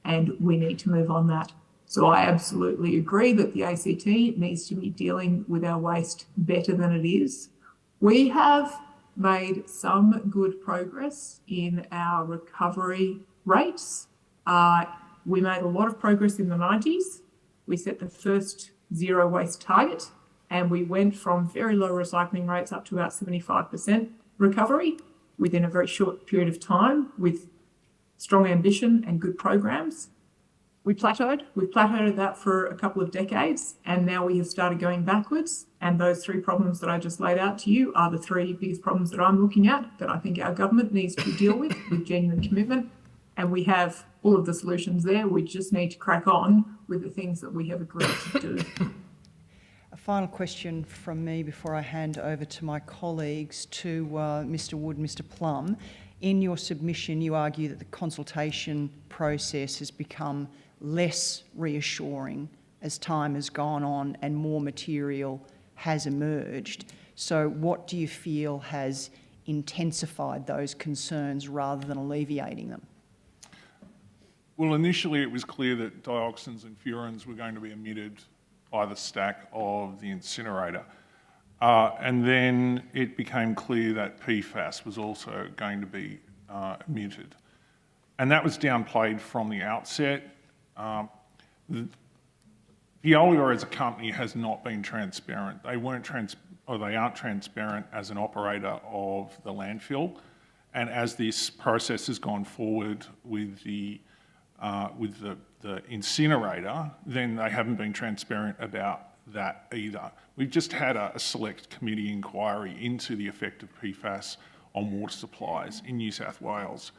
and we need to move on that. So I absolutely agree that the ACT needs to be dealing with our waste better than it is. We have made some good progress in our recovery rates. We made a lot of progress in the 90s. We set the first zero waste target, and we went from very low recycling rates up to about 75% recovery within a very short period of time with strong ambition and good programs. We've plateaued at that for a couple of decades, and now we have started going backwards. And those three problems that I just laid out to you are the three biggest problems that I'm looking at that I think our government needs to deal with genuine commitment. And we have all of the solutions there. We just need to crack on with the things that we have agreed to do. A final question from me before I hand over to my colleagues, to Mr Wood, Mr Plum. In your submission, you argue that the consultation process has become less reassuring as time has gone on and more material has emerged. So what do you feel has intensified those concerns rather than alleviating them? Well, initially it was clear that dioxins and furans were going to be emitted by the stack of the incinerator. And then it became clear that PFAS was also going to be emitted. And that was downplayed from the outset. Veolia as a company has not been transparent. They aren't transparent as an operator of the landfill. And as this process has gone forward with the incinerator, then they haven't been transparent about that either. We've just had a select committee inquiry into the effect of PFAS on water supplies in New South Wales.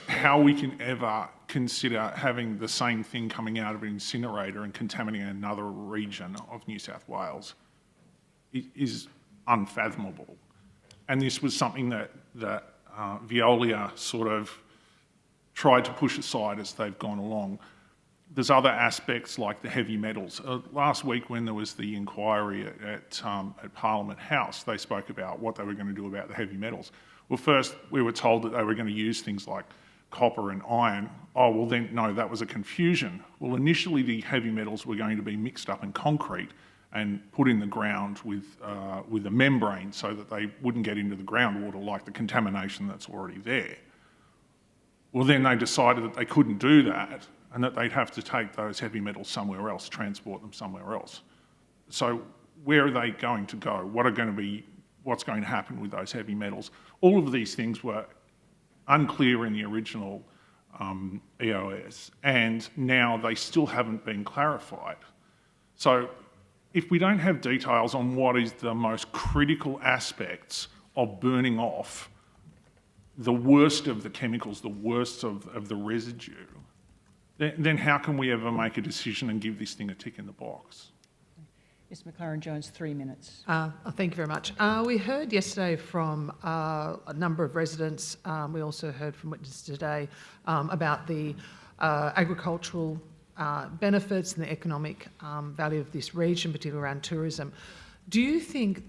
How we can ever consider having the same thing coming out of an incinerator and contaminating another region of New South Wales is unfathomable. And this was something that Veolia sort of tried to push aside as they've gone along. There's other aspects like the heavy metals. Last week when there was the inquiry at Parliament House, they spoke about what they were going to do about the heavy metals. Well, first we were told that they were going to use things like copper and iron. Oh, well then, no, that was a confusion. Well, initially the heavy metals were going to be mixed up in concrete and put in the ground with a membrane so that they wouldn't get into the groundwater like the contamination that's already there. Well, then they decided that they couldn't do that and that they'd have to take those heavy metals somewhere else, transport them somewhere else. So where are they going to go? What's going to happen with those heavy metals? All of these things were unclear in the original EOS, and now they still haven't been clarified. So if we don't have details on what is the most critical aspects of burning off the worst of the chemicals, the worst of the residue, then how can we ever make a decision and give this thing a tick in the box? Ms McLaren-Jones, 3 minutes. Thank you very much. We heard yesterday from a number of residents, we also heard from witnesses today about the agricultural benefits and the economic value of this region, particularly around tourism. Do you think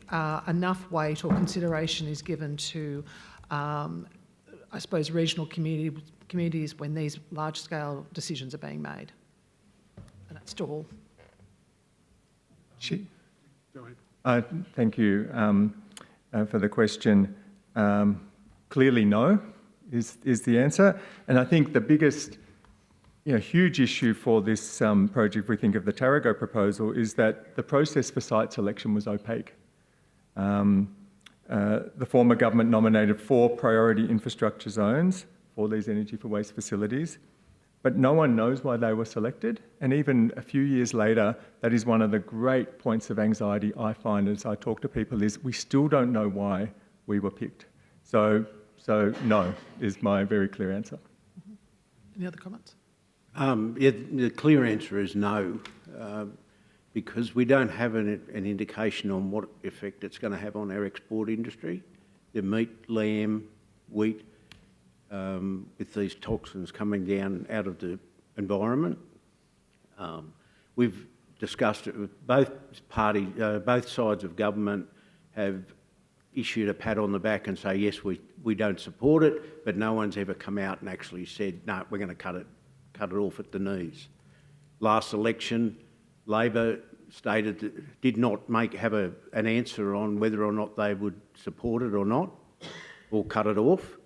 enough weight or consideration is given to, I suppose, regional communities when these large-scale decisions are being made? And that's to all. Go ahead. Thank you for the question. Clearly no is the answer. And I think the biggest huge issue for this project, if we think of the Tarago proposal, is that the process for site selection was opaque. The former government nominated 4 priority infrastructure zones for these energy for waste facilities, but no one knows why they were selected. And even a few years later, that is one of the great points of anxiety I find as I talk to people, is we still don't know why we were picked. So no is my very clear answer. Any other comments? Yeah, the clear answer is no, because we don't have an indication on what effect it's going to have on our export industry. The meat, lamb, wheat, with these toxins coming down out of the environment. We've discussed it with both parties, both sides of government have issued a pat on the back and say, yes, we don't support it, but no one's ever come out and actually said, no, we're going to cut it off at the knees. Last election, Labor stated that did not have an answer on whether or not they would support it or not, or cut it off.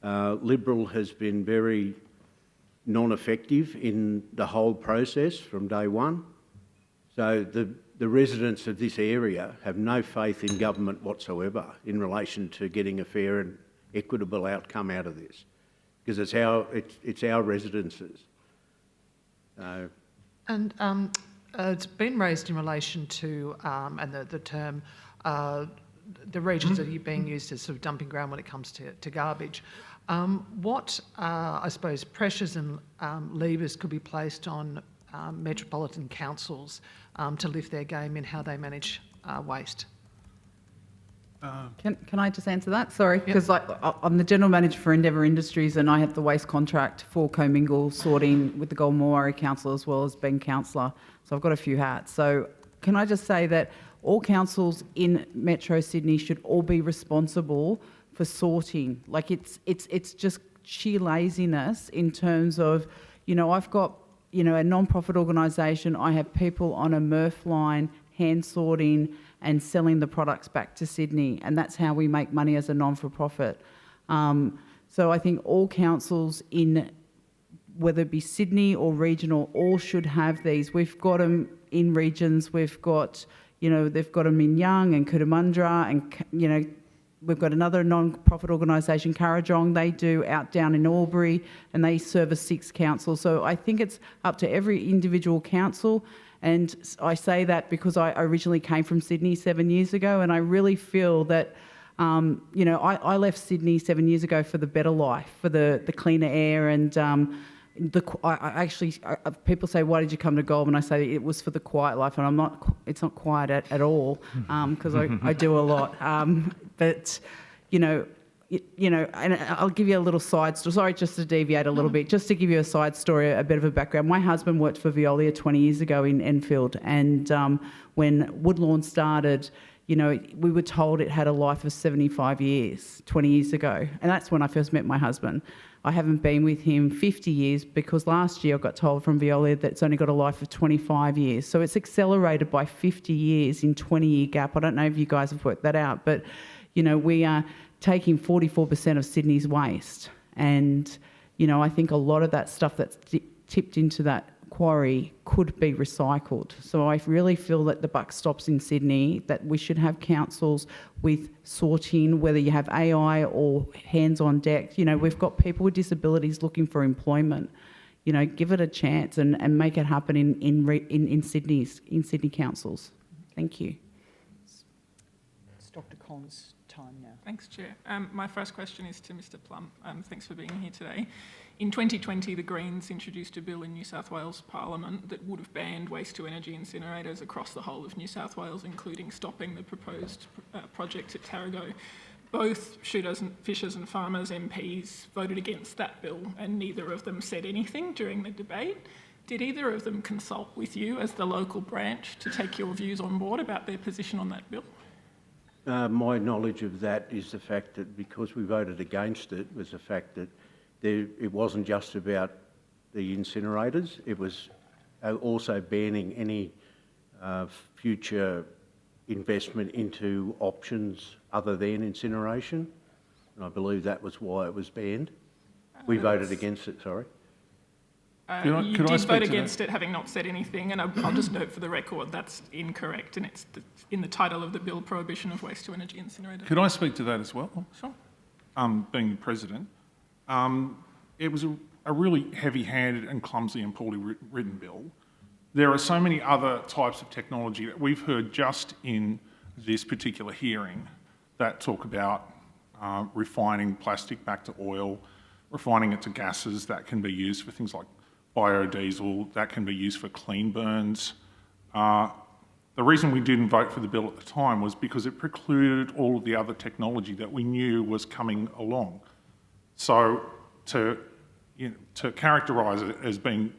Liberal has been very non-effective in the whole process from day one. So the residents of this area have no faith in government whatsoever in relation to getting a fair and equitable outcome out of this, because it's our residences. And it's been raised in relation to, and the term, the regions that are being used as sort of dumping ground when it comes to garbage. What, I suppose, pressures and levers could be placed on metropolitan councils to lift their game in how they manage waste? Can I just answer that? Sorry, because I'm the General Manager for Endeavour Industries and I have the waste contract for commingle sorting with the Goulburn Council as well as being councillor. So I've got a few hats. So can I just say that all councils in Metro Sydney should all be responsible for sorting. Like it's just sheer laziness in terms of, I've got, a non-profit organisation. I have people on a MRF line hand sorting and selling the products back to Sydney, and that's how we make money as a non-for-profit. So I think all councils in, whether it be Sydney or regional, all should have these. We've got them in regions. We've got, they've got them in Young and Cootamundra, and we've got another non-profit organisation, Currajong, they do out down in Albury, and they service 6 councils. So I think it's up to every individual council. And I say that because I originally came from Sydney 7 years ago, and I really feel that, I left Sydney 7 years ago for the better life, for the cleaner air, and people say, why did you come to Goulburn? I say it was for the quiet life, and it's not quiet at all, because I do a lot. But, and I'll give you a little side story. Sorry, just to deviate a little bit, just to give you a side story, a bit of a background. My husband worked for Veolia 20 years ago in Enfield, and when Woodlawn started, we were told it had a life of 75 years, 20 years ago. And that's when I first met my husband. I haven't been with him 50 years because last year I got told from Veolia that it's only got a life of 25 years. So it's accelerated by 50 years in 20-year gap. I don't know if you guys have worked that out, but, we are taking 44% of Sydney's waste. And, I think a lot of that stuff that's tipped into that quarry could be recycled. So I really feel that the buck stops in Sydney, that we should have councils with sorting, whether you have AI or hands on deck. We've got people with disabilities looking for employment. Give it a chance and make it happen in Sydney councils. Thank you. It's Dr. Collins' time now. Thanks, Chair. My first question is to Mr. Plum. Thanks for being here today. In 2020, the Greens introduced a bill in New South Wales Parliament that would have banned waste-to-energy incinerators across the whole of New South Wales, including stopping the proposed project at Tarago. Both Shooters and Fishers and Farmers MPs voted against that bill, and neither of them said anything during the debate. Did either of them consult with you as the local branch to take your views on board about their position on that bill? My knowledge of that is the fact that because we voted against it, was the fact that it wasn't just about the incinerators, it was also banning any future investment into options other than incineration. And I believe that was why it was banned. We voted against it, sorry. You did vote against it, having not said anything, and I'll just note for the record that's incorrect, and it's in the title of the bill, Prohibition of Waste to Energy Incinerators. Could I speak to that as well? Sure. Being the president, it was a really heavy-handed and clumsy and poorly written bill. There are so many other types of technology that we've heard just in this particular hearing that talk about refining plastic back to oil, refining it to gases that can be used for things like biodiesel, that can be used for clean burns. The reason we didn't vote for the bill at the time was because it precluded all of the other technology that we knew was coming along. So to characterise it as being,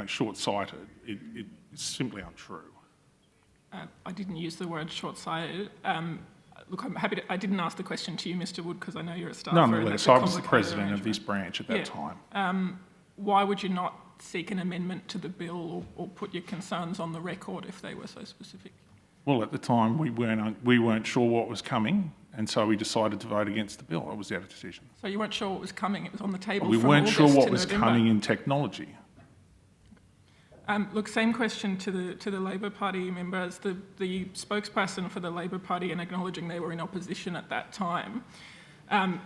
short-sighted, it's simply untrue. I didn't use the word short-sighted. Look, I'm happy to... I didn't ask the question to you, Mr Wood, because I know you're a staffer. Nonetheless, I was the president of this branch at that time. Why would you not seek an amendment to the bill or put your concerns on the record if they were so specific? Well, at the time, we weren't sure what was coming, and so we decided to vote against the bill. It was our decision. So you weren't sure what was coming? It was on the table We from weren't August sure what to was November. coming in technology. Look, same question to the Labor Party members. The spokesperson for the Labor Party, and acknowledging they were in opposition at that time,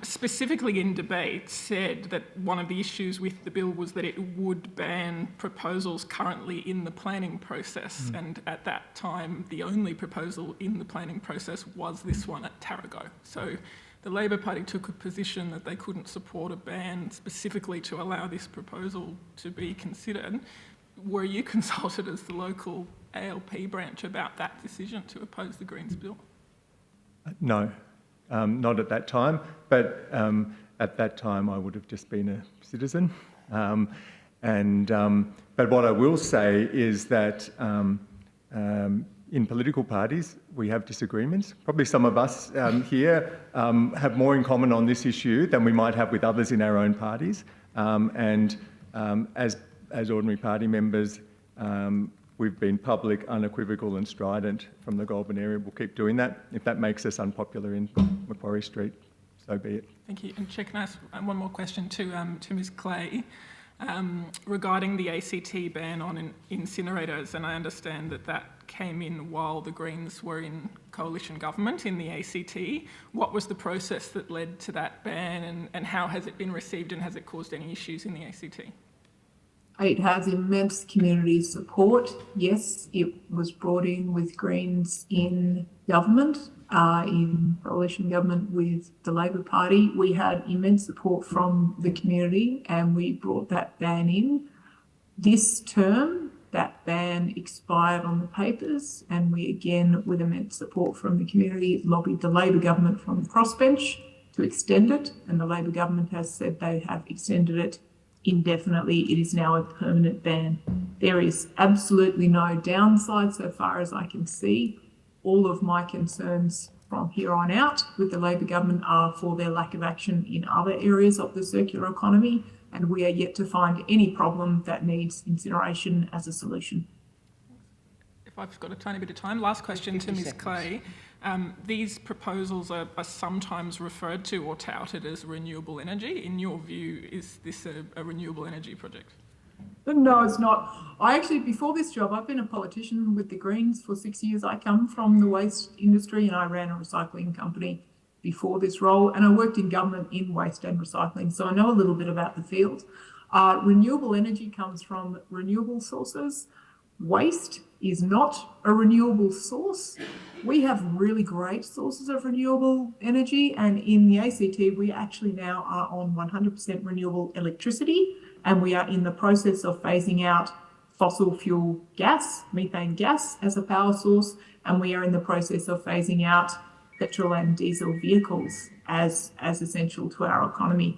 specifically in debate said that one of the issues with the bill was that it would ban proposals currently in the planning process. And at that time, the only proposal in the planning process was this one at Tarago. So the Labor Party took a position that they couldn't support a ban specifically to allow this proposal to be considered. Were you consulted as the local ALP branch about that decision to oppose the Greens bill? No. Not at that time, but at that time I would have just been a citizen. But what I will say is that in political parties we have disagreements. Probably some of us here have more in common on this issue than we might have with others in our own parties. As ordinary party members, we've been public, unequivocal and strident from the Goulburn area. We'll keep doing that. If that makes us unpopular in Macquarie Street, so be it. Thank you. And Chair, can I ask one more question to Ms Clay regarding the ACT ban on incinerators? And I understand that came in while the Greens were in coalition government in the ACT. What was the process that led to that ban, and how has it been received, and has it caused any issues in the ACT? It has immense community support. Yes, it was brought in with Greens in government, in coalition government with the Labor Party. We had immense support from the community and we brought that ban in. This term, that ban expired on the papers, and we again, with immense support from the community, lobbied the Labor government from the crossbench to extend it, and the Labor government has said they have extended it indefinitely. It is now a permanent ban. There is absolutely no downside so far as I can see. All of my concerns from here on out with the Labor government are for their lack of action in other areas of the circular economy, and we are yet to find any problem that needs incineration as a solution. If I've got a tiny bit of time, last question to Ms Clay. These proposals are sometimes referred to or touted as renewable energy. In your view, is this a renewable energy project? No, it's not. I actually, before this job, I've been a politician with the Greens for 6 years. I come from the waste industry and I ran a recycling company before this role, and I worked in government in waste and recycling, so I know a little bit about the field. Renewable energy comes from renewable sources. Waste is not a renewable source. We have really great sources of renewable energy, and in the ACT we actually now are on 100% renewable electricity, and we are in the process of phasing out fossil fuel gas, methane gas, as a power source, and we are in the process of phasing out petrol and diesel vehicles as essential to our economy.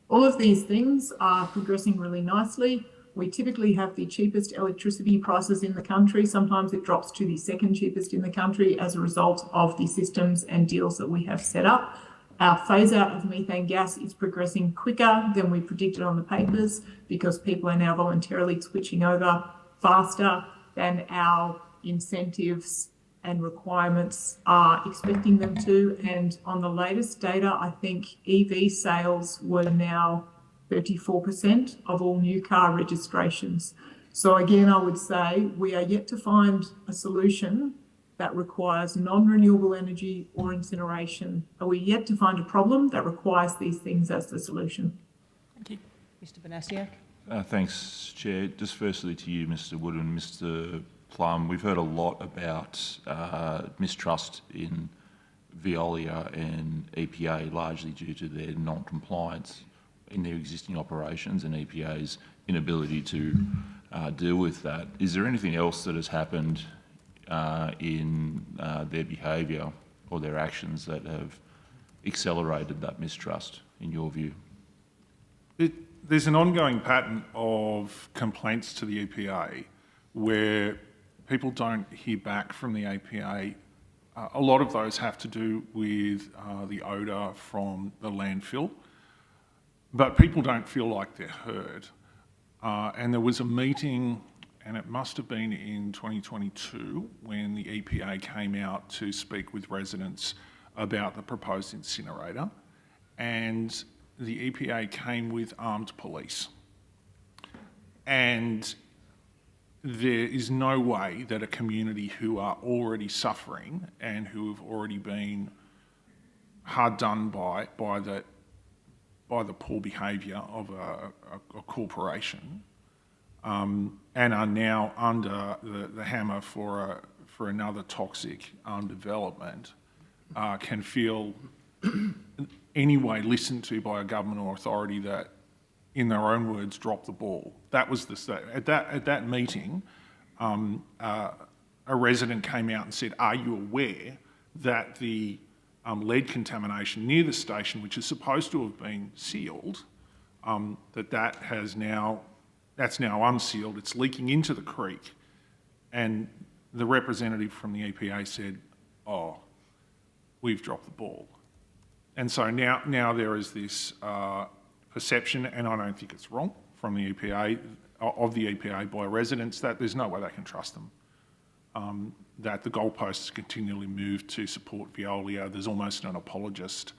All of these things are progressing really nicely. We typically have the cheapest electricity prices in the country. Sometimes it drops to the second cheapest in the country as a result of the systems and deals that we have set up. Our phase out of methane gas is progressing quicker than we predicted on the papers because people are now voluntarily switching over faster than our incentives and requirements are expecting them to. And on the latest data, I think EV sales were now 34% of all new car registrations. So again, I would say we are yet to find a solution that requires non-renewable energy or incineration. Are we yet to find a problem that requires these things as the solution? Thank you. Mr Banasiak. Thanks, Chair. Just firstly to you, Mr Wood and Mr Plum, we've heard a lot about mistrust in Veolia and EPA, largely due to their non-compliance in their existing operations and EPA's inability to deal with that. Is there anything else that has happened in their behaviour or their actions that have accelerated that mistrust, in your view? There's an ongoing pattern of complaints to the EPA where people don't hear back from the EPA. A lot of those have to do with the odour from the landfill, but people don't feel like they're heard. And there was a meeting, and it must have been in 2022, when the EPA came out to speak with residents about the proposed incinerator, and the EPA came with armed police. And there is no way that a community who are already suffering and who have already been hard done by the poor behaviour of a corporation and are now under the hammer for another toxic development can feel anyway listened to by a government or authority that, in their own words, dropped the ball. That was at that meeting, a resident came out and said, "Are you aware that the lead contamination near the station, which is supposed to have been sealed, that's now unsealed, it's leaking into the creek?" And the representative from the EPA said, "Oh, we've dropped the ball." And so now there is this perception, and I don't think it's wrong, from the EPA, of the EPA by residents, that there's no way they can trust them. That the goalposts continually move to support Veolia. There's almost an apologist.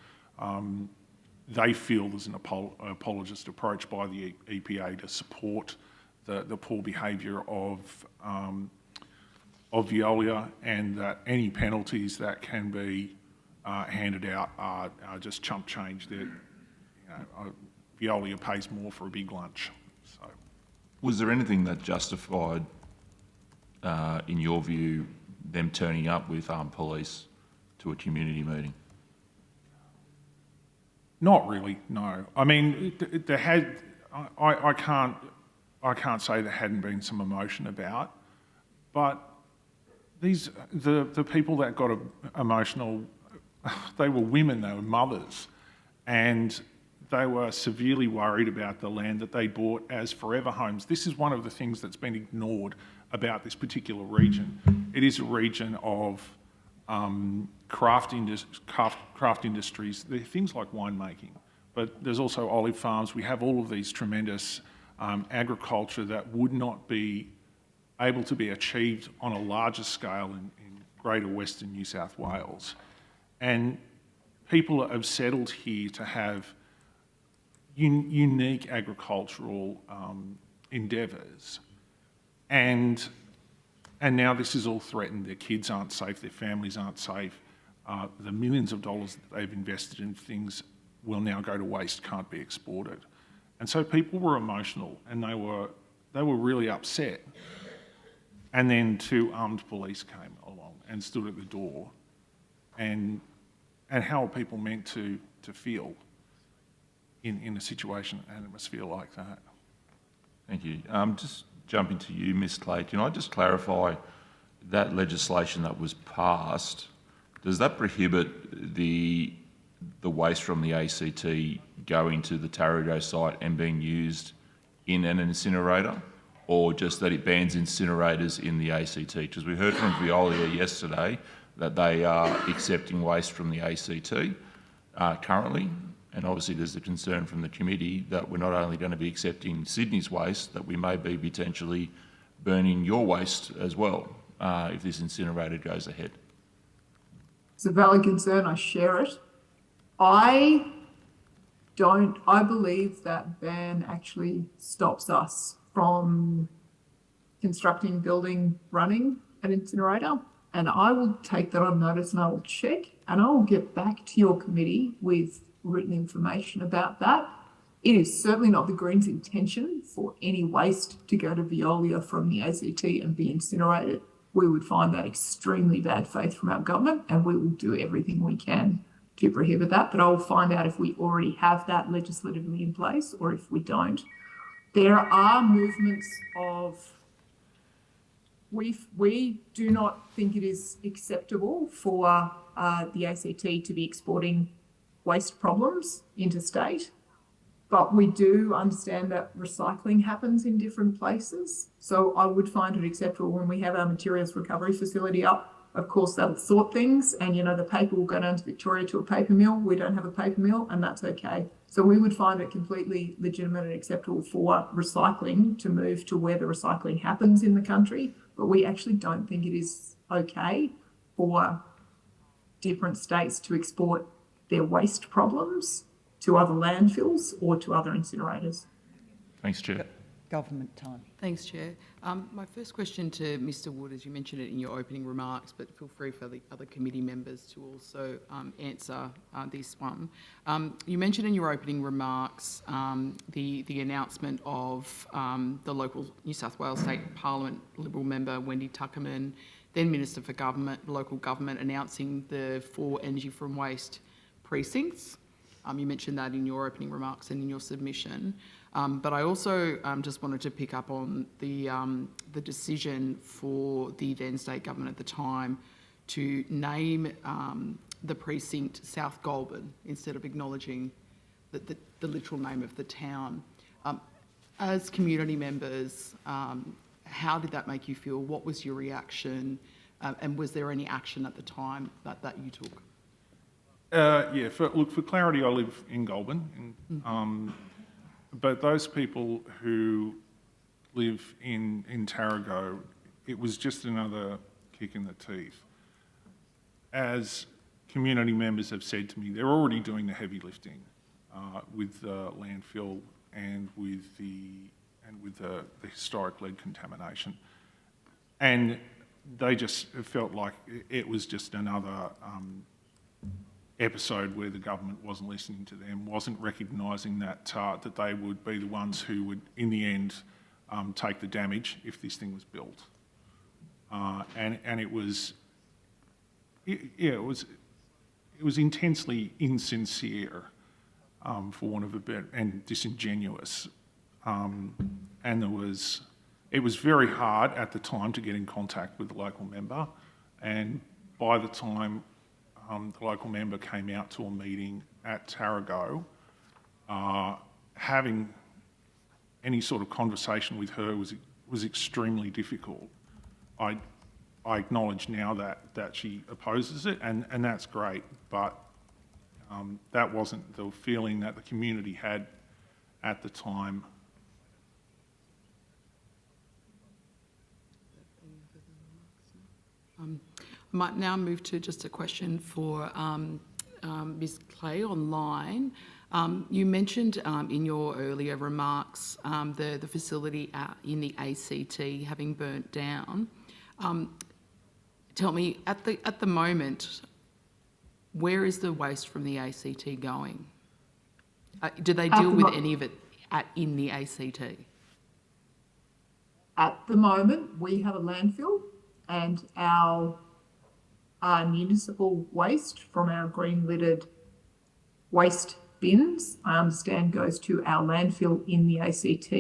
They feel there's an apologist approach by the EPA to support the poor behaviour of Veolia, and that any penalties that can be handed out are just chump change. Veolia pays more for a big lunch. So, was there anything that justified, in your view, them turning up with armed police to a community meeting? Not really, no. I mean, there had. I can't say there hadn't been some emotion about, but the people that got emotional, they were women, they were mothers, and they were severely worried about the land that they bought as forever homes. This is one of the things that's been ignored about this particular region. It is a region of craft industries. There are things like winemaking, but there's also olive farms. We have all of these tremendous agriculture that would not be able to be achieved on a larger scale in greater Western New South Wales. And people have settled here to have unique agricultural endeavours. And now this is all threatened. Their kids aren't safe, their families aren't safe. The millions of dollars that they've invested in things will now go to waste, can't be exported. And so people were emotional, and they were really upset. And then two armed police came along and stood at the door. And how are people meant to feel in a situation, an atmosphere like that? Thank you. Just jumping to you, Ms Clay, can I just clarify that legislation that was passed, does that prohibit the waste from the ACT going to the Tarago site and being used in an incinerator, or just that it bans incinerators in the ACT? Because we heard from Veolia yesterday that they are accepting waste from the ACT currently, and obviously there's a concern from the committee that we're not only going to be accepting Sydney's waste, that we may be potentially burning your waste as well if this incinerator goes ahead. It's a valid concern, I share it. I I believe that ban actually stops us from constructing, building, running an incinerator. And I will take that on notice and I will check and I will get back to your committee with written information about that. It is certainly not the Greens' intention for any waste to go to Veolia from the ACT and be incinerated. We would find that extremely bad faith from our government, and we will do everything we can to prohibit that. But I will find out if we already have that legislatively in place or if we don't. There are movements of, we do not think it is acceptable for the ACT to be exporting waste problems interstate. But we do understand that recycling happens in different places. So I would find it acceptable when we have our materials recovery facility up. Of course, that'll sort things and, you know, the paper will go down to Victoria to a paper mill. We don't have a paper mill and that's okay. So we would find it completely legitimate and acceptable for recycling to move to where the recycling happens in the country. But we actually don't think it is okay for different states to export their waste problems to other landfills or to other incinerators. Thanks, Chair. Government time. Thanks, Chair. My first question to Mr Wood, as you mentioned it in your opening remarks, but feel free for the other committee members to also answer this one. You mentioned in your opening remarks the announcement of the local New South Wales State Parliament Liberal member Wendy Tuckerman, then Minister for Local Government, announcing the 4 energy from waste precincts. You mentioned that in your opening remarks and in your submission. But I also just wanted to pick up on the decision for the then state government at the time to name the precinct South Goulburn instead of acknowledging the literal name of the town. As community members, how did that make you feel? What was your reaction? And was there any action at the time that you took? Yeah, for clarity, I live in Goulburn, but those people who live in Tarago, it was just another kick in the teeth. As community members have said to me, they're already doing the heavy lifting with the landfill and with the historic lead contamination, and they just felt like it was just another episode where the government wasn't listening to them, wasn't recognising that they would be the ones who would, in the end, take the damage if this thing was built. And it was intensely insincere, for want of a better, and disingenuous. And it was very hard at the time to get in contact with the local member, and by the time the local member came out to a meeting at Tarago, having any sort of conversation with her was extremely difficult. I acknowledge now that she opposes it, and that's great, but that wasn't the feeling that the community had at the time. I might now move to just a question for Ms Clay online. You mentioned in your earlier remarks the facility in the ACT having burnt down. Tell me, at the moment, where is the waste from the ACT going? Do they deal with any of it in the ACT? At the moment, we have a landfill, and our municipal waste from our green lidded waste bins, I understand, goes to our landfill in the ACT.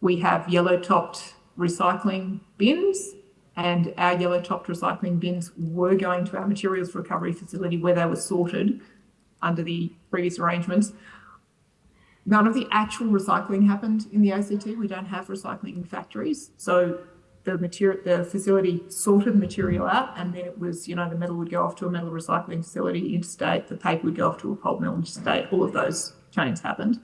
We have yellow topped recycling bins, and our yellow topped recycling bins were going to our materials recovery facility where they were sorted under the previous arrangements. None of the actual recycling happened in the ACT. We don't have recycling factories. So the facility sorted material out, and then it was, the metal would go off to a metal recycling facility interstate, the paper would go off to a pulp mill interstate. All of those chains happened.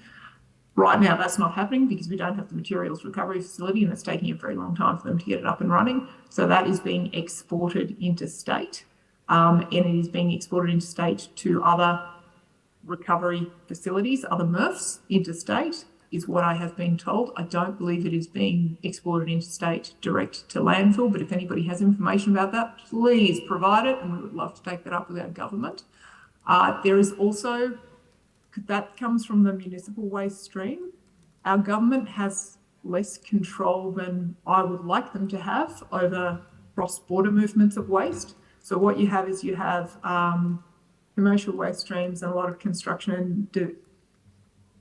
Right now, that's not happening because we don't have the materials recovery facility, and it's taking a very long time for them to get it up and running. So that is being exported interstate, and it is being exported interstate to other recovery facilities, other MRFs, interstate, is what I have been told. I don't believe it is being exported interstate direct to landfill, but if anybody has information about that, please provide it, and we would love to take that up with our government. There is also, that comes from the municipal waste stream. Our government has less control than I would like them to have over cross-border movements of waste. So what you have is you have commercial waste streams and a lot of construction and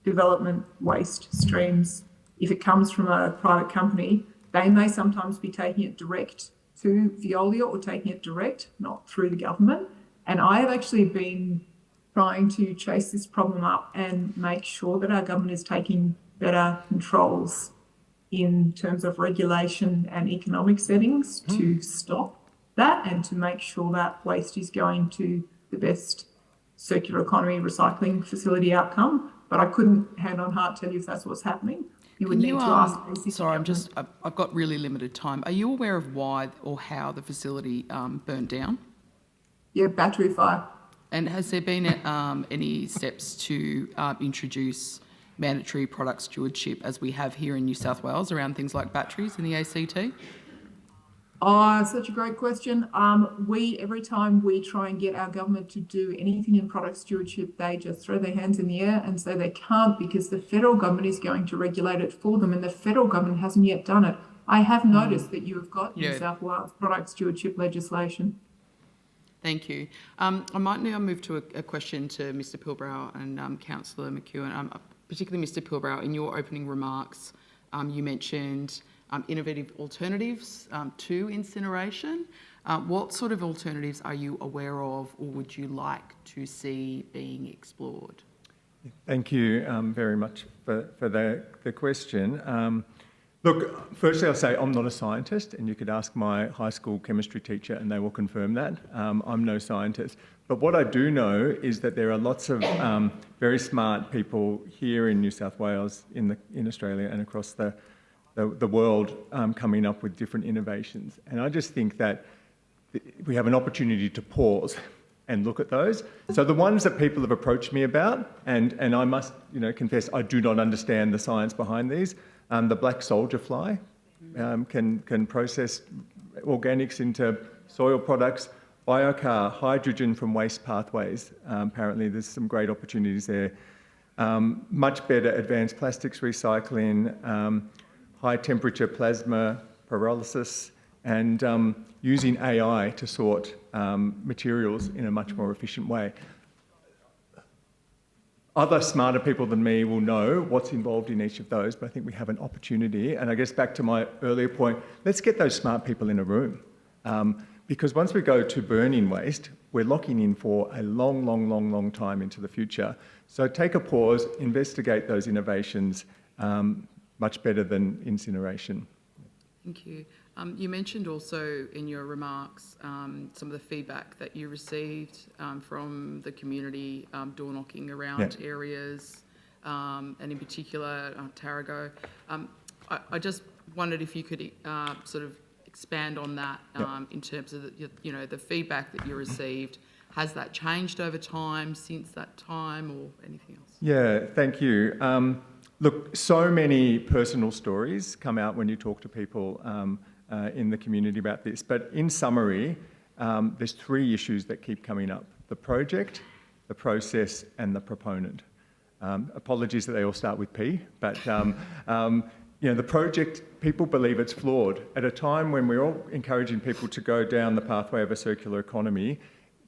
development waste streams. If it comes from a private company, they may sometimes be taking it direct to Veolia or taking it direct, not through the government. And I have actually been trying to chase this problem up and make sure that our government is taking better controls in terms of regulation and economic settings to stop that and to make sure that waste is going to the best circular economy recycling facility outcome. But I couldn't hand on heart tell you if that's what's happening. You would need to ask. Sorry, I've got really limited time. Are you aware of why or how the facility burnt down? Yeah, battery fire. And has there been any steps to introduce mandatory product stewardship, as we have here in New South Wales, around things like batteries in the ACT? Oh, such a great question. Every time we try and get our government to do anything in product stewardship, they just throw their hands in the air and say they can't because the federal government is going to regulate it for them, and the federal government hasn't yet done it. I have noticed that you have got New South Wales product stewardship legislation. Thank you. I might now move to a question to Mr Pilbrow and Councillor McEwen. Particularly Mr Pilbrow, in your opening remarks, you mentioned innovative alternatives to incineration. What sort of alternatives are you aware of or would you like to see being explored? Thank you very much for the question. Look, firstly I'll say I'm not a scientist, and you could ask my high school chemistry teacher and they will confirm that. I'm no scientist. But what I do know is that there are lots of very smart people here in New South Wales, in Australia and across the world coming up with different innovations. And I just think that we have an opportunity to pause and look at those. So the ones that people have approached me about, and I must confess I do not understand the science behind these. The black soldier fly can process organics into soil products. Biocar, hydrogen from waste pathways. Apparently there's some great opportunities there. Much better advanced plastics recycling, high temperature plasma pyrolysis, and using AI to sort materials in a much more efficient way. Other smarter people than me will know what's involved in each of those, but I think we have an opportunity. And I guess back to my earlier point, let's get those smart people in a room. Because once we go to burning waste, we're locking in for a long time into the future. So take a pause, investigate those innovations, much better than incineration. Thank you. You mentioned also in your remarks some of the feedback that you received from the community door knocking around areas, and in particular Tarago. I just wondered if you could sort of expand on that in terms of the feedback that you received. Has that changed over time, since that time, or anything else? Yeah, thank you. Look, so many personal stories come out when you talk to people in the community about this. But in summary, there's three issues that keep coming up: the project, the process, and the proponent. Apologies that they all start with P, but the project, people believe it's flawed. At a time when we're all encouraging people to go down the pathway of a circular economy,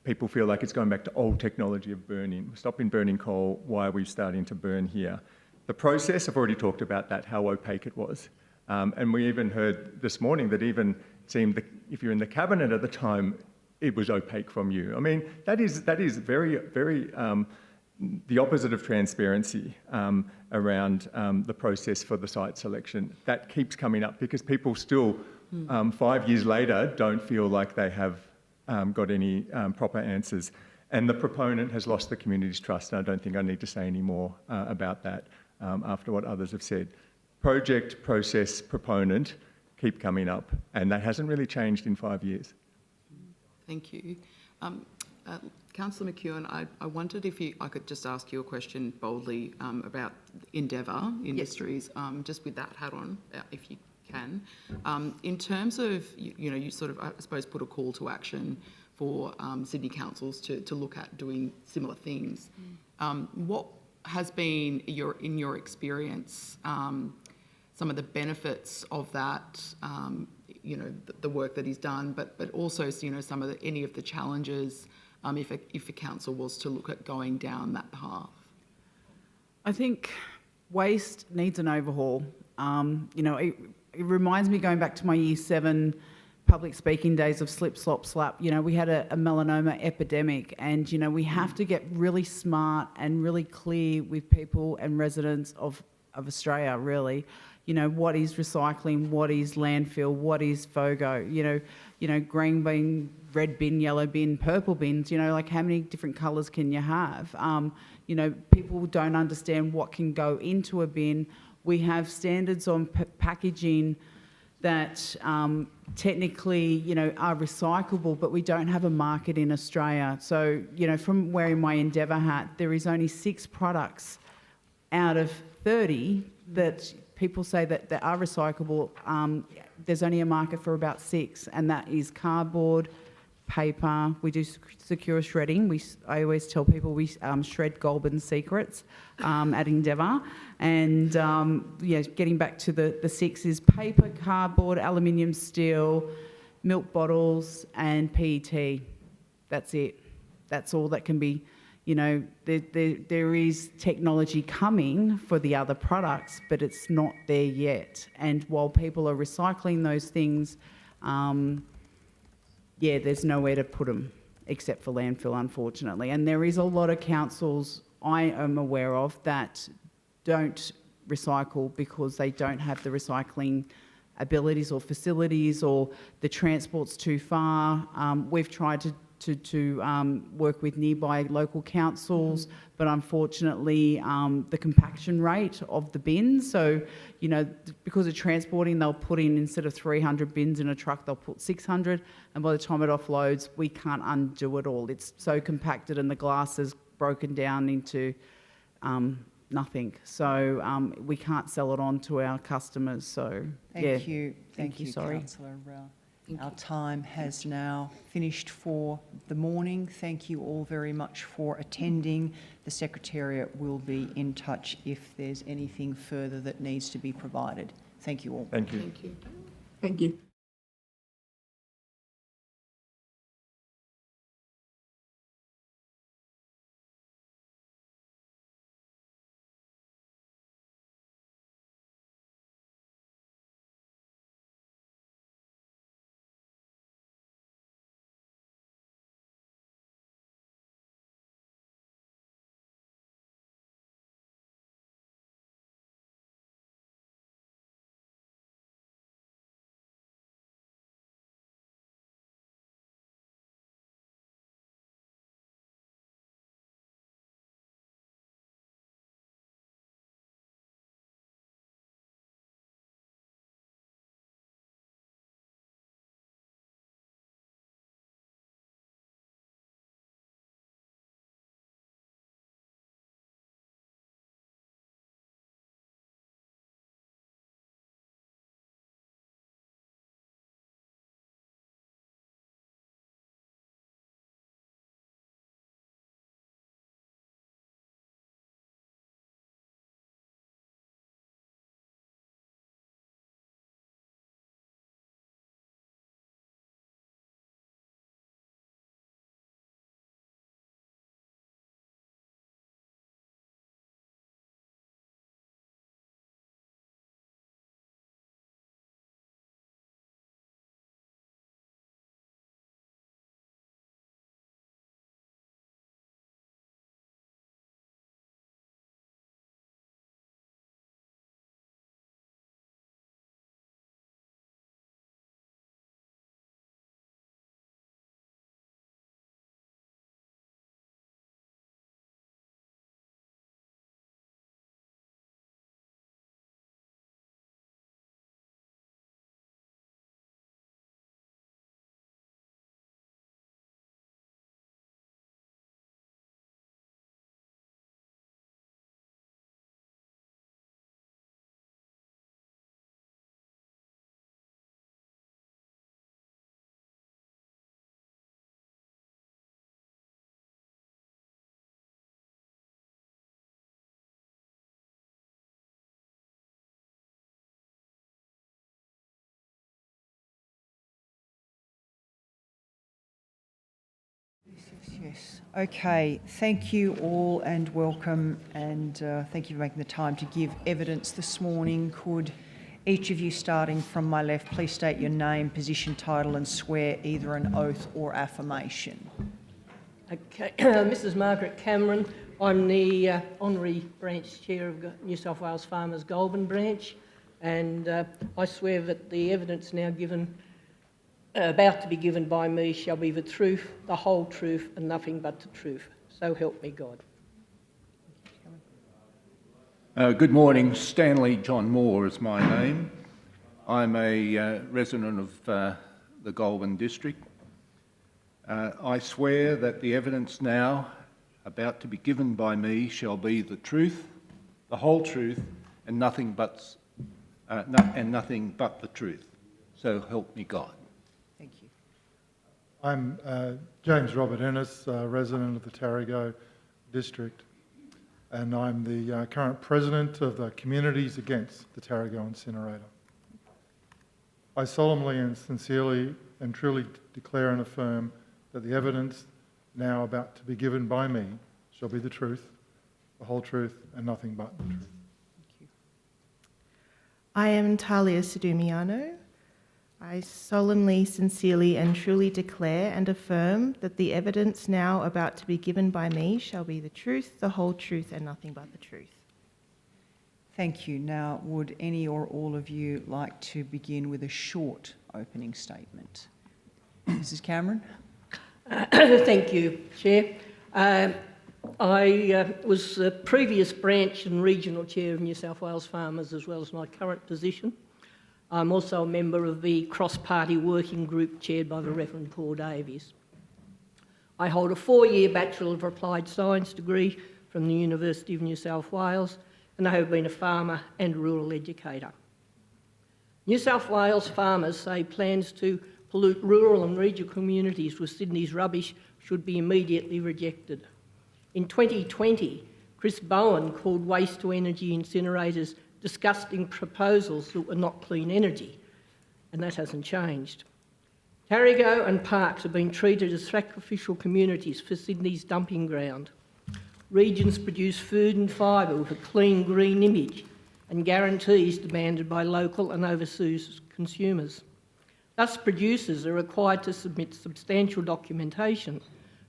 people feel like it's going back to old technology of burning. We're stopping burning coal. Why are we starting to burn here? The process, I've already talked about that, how opaque it was. And we even heard this morning that even seemed that if you're in the cabinet at the time, it was opaque from you. I mean, that is very the opposite of transparency around the process for the site selection. That keeps coming up because people still, 5 years later, don't feel like they have got any proper answers. And the proponent has lost the community's trust, and I don't think I need to say any more about that after what others have said. Project, process, proponent keep coming up, and that hasn't really changed in 5 years. Thank you. Councillor McEwen, I wondered if I could just ask you a question boldly about Endeavour Industries, just with that hat on, if you can. In terms of, you sort of, I suppose, put a call to action for Sydney councils to look at doing similar things. What has been, in your experience, some of the benefits of that, the work that he's done, but also, some of any of the challenges if a council was to look at going down that path? I think waste needs an overhaul. It reminds me going back to my year 7 public speaking days of slip, slop, slap. We had a melanoma epidemic, and, we have to get really smart and really clear with people and residents of Australia, really. What is recycling, what is landfill, what is FOGO, green bin, red bin, yellow bin, purple bins, like how many different colours can you have? People don't understand what can go into a bin. We have standards on packaging that technically, are recyclable, but we don't have a market in Australia. So, from wearing my Endeavour hat, there is only 6 products out of 30 that people say that are recyclable. There's only a market for about 6, and that is cardboard, paper. We do secure shredding. I always tell people we shred Goulburn secrets at Endeavour. And getting back to the 6 is paper, cardboard, aluminium, steel, milk bottles, and PET. That's it. That's all that can be. There is technology coming for the other products, but it's not there yet. And while people are recycling those things, there's nowhere to put them except for landfill, unfortunately. And there is a lot of councils I am aware of that don't recycle because they don't have the recycling abilities or facilities, or the transport's too far. We've tried to work with nearby local councils, but unfortunately the compaction rate of the bins, so because of transporting, they'll put in, instead of 300 bins in a truck, they'll put 600, and by the time it offloads, we can't undo it all. It's so compacted and the glass is broken down into nothing, so we can't sell it on to our customers. So Thank you, sorry. Councillor. Our time has now finished for the morning. Thank you all very much for attending. The Secretariat will be in touch if there's anything further that needs to be provided. Thank you all. Thank you. Thank you. Thank you. Yes. Okay. Thank you all and welcome, and thank you for making the time to give evidence this morning. Could each of you, starting from my left, please state your name, position, title, and swear either an oath or affirmation. Okay, Mrs. Margaret Cameron. I'm the Honorary Branch Chair of New South Wales Farmers Goulburn Branch, and I swear that the evidence now given, about to be given by me, shall be the truth, the whole truth, and nothing but the truth. So help me God. Good morning. Stanley John Moore is my name. I'm a resident of the Goulburn district. I swear that the evidence now about to be given by me shall be the truth, the whole truth, and nothing but the truth. So help me God. Thank you. I'm James Robert Ennis, resident of the Tarago district, and I'm the current president of the Communities Against the Tarago Incinerator. I solemnly and sincerely and truly declare and affirm that the evidence now about to be given by me shall be the truth, the whole truth, and nothing but the truth. Thank you. I am Talia Sidumiano. I solemnly, sincerely, and truly declare and affirm that the evidence now about to be given by me shall be the truth, the whole truth, and nothing but the truth. Thank you. Now, would any or all of you like to begin with a short opening statement? Mrs. Cameron? Thank you, Chair. I was the previous branch and regional chair of New South Wales Farmers, as well as my current position. I'm also a member of the cross-party working group chaired by the Reverend Paul Davies. I hold a 4-year Bachelor of Applied Science degree from the University of New South Wales, and I have been a farmer and rural educator. New South Wales farmers say plans to pollute rural and regional communities with Sydney's rubbish should be immediately rejected. In 2020, Chris Bowen called waste-to-energy incinerators disgusting proposals that were not clean energy, and that hasn't changed. Tarago and Parks have been treated as sacrificial communities for Sydney's dumping ground. Regions produce food and fibre with a clean green image and guarantees demanded by local and overseas consumers. Thus, producers are required to submit substantial documentation,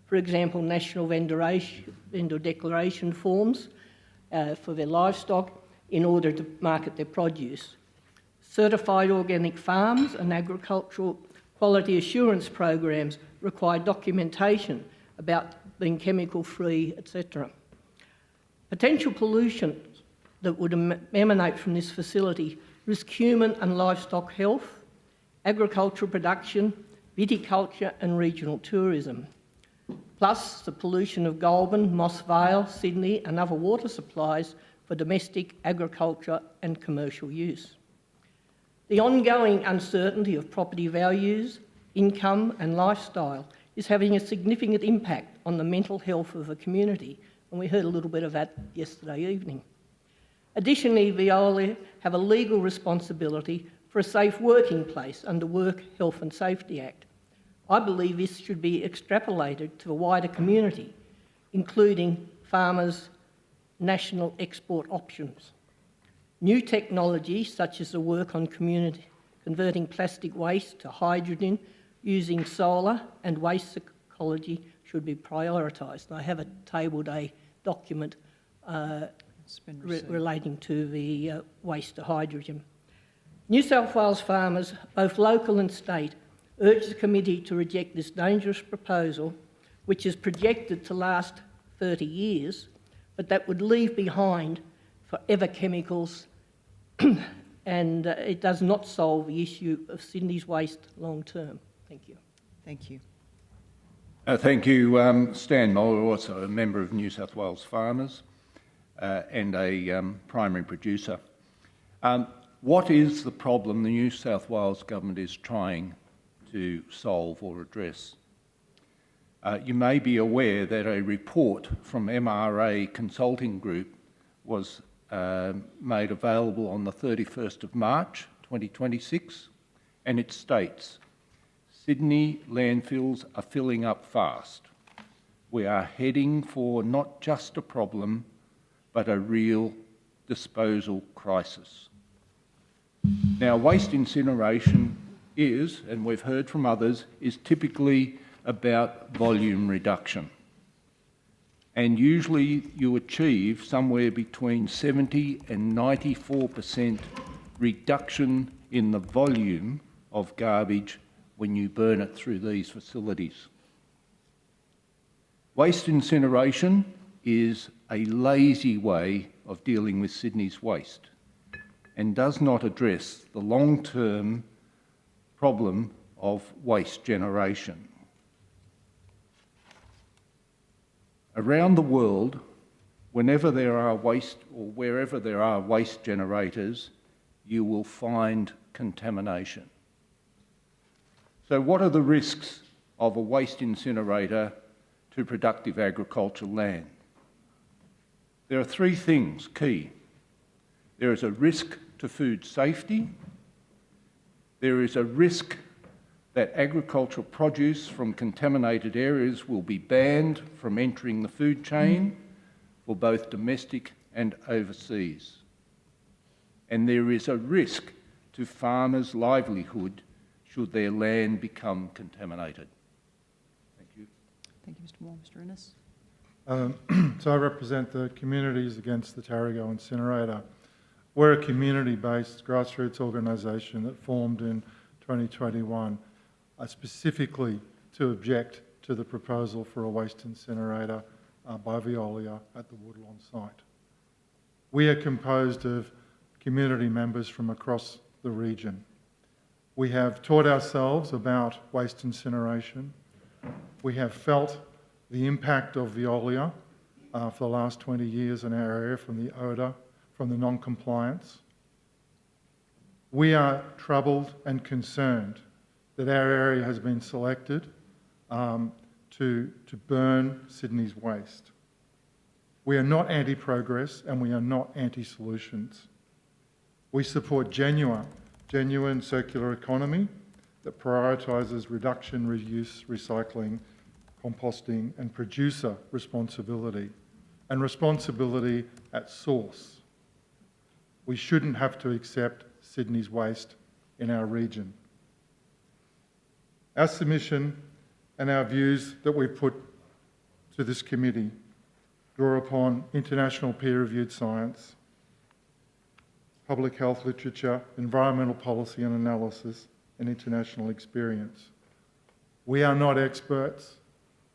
for example, national vendor declaration forms for their livestock in order to market their produce. Certified organic farms and agricultural quality assurance programs require documentation about being chemical-free, etc. Potential pollution that would emanate from this facility risk human and livestock health, agricultural production, viticulture and regional tourism, plus the pollution of Goulburn, Moss Vale, Sydney and other water supplies for domestic, agriculture and commercial use. The ongoing uncertainty of property values, income and lifestyle is having a significant impact on the mental health of the community, and we heard a little bit of that yesterday evening. Additionally, Veolia have a legal responsibility for a safe working place under Work Health and Safety Act. I believe this should be extrapolated to the wider community, including farmers' national export options. New technology, such as the work on converting plastic waste to hydrogen using solar and waste ecology, should be prioritised. I have tabled a document relating to the waste to hydrogen. New South Wales farmers, both local and state, urge the committee to reject this dangerous proposal, which is projected to last 30 years, but that would leave behind forever chemicals and it does not solve the issue of Sydney's waste long term. Thank you. Thank you. Thank you, Stan Moore, also a member of New South Wales Farmers and a primary producer. What is the problem the New South Wales Government is trying to solve or address? You may be aware that a report from MRA Consulting Group was made available on the 31st of March 2026, and it states, Sydney landfills are filling up fast. we are heading for not just a problem, but a real disposal crisis. Now, waste incineration is, and we've heard from others, is typically about volume reduction. And usually you achieve somewhere between 70 and 94% reduction in the volume of garbage when you burn it through these facilities. Waste incineration is a lazy way of dealing with Sydney's waste and does not address the long-term problem of waste generation. Around the world, whenever there are waste or wherever there are waste generators, you will find contamination. So what are the risks of a waste incinerator to productive agricultural land? There are three things key. There is a risk to food safety. There is a risk that agricultural produce from contaminated areas will be banned from entering the food chain for both domestic and overseas. And there is a risk to farmers' livelihood should their land become contaminated. Thank you. Thank you, Mr. Moore. Mr. Innes. So I represent the Communities Against the Tarago Incinerator. We're a community-based grassroots organisation that formed in 2021 specifically to object to the proposal for a waste incinerator by Veolia at the Woodlawn site. We are composed of community members from across the region. We have taught ourselves about waste incineration. We have felt the impact of Veolia for the last 20 years in our area, from the odour, from the non-compliance. We are troubled and concerned that our area has been selected to burn Sydney's waste. We are not anti-progress and we are not anti-solutions. We support genuine circular economy that prioritises reduction, reuse, recycling, composting and producer responsibility, and responsibility at source. We shouldn't have to accept Sydney's waste in our region. Our submission and our views that we put to this committee draw upon international peer-reviewed science, public health literature, environmental policy and analysis, and international experience. We are not experts.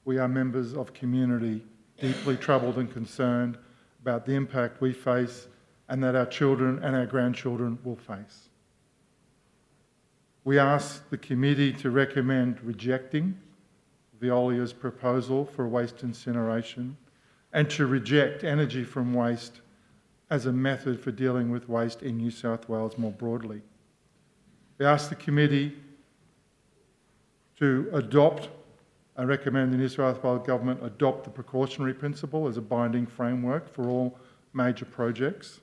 We are members of community deeply troubled and concerned about the impact we face and that our children and our grandchildren will face. We ask the committee to recommend rejecting Veolia's proposal for waste incineration and to reject energy from waste as a method for dealing with waste in New South Wales more broadly. We ask the committee to adopt and recommend the New South Wales Government adopt the precautionary principle as a binding framework for all major projects.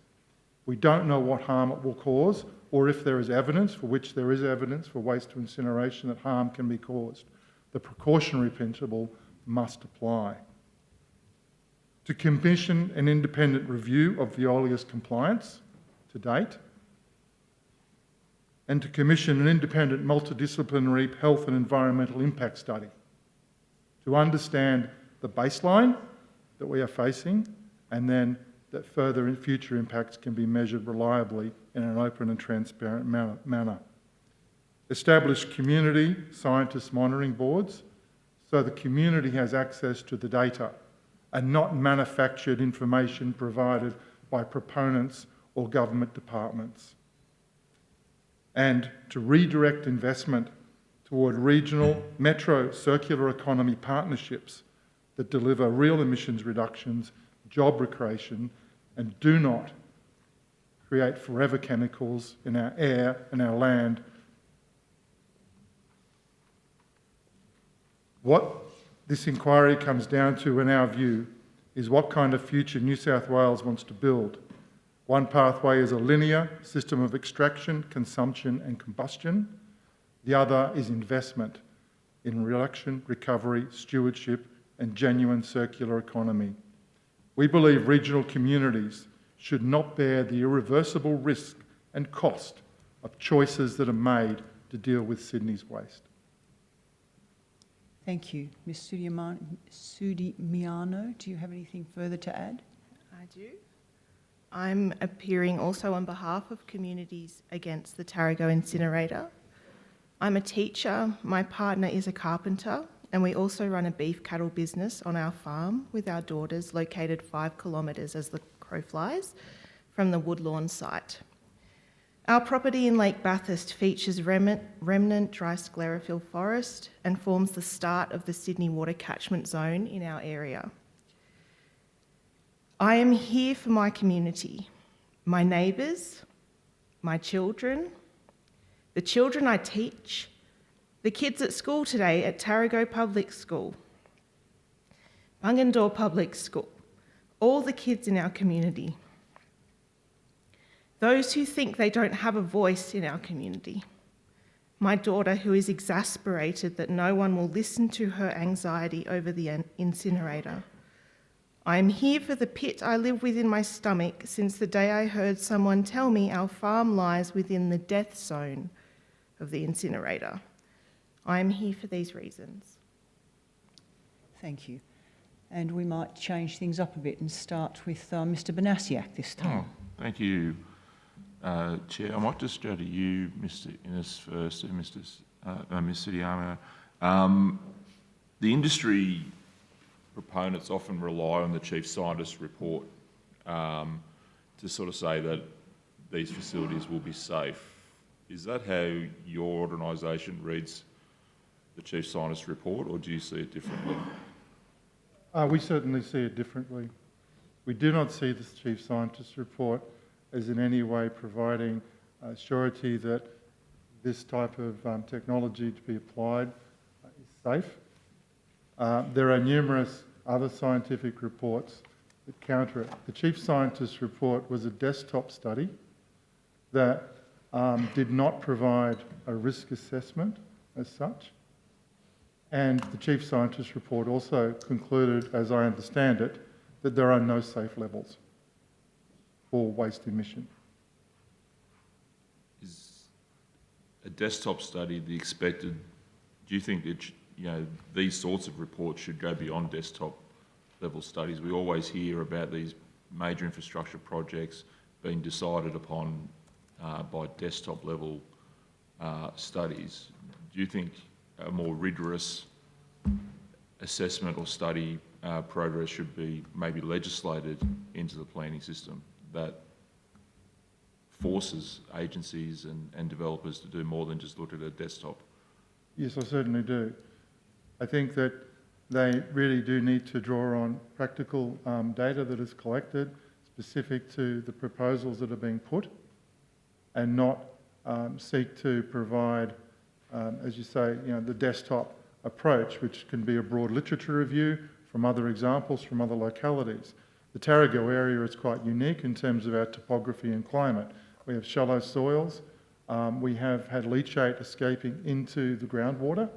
We don't know what harm it will cause or if there is evidence, for which there is evidence for waste to incineration, that harm can be caused. The precautionary principle must apply. To commission an independent review of Veolia's compliance to date, and to commission an independent multidisciplinary health and environmental impact study to understand the baseline that we are facing, and then that further and future impacts can be measured reliably in an open and transparent manner. Establish community scientist monitoring boards so the community has access to the data and not manufactured information provided by proponents or government departments. And to redirect investment toward regional metro circular economy partnerships that deliver real emissions reductions, job creation, and do not create forever chemicals in our air and our land. What this inquiry comes down to, in our view, is what kind of future New South Wales wants to build. One pathway is a linear system of extraction, consumption and combustion. The other is investment in reduction, recovery, stewardship and genuine circular economy. We believe regional communities should not bear the irreversible risk and cost of choices that are made to deal with Sydney's waste. Thank you. Ms. Sudimiano, do you have anything further to add? I do. I'm appearing also on behalf of Communities Against the Tarago Incinerator. I'm a teacher, my partner is a carpenter, and we also run a beef cattle business on our farm with our daughters located 5 kilometres as the crow flies from the Woodlawn site. Our property in Lake Bathurst features remnant dry sclerophyll forest and forms the start of the Sydney water catchment zone in our area. I am here for my community, my neighbours, my children, the children I teach, the kids at school today at Tarago Public School, Bungendore Public School, all the kids in our community. Those who think they don't have a voice in our community. My daughter who is exasperated that no one will listen to her anxiety over the incinerator. I am here for the pit I live with in my stomach since the day I heard someone tell me our farm lies within the death zone of the incinerator. I am here for these reasons. Thank you. And we might change things up a bit and start with Mr. Banasiak this time. Thank you, Chair. I might just go to you, Mr. Innes, first, and Ms. Sudiyama. The industry proponents often rely on the Chief Scientist's report to sort of say that these facilities will be safe. Is that how your organisation reads the Chief Scientist's report, or do you see it differently? We certainly see it differently. We do not see the Chief Scientist's report as in any way providing surety that this type of technology to be applied is safe. There are numerous other scientific reports that counter it. The Chief Scientist's report was a desktop study that did not provide a risk assessment as such. And the Chief Scientist's report also concluded, as I understand it, that there are no safe levels for waste emission. Is a desktop study the expected? Do you think that these sorts of reports should go beyond desktop level studies? We always hear about these major infrastructure projects being decided upon by desktop level studies. Do you think a more rigorous assessment or study progress should be maybe legislated into the planning system that forces agencies and developers to do more than just look at a desktop? Yes, I certainly do. I think that they really do need to draw on practical data that is collected specific to the proposals that are being put, and not seek to provide, as you say, the desktop approach, which can be a broad literature review from other examples from other localities. The Tarago area is quite unique in terms of our topography and climate. We have shallow soils. We have had leachate escaping into the groundwater.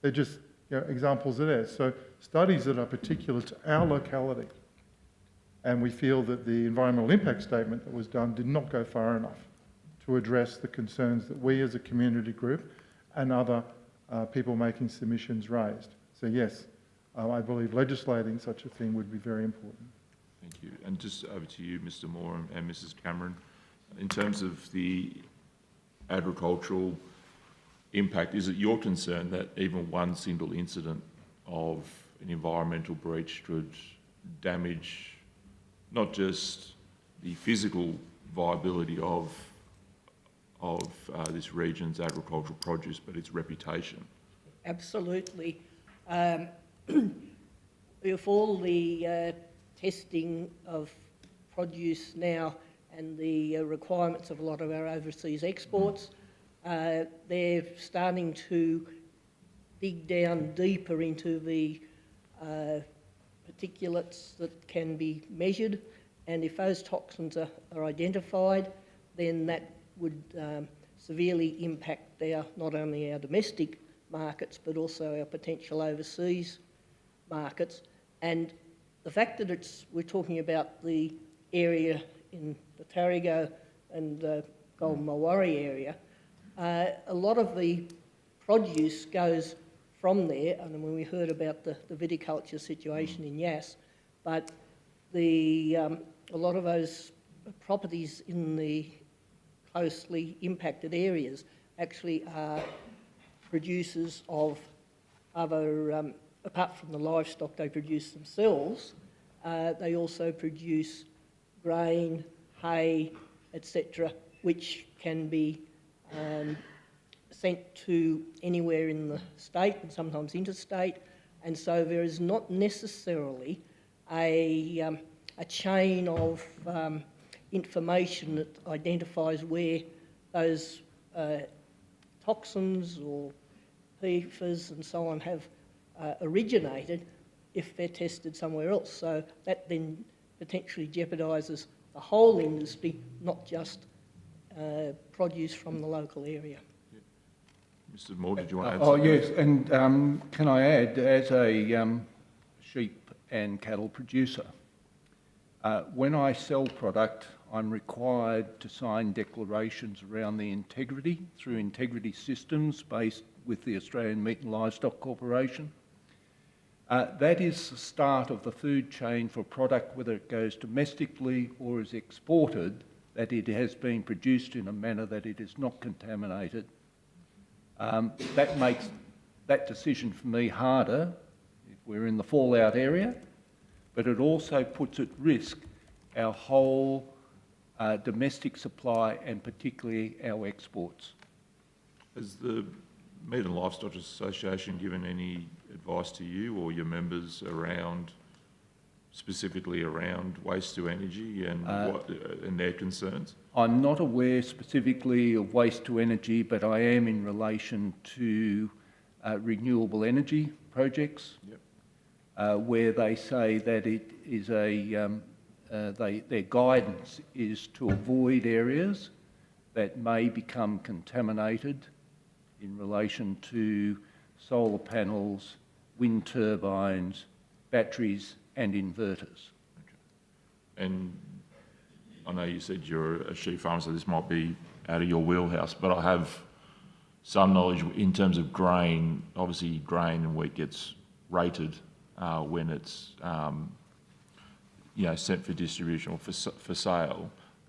They're just examples of that. So studies that are particular to our locality, and we feel that the environmental impact statement that was done did not go far enough to address the concerns that we as a community group and other people making submissions raised. So yes, I believe legislating such a thing would be very important. Thank you. And just over to you, Mr. Moore and Mrs. Cameron. In terms of the agricultural impact, is it your concern that even one single incident of an environmental breach could damage not just the physical viability of this region's agricultural produce, but its reputation? Absolutely. With all the testing of produce now and the requirements of a lot of our overseas exports, they're starting to dig down deeper into the particulates that can be measured, and if those toxins are identified, then that would severely impact not only our domestic markets but also our potential overseas markets, and the fact that we're talking about the area in the Tarigo and Golden Mulwaree area, a lot of the produce goes from there. And when we heard about the viticulture situation in Yass, but a lot of those properties in the closely impacted areas actually are producers of other, apart from the livestock they produce themselves, they also produce grain, hay, etc., which can be sent to anywhere in the state and sometimes interstate, and so there is not necessarily a chain of information that identifies where those toxins or PFAS and so on have originated if they're tested somewhere else. So that then potentially jeopardises the whole industry, not just produce from the local area. Mr. Moore, did you want to add Oh, something? yes, and can I add, as a sheep and cattle producer, when I sell product, I'm required to sign declarations around the integrity through integrity systems based with the Australian Meat and Livestock Corporation. That is the start of the food chain for product, whether it goes domestically or is exported, that it has been produced in a manner that it is not contaminated. That makes that decision for me harder if we're in the fallout area, but it also puts at risk our whole domestic supply and particularly our exports. Has the Meat and Livestock Association given any advice to you or your members around, specifically around waste to energy and and their concerns? I'm not aware specifically of waste to energy, but I am in relation to renewable energy projects, where they say that it is their guidance is to avoid areas that may become contaminated in relation to solar panels, wind turbines, batteries and inverters. Okay. And I know you said you're a sheep farmer, so this might be out of your wheelhouse, but I have some knowledge in terms of grain. Obviously, grain and wheat gets rated when it's sent for distribution or for sale.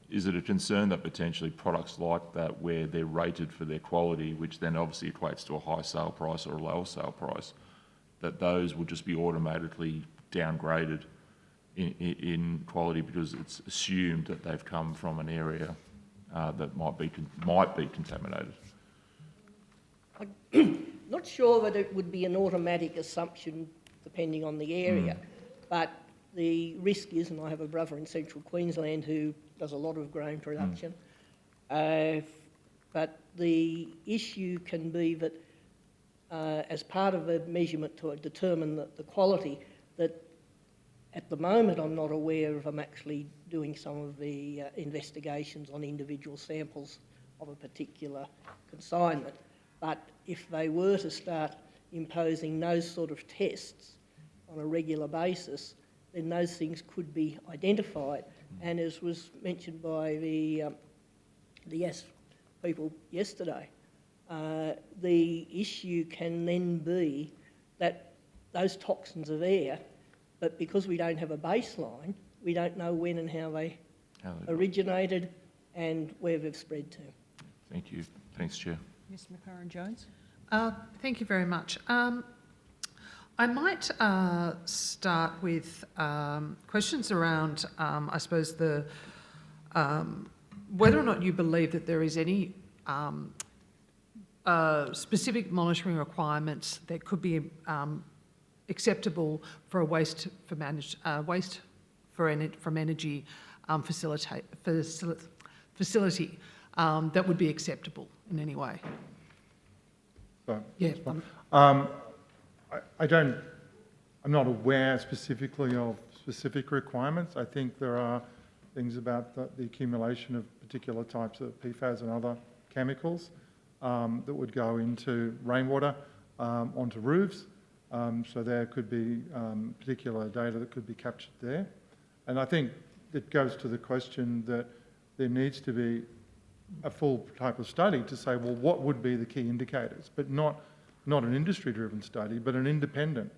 Is it a concern that potentially products like that, where they're rated for their quality, which then obviously equates to a high sale price or a lower sale price, that those will just be automatically downgraded in quality because it's assumed that they've come from an area that might be contaminated? I'm not sure that it would be an automatic assumption depending on the area, but the risk is, and I have a brother in central Queensland who does a lot of grain production, but the issue can be that as part of a measurement to determine the quality, that at the moment I'm not aware of them actually doing some of the investigations on individual samples of a particular consignment. But if they were to start imposing those sort of tests on a regular basis, then those things could be identified. And as was mentioned by the Yass people yesterday, the issue can then be that those toxins are there, but because we don't have a baseline, we don't know when and how they originated and where they've spread to. Thank you. Thanks, Chair. Ms McLaren-Jones. Thank you very much. I might start with questions around, I suppose, whether or not you believe that there is any specific monitoring requirements that could be acceptable for a waste from energy facility that would be acceptable in any way. Yeah. I'm not aware specifically of specific requirements. I think there are things about the accumulation of particular types of PFAS and other chemicals that would go into rainwater, onto roofs, So there could be particular data that could be captured there. And I think it goes to the question that there needs to be a full type of study to say, well, what would be the key indicators? But not an industry-driven study, but an independent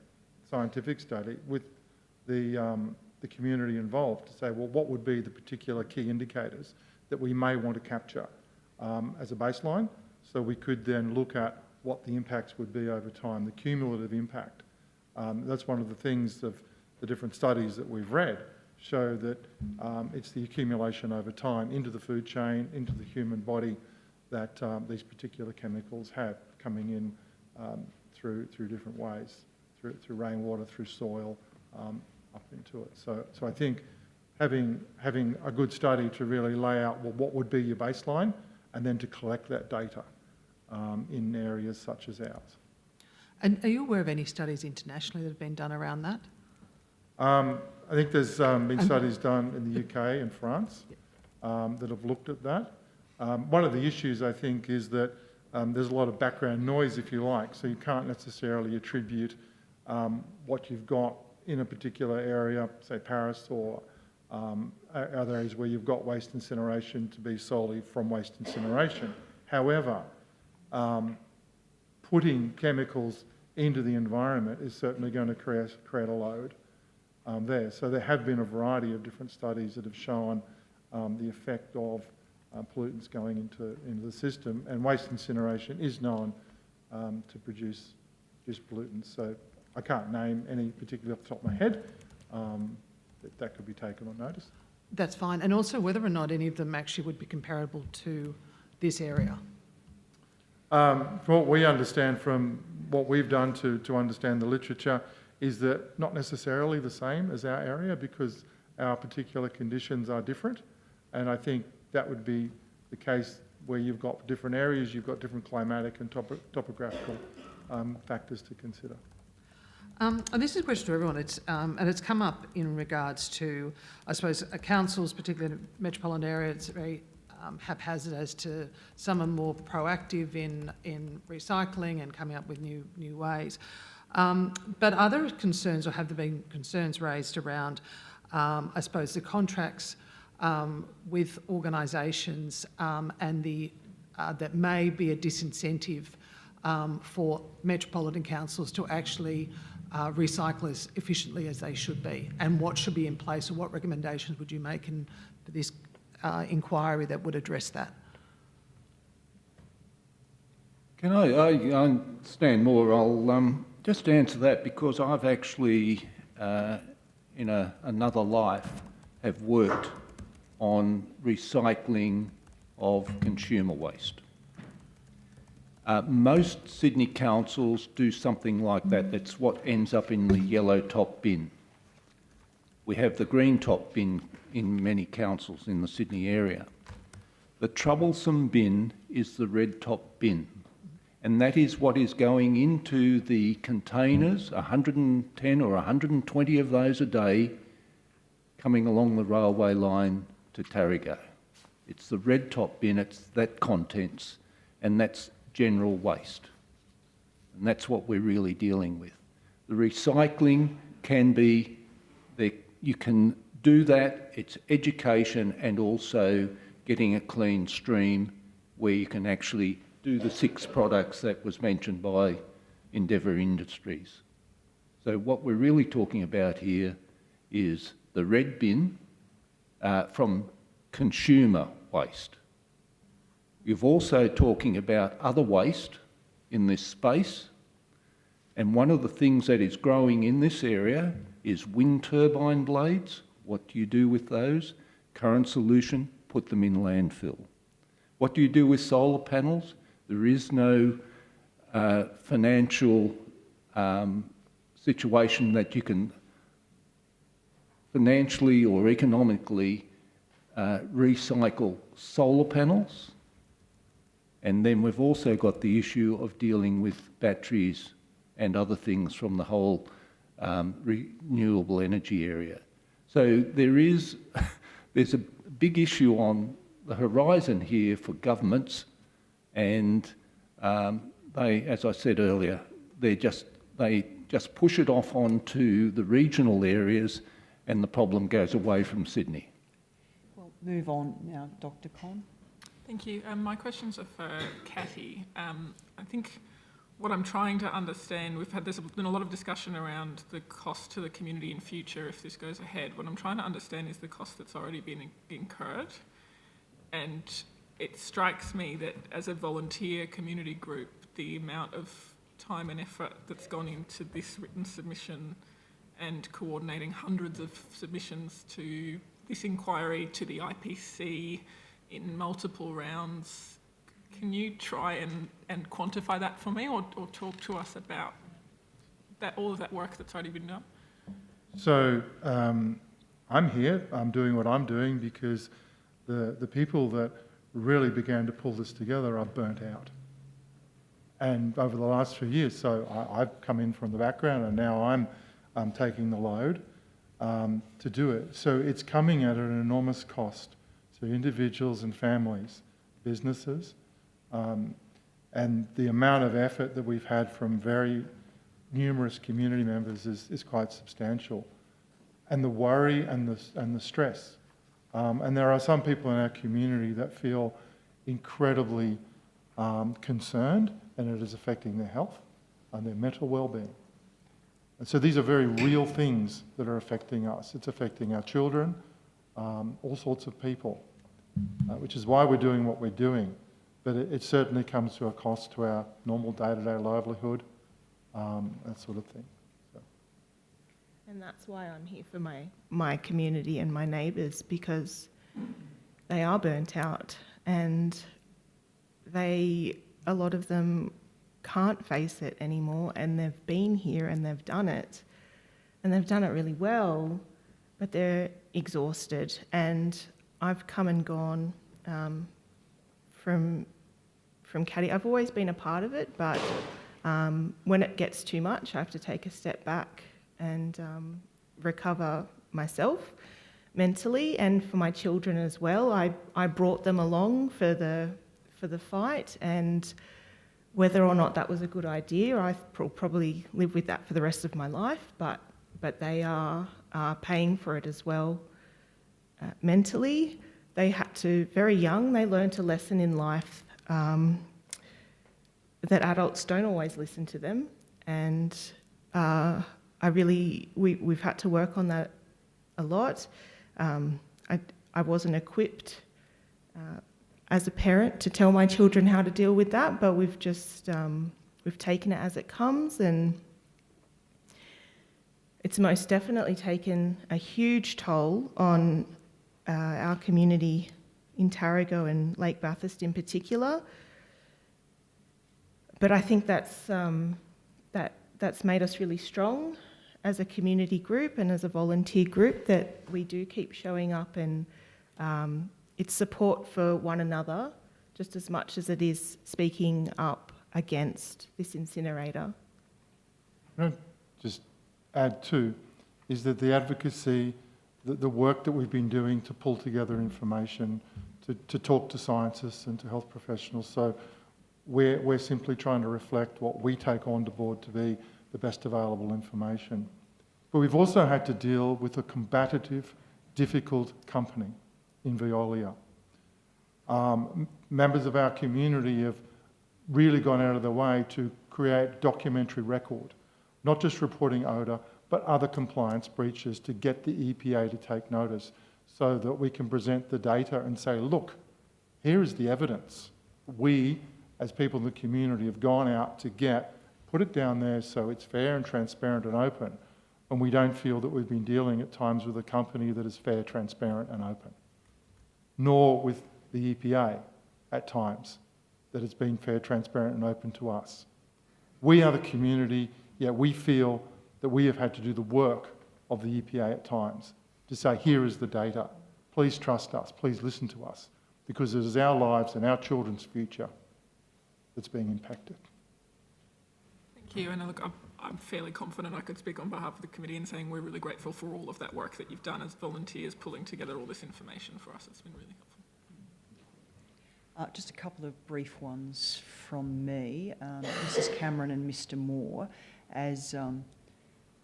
scientific study with the community involved to say, well, what would be the particular key indicators that we may want to capture as a baseline? So we could then look at what the impacts would be over time, the cumulative impact. That's one of the things of the different studies that we've read show that it's the accumulation over time into the food chain, into the human body that these particular chemicals have coming in through different ways, through rainwater, through soil, up into it. So I think having a good study to really lay out, well, what would be your baseline, and then to collect that data in areas such as ours. And are you aware of any studies internationally that have been done around that? I think there's been studies done in the UK and France that have looked at that. One of the issues, I think, is that there's a lot of background noise, if you like, so you can't necessarily attribute what you've got in a particular area, say Paris or other areas where you've got waste incineration to be solely from waste incineration. However, putting chemicals into the environment is certainly going to create a load there. So there have been a variety of different studies that have shown the effect of pollutants going into the system, and waste incineration is known to produce pollutants. So I can't name any particularly off the top of my head. That could be taken on notice. That's fine. And also whether or not any of them actually would be comparable to this area. From what we understand from what we've done to understand the literature is that not necessarily the same as our area, because our particular conditions are different. And I think that would be the case where you've got different areas, you've got different climatic and topographical factors to consider. And this is a question to everyone. And it's come up in regards to, I suppose, councils, particularly in the metropolitan area. It's very haphazard as to some are more proactive in recycling and coming up with new ways. But are there concerns, or have there been concerns raised around, I suppose, the contracts with organisations and that may be a disincentive for metropolitan councils to actually recycle as efficiently as they should be, and what should be in place, or what recommendations would you make for this inquiry that would address that? Can I Stan Moore, I'll just answer that, because I've actually, in another life, have worked on recycling of consumer waste. Most Sydney councils do something like that. That's what ends up in the yellow top bin. We have the green top bin in many councils in the Sydney area. The troublesome bin is the red top bin, and that is what is going into the containers, 110 or 120 of those a day, coming along the railway line to Tarrago. It's the red top bin, it's that contents, and that's general waste. And that's what we're really dealing with. The recycling can be, you can do that, it's education and also getting a clean stream where you can actually do the 6 products that was mentioned by Endeavour Industries. So what we're really talking about here is the red bin from consumer waste. You're also talking about other waste in this space, and one of the things that is growing in this area is wind turbine blades. What do you do with those? Current solution, put them in landfill. What do you do with solar panels? There is no financial situation that you can financially or economically recycle solar panels. And then we've also got the issue of dealing with batteries and other things from the whole renewable energy area. So there's a big issue on the horizon here for governments, and they, as I said earlier, they just push it off onto the regional areas and the problem goes away from Sydney? Well, move on now, Dr. Conn. Thank you. My questions are for Cathy. I think what I'm trying to understand, there's been a lot of discussion around the cost to the community in future if this goes ahead. What I'm trying to understand is the cost that's already been incurred. And it strikes me that as a volunteer community group, the amount of time and effort that's gone into this written submission and coordinating hundreds of submissions to this inquiry, to the IPC in multiple rounds, can you try and quantify that for me or talk to us about all of that work that's already been done? So I'm here, I'm doing what I'm doing because the people that really began to pull this together are burnt out. And over the last few years, so I've come in from the background and now I'm taking the load to do it. So it's coming at an enormous cost to individuals and families, businesses, and the amount of effort that we've had from very numerous community members is quite substantial. And the worry and the stress. And there are some people in our community that feel incredibly concerned, and it is affecting their health and their mental well-being. And so these are very real things that are affecting us. It's affecting our children, all sorts of people, which is why we're doing what we're doing. But it certainly comes to a cost to our normal day-to-day livelihood, that sort of thing. So. And that's why I'm here for my community and my neighbours, because they are burnt out and a lot of them can't face it anymore, and they've been here and they've done it really well, but they're exhausted. And I've come and gone from Caddy. I've always been a part of it, but when it gets too much, I have to take a step back and recover myself mentally, and for my children as well. I brought them along for the fight, and whether or not that was a good idea, I probably live with that for the rest of my life, but they are paying for it as well mentally. They had to, very young, they learned a lesson in life that adults don't always listen to them, and we've had to work on that a lot. I wasn't equipped as a parent to tell my children how to deal with that, but we've taken it as it comes, and it's most definitely taken a huge toll on our community in Tarago and Lake Bathurst in particular. But I think that's made us really strong as a community group and as a volunteer group, that we do keep showing up, and it's support for one another just as much as it is speaking up against this incinerator. Can I just add too, is that the advocacy, the work that we've been doing to pull together information, to talk to scientists and to health professionals. So we're simply trying to reflect what we take on board to be the best available information. But we've also had to deal with a combative, difficult company in Veolia. Members of our community have really gone out of their way to create documentary record, not just reporting odour, but other compliance breaches, to get the EPA to take notice so that we can present the data and say, look, here is the evidence. We, as people in the community, have gone out to put it down there so it's fair and transparent and open, and we don't feel that we've been dealing at times with a company that is fair, transparent and open, nor with the EPA at times that has been fair, transparent and open to us. We are the community, yet we feel that we have had to do the work of the EPA at times to say, here is the data, please trust us, please listen to us, because it is our lives and our children's future that's being impacted. Thank you. And look, I'm fairly confident I could speak on behalf of the committee in saying we're really grateful for all of that work that you've done as volunteers, pulling together all this information for us. It's been really helpful. Just a couple of brief ones from me. Mrs. Cameron and Mr. Moore, as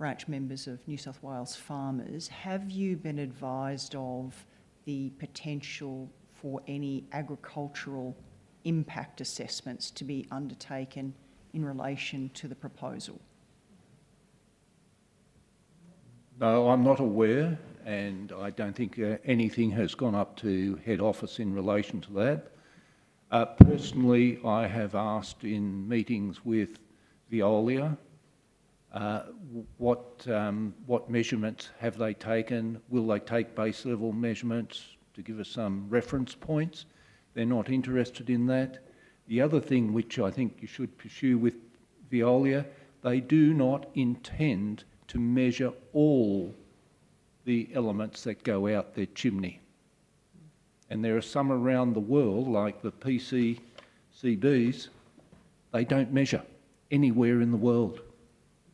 branch members of New South Wales Farmers, have you been advised of the potential for any agricultural impact assessments to be undertaken in relation to the proposal? No, I'm not aware, and I don't think anything has gone up to head office in relation to that. Personally, I have asked in meetings with Veolia what measurements have they taken? Will they take base level measurements to give us some reference points? They're not interested in that. The other thing which I think you should pursue with Veolia, they do not intend to measure all the elements that go out their chimney. And there are some around the world, like the PCBs, they don't measure anywhere in the world.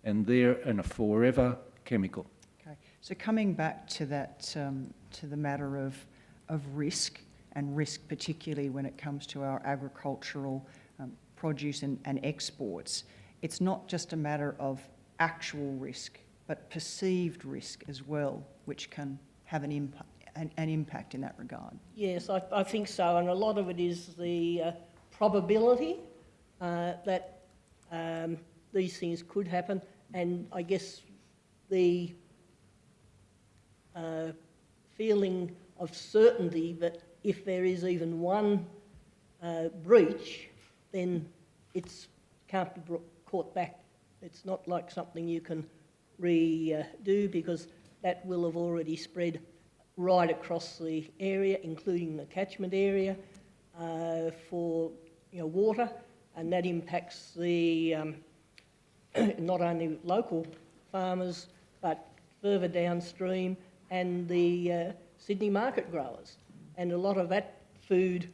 And they're a forever chemical. Okay, so coming back to that, to the matter of risk, and risk particularly when it comes to our agricultural produce and exports, it's not just a matter of actual risk, but perceived risk as well, which can have an impact in that regard. Yes, I think so, and a lot of it is the probability that these things could happen, and I guess the feeling of certainty that if there is even one breach, then it can't be caught back. It's not like something you can redo, because that will have already spread right across the area, including the catchment area for water, and that impacts the not only local farmers but further downstream and the Sydney market growers. And a lot of that food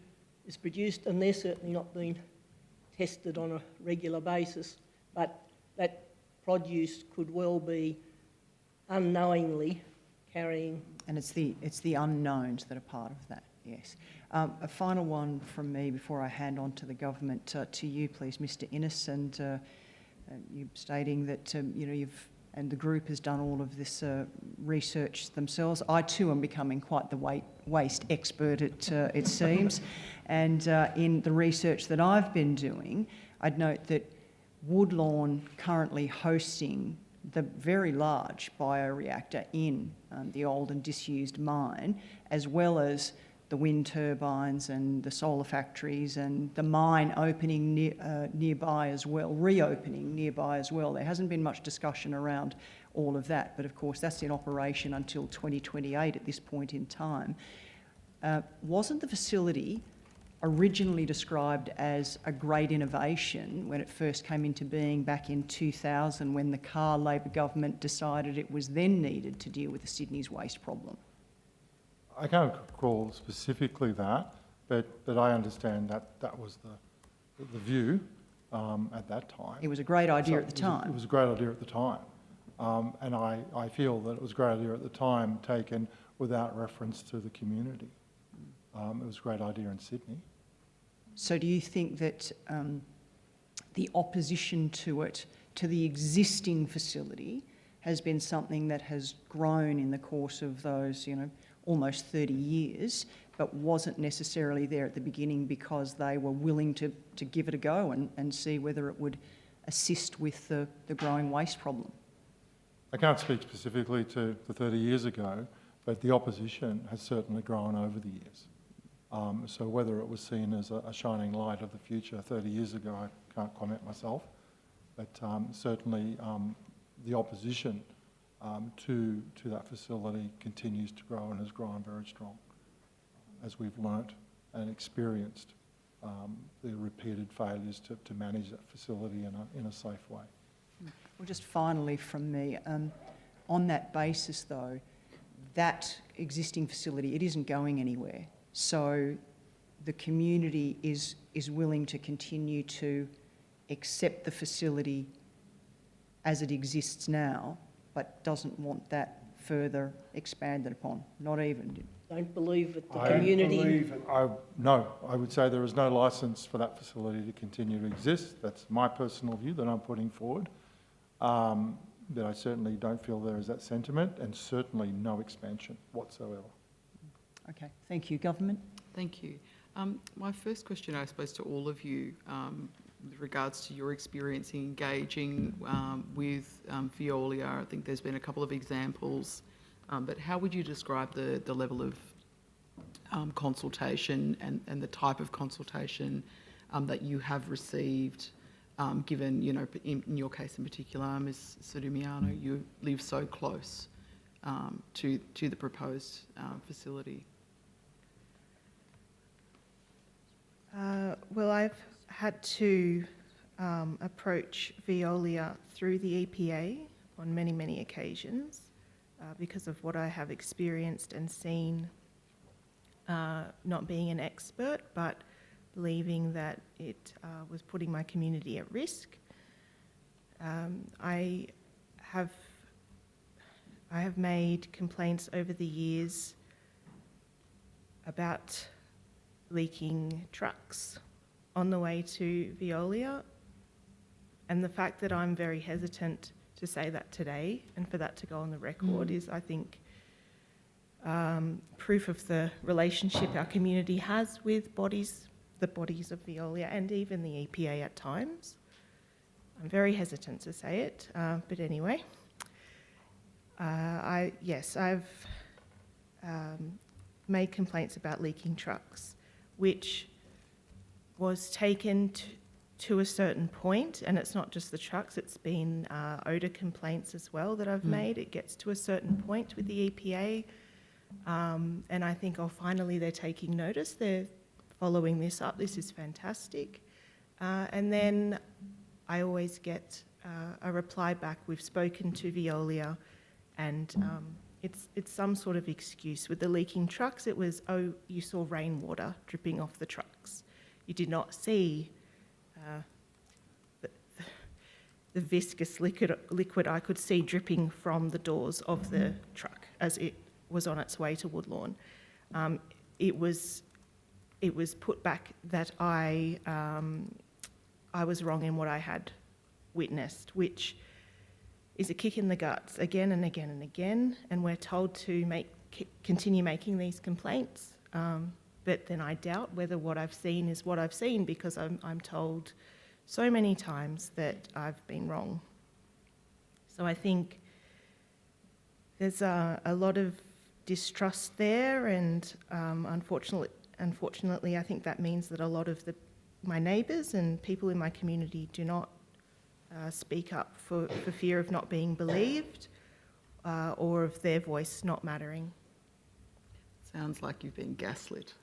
is produced, and they're certainly not being tested on a regular basis, but that produce could well be unknowingly carrying. And it's the unknowns that are part of that, yes. A final one from me before I hand on to the government, to you please, Mr Innes, and you stating that you've and the group has done all of this research themselves. I too am becoming quite the waste expert, it seems. And in the research that I've been doing, I'd note that Woodlawn currently hosting the very large bioreactor in the old and disused mine, as well as the wind turbines and the solar factories and the mine opening nearby as well, reopening nearby as well. There hasn't been much discussion around all of that, but of course that's in operation until 2028 at this point in time. Wasn't the facility originally described as a great innovation when it first came into being back in 2000, when the Carr Labor government decided it was then needed to deal with the Sydney's waste problem? I can't recall specifically that, but I understand that was the view at that time. It was a great idea at the time. It was a great idea at the time. And I feel that it was a great idea at the time, taken without reference to the community. It was a great idea in Sydney. So do you think that the opposition to it, to the existing facility, has been something that has grown in the course of those, almost 30 years, but wasn't necessarily there at the beginning because they were willing to give it a go and see whether it would assist with the growing waste problem? I can't speak specifically to the 30 years ago, but the opposition has certainly grown over the years. So whether it was seen as a shining light of the future 30 years ago, I can't comment myself, but certainly the opposition to that facility continues to grow and has grown very strong, as we've learnt and experienced the repeated failures to manage that facility in a safe way. Well, just finally from me, on that basis though, that existing facility, it isn't going anywhere. So the community is willing to continue to accept the facility as it exists now, but doesn't want that further expanded upon, not even. Don't believe that the community... No, I would say there is no licence for that facility to continue to exist. That's my personal view that I'm putting forward. but I certainly don't feel there is that sentiment, and certainly no expansion whatsoever. Okay, thank you. Government? Thank you. My first question, I suppose, to all of you, with regards to your experience in engaging with Veolia. I think there's been a couple of examples, but how would you describe the level of consultation and the type of consultation that you have received, given, you know, in your case in particular, Ms. Sodumiano, you live so close to the proposed facility? Well, I've had to approach Veolia through the EPA on many, many occasions because of what I have experienced and seen, not being an expert, but believing that it was putting my community at risk. I have made complaints over the years about leaking trucks on the way to Veolia, and the fact that I'm very hesitant to say that today and for that to go on the record is, I think, proof of the relationship our community has with the bodies of Veolia and even the EPA at times. I'm very hesitant to say it, but anyway. I've made complaints about leaking trucks, which was taken to a certain point, and it's not just the trucks, it's been odour complaints as well that I've made. It gets to a certain point with the EPA, and I think, finally they're taking notice, they're following this up, this is fantastic. And then I always get a reply back, we've spoken to Veolia, and it's some sort of excuse. With the leaking trucks, it was, oh, you saw rainwater dripping off the trucks. You did not see the viscous liquid I could see dripping from the doors of the truck as it was on its way to Woodlawn. It was put back that I was wrong in what I had witnessed, which is a kick in the guts again and again and again, and we're told to continue making these complaints, but then I doubt whether what I've seen is what I've seen, because I'm told so many times that I've been wrong. So I think there's a lot of distrust there, and unfortunately, I think that means that a lot of my neighbours and people in my community do not speak up for fear of not being believed or of their voice not mattering. Sounds like you've been gaslit.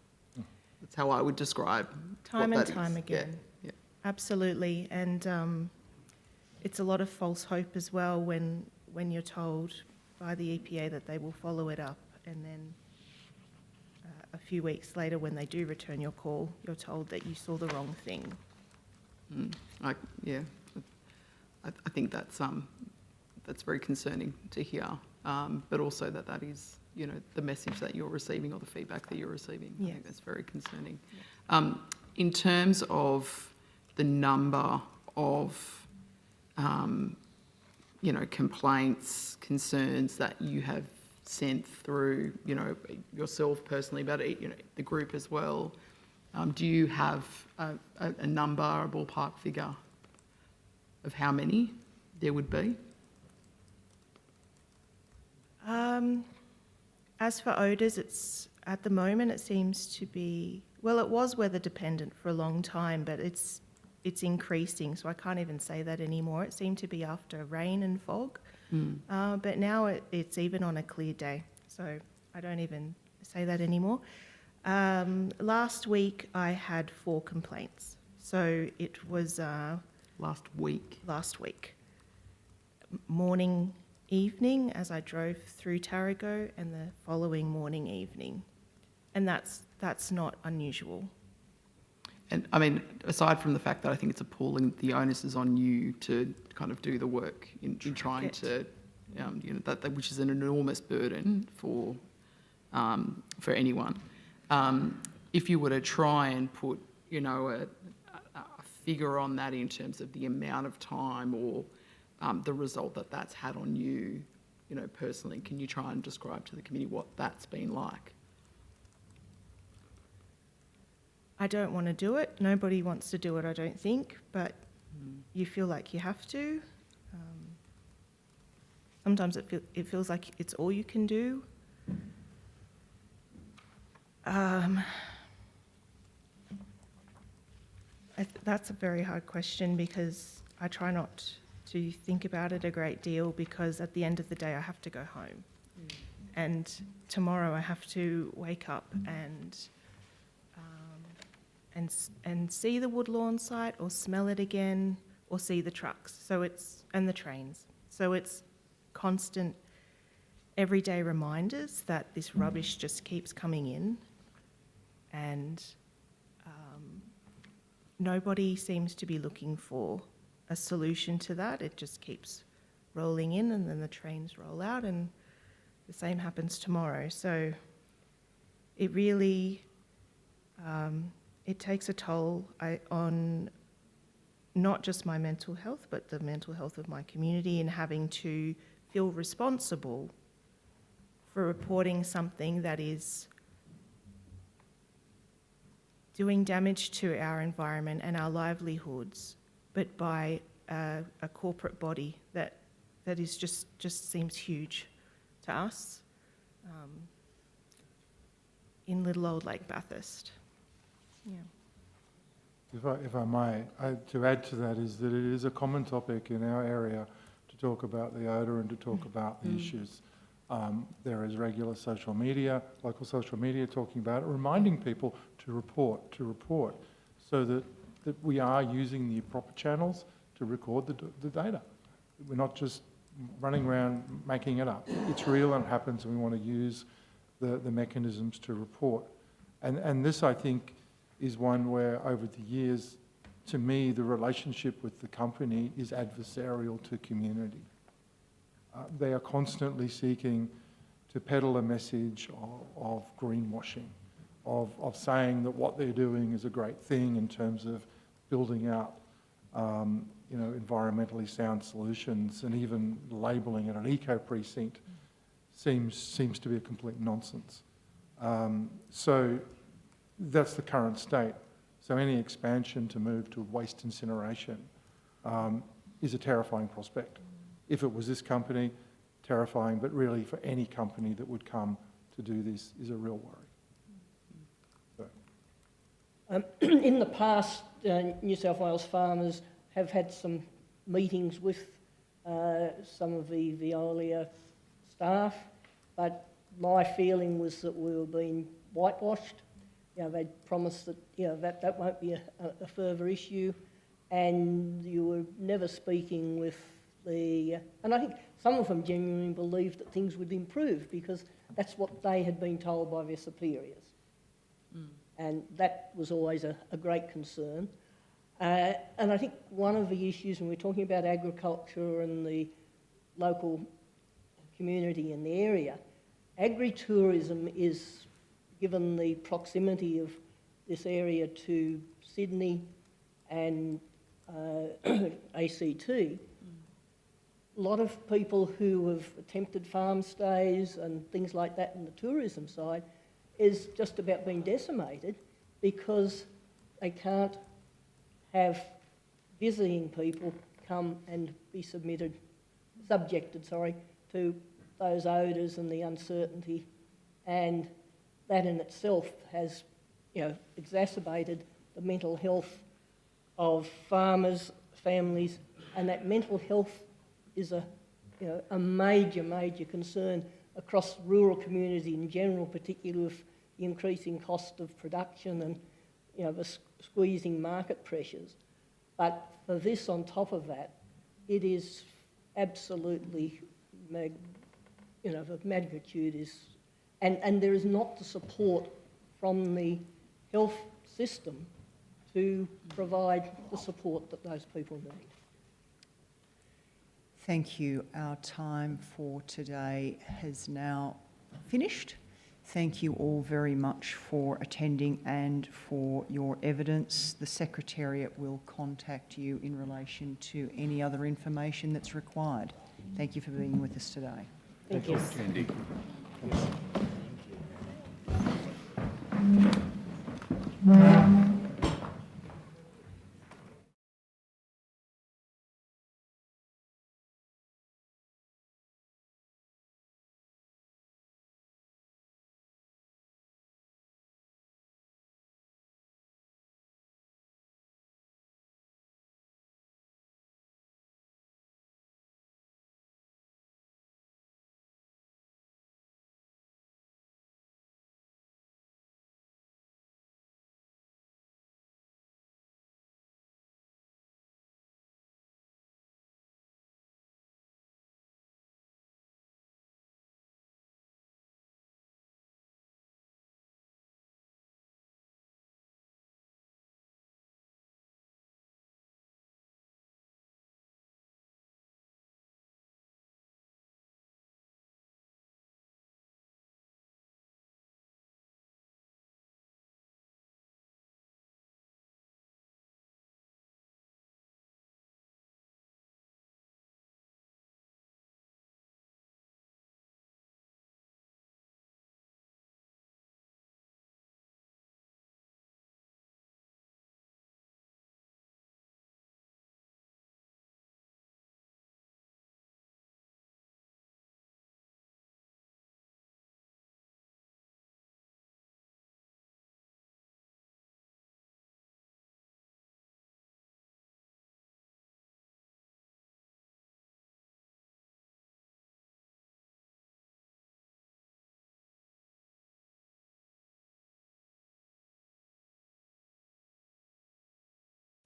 That's how I would describe time what and that time is. again. Yeah. Absolutely, and it's a lot of false hope as well when you're told by the EPA that they will follow it up, and then a few weeks later, when they do return your call, you're told that you saw the wrong thing. I think that's very concerning to hear, but also that is, you know, the message that you're receiving or the feedback that you're receiving. Yes. I think that's very concerning. In terms of the number of, you know, complaints, concerns that you have sent through, you know, yourself personally, but, you know, the group as well, do you have a number, a ballpark figure of how many there would be? As for odours, at the moment it seems to be, well, it was weather dependent for a long time, but it's increasing, so I can't even say that anymore. It seemed to be after rain and fog, but now it's even on a clear day, so I don't even say that anymore. Last week I had 4 complaints, so it was last week. Morning, evening, as I drove through Tarago, and the following morning, evening, and that's not unusual. And I mean, aside from the fact that I think it's appalling, the onus is on you to kind of do the work in trying to, you know, that which is an enormous burden for anyone. If you were to try and put, you know, a figure on that in terms of the amount of time or the result that that's had on you, you know, personally. Can you try and describe to the committee what that's been like? I don't want to do it. Nobody wants to do it, I don't think, but you feel like you have to. Sometimes it feels like it's all you can do. That's a very hard question because I try not to think about it a great deal because at the end of the day I have to go home. And tomorrow I have to wake up and see the Woodlawn site or smell it again or see the trucks and the trains. So it's constant everyday reminders that this rubbish just keeps coming in and nobody seems to be looking for a solution to that. It just keeps rolling in and then the trains roll out and the same happens tomorrow. So it really, it takes a toll on not just my mental health, but the mental health of my community and having to feel responsible for reporting something that is doing damage to our environment and our livelihoods, but by a corporate body that is just seems huge to us in little old Lake Bathurst. Yeah. If I may, to add to that is that it is a common topic in our area to talk about the odour and to talk about the issues. There is regular social media, local social media talking about it, reminding people to report, so that we are using the proper channels to record the data. We're not just running around making it up. It's real and it happens and we want to use the mechanisms to report. And this, I think, is one where over the years, to me, the relationship with the company is adversarial to community. They are constantly seeking to peddle a message of greenwashing, of saying that what they're doing is a great thing in terms of building out, environmentally sound solutions, and even labelling it an eco-precinct seems to be a complete nonsense. So that's the current state. So any expansion to move to waste incineration is a terrifying prospect. If it was this company, terrifying, but really for any company that would come to do this is a real worry. So. In the past, New South Wales farmers have had some meetings with some of the Veolia staff, but my feeling was that we were being whitewashed. They'd promised that that won't be a further issue, and you were never speaking with and I think some of them genuinely believed that things would improve because that's what they had been told by their superiors. And that was always a great concern. And I think one of the issues, when we're talking about agriculture and the local community in the area, agritourism is, given the proximity of this area to Sydney and ACT, a lot of people who have attempted farm stays and things like that in the tourism side is just about being decimated because they can't have visiting people come and be subjected to those odours and the uncertainty, and that in itself has exacerbated the mental health of farmers, families, and that mental health is a major concern across rural community in general, particularly with the increasing cost of production and the squeezing market pressures. But for this on top of that, it is absolutely, the magnitude is, and there is not the support from the health system to provide the support that those people need. Thank you. Our time for today has now finished. Thank you all very much for attending and for your evidence. The Secretariat will contact you in relation to any other information that's required. Thank you for being with us today. Thank you. Andy.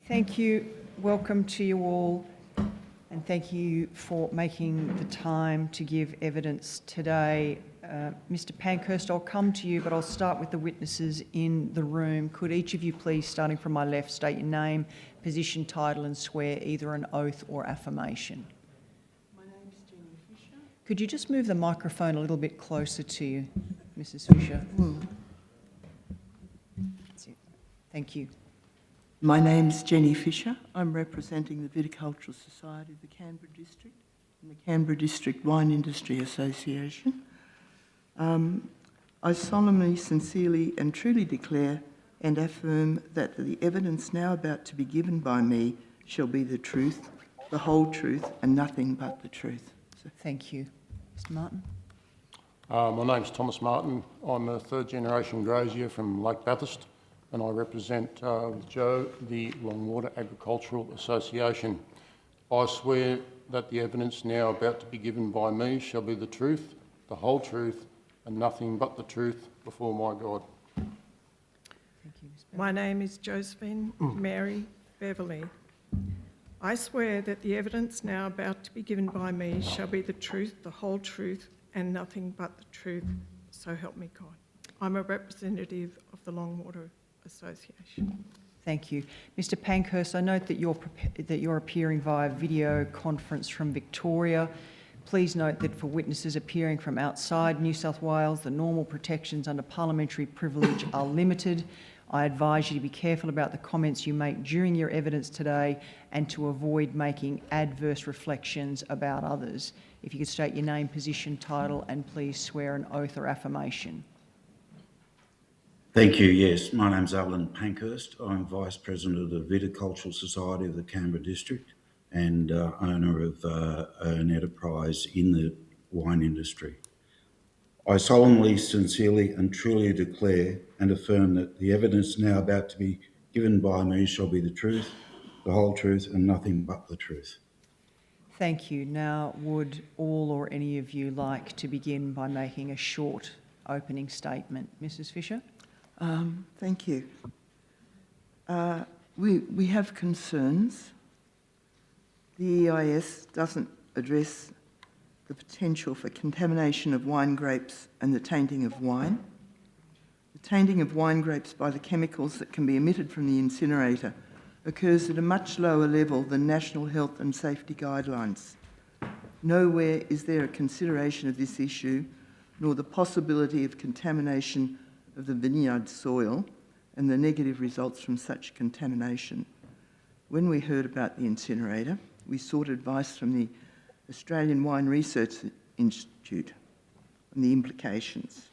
Thank you. Welcome to you all, and thank you for making the time to give evidence today. Mr. Pankhurst, I'll come to you, but I'll start with the witnesses in the room. Could each of you please, starting from my left, state your name, position, title and swear either an oath or affirmation? My name's Jenny Fisher. Could you just move the microphone a little bit closer to you, Mrs. Fisher? That's it. Thank you. My name's Jenny Fisher. I'm representing the Viticultural Society of the Canberra District and the Canberra District Wine Industry Association. I solemnly, sincerely and truly declare and affirm that the evidence now about to be given by me shall be the truth, the whole truth and nothing but the truth. So thank you. Mr. Martin? My name's Thomas Martin. I'm a third generation grazier from Lake Bathurst, and I represent Joe, the Longwater Agricultural Association. I swear that the evidence now about to be given by me shall be the truth, the whole truth, and nothing but the truth before my God. Thank you, Ms. Beverley. My name is Josephine Mary Beverley. I swear that the evidence now about to be given by me shall be the truth, the whole truth, and nothing but the truth, so help me God. I'm a representative of the Longwater Association. Thank you. Mr. Pankhurst, I note that you're appearing via video conference from Victoria. Please note that for witnesses appearing from outside New South Wales, the normal protections under parliamentary privilege are limited. I advise you to be careful about the comments you make during your evidence today and to avoid making adverse reflections about others. If you could state your name, position, title, and please swear an oath or affirmation. Thank you. Yes, my name's Alan Pankhurst. I'm Vice President of the Viticultural Society of the Canberra District and owner of an enterprise in the wine industry. I solemnly, sincerely and truly declare and affirm that the evidence now about to be given by me shall be the truth, the whole truth and nothing but the truth. Thank you. Now, would all or any of you like to begin by making a short opening statement? Mrs. Fisher? Thank you. We have concerns. The EIS doesn't address the potential for contamination of wine grapes and the tainting of wine. The tainting of wine grapes by the chemicals that can be emitted from the incinerator occurs at a much lower level than national health and safety guidelines. Nowhere is there a consideration of this issue nor the possibility of contamination of the vineyard soil and the negative results from such contamination. When we heard about the incinerator, we sought advice from the Australian Wine Research Institute on the implications.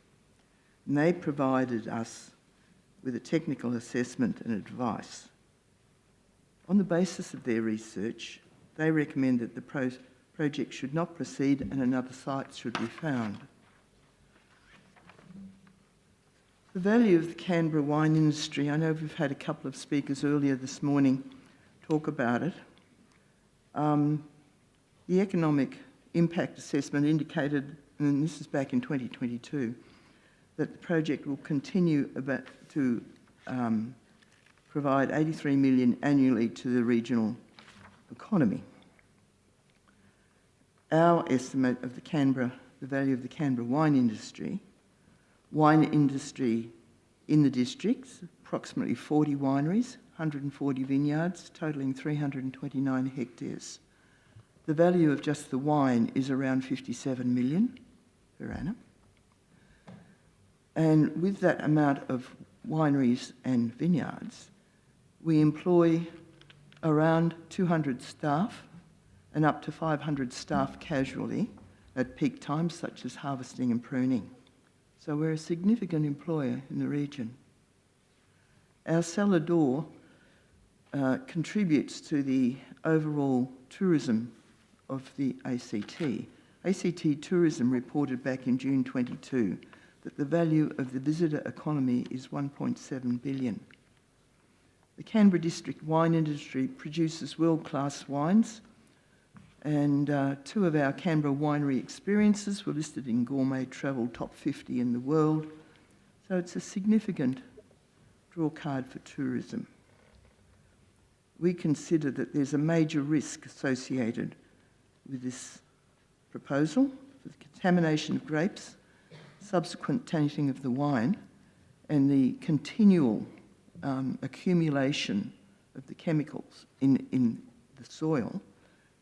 And they provided us with a technical assessment and advice. On the basis of their research, they recommend that the project should not proceed and another site should be found. The value of the Canberra wine industry, I know we've had a couple of speakers earlier this morning talk about it. The economic impact assessment indicated, and this is back in 2022, that the project will continue to provide 83 million annually to the regional economy. Our estimate of the value of the Canberra wine industry in the districts, approximately 40 wineries, 140 vineyards, totalling 329 hectares. The value of just the wine is around 57 million per annum. And with that amount of wineries and vineyards, we employ around 200 staff and up to 500 staff casually at peak times such as harvesting and pruning. So we're a significant employer in the region. Our cellar door contributes to the overall tourism of the ACT. ACT Tourism reported back in June 22 that the value of the visitor economy is 1.7 billion. The Canberra District wine industry produces world-class wines, and two of our Canberra winery experiences were listed in Gourmet Travel Top 50 in the world, so it's a significant draw card for tourism. We consider that there's a major risk associated with this proposal for the contamination of grapes, subsequent tainting of the wine, and the continual accumulation of the chemicals in the soil.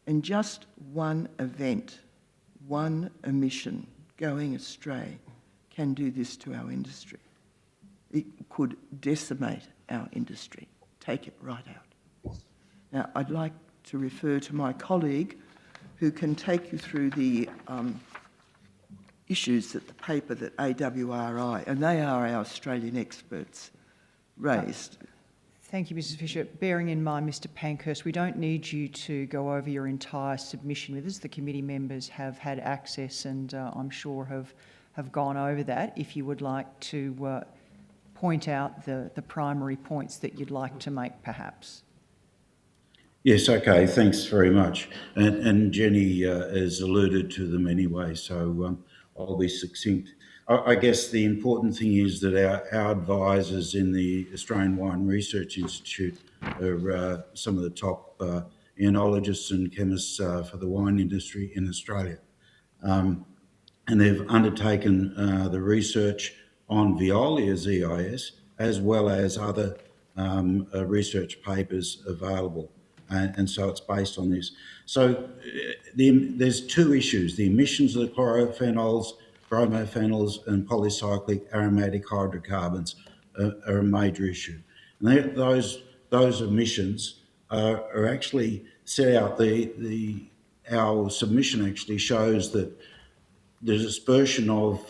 And just one event, one emission going astray can do this to our industry. It could decimate our industry, take it right out. Now, I'd like to refer to my colleague who can take you through the issues that the paper that AWRI, and they are our Australian experts, raised. Thank you, Mrs Fisher. Bearing in mind, Mr Pankhurst, we don't need you to go over your entire submission with us. The committee members have had access and I'm sure have gone over that. If you would like to point out the primary points that you'd like to make, perhaps. Yes, okay, thanks very much. And Jenny has alluded to them anyway, so I'll be succinct. I guess the important thing is that our advisors in the Australian Wine Research Institute are some of the top enologists and chemists for the wine industry in Australia. And they've undertaken the research on Veolia's EIS as well as other research papers available. And so it's based on this. So there's two issues: the emissions of the chlorophenols, bromophenols and polycyclic aromatic hydrocarbons are a major issue. And those emissions are actually set out. Our submission actually shows that the dispersion of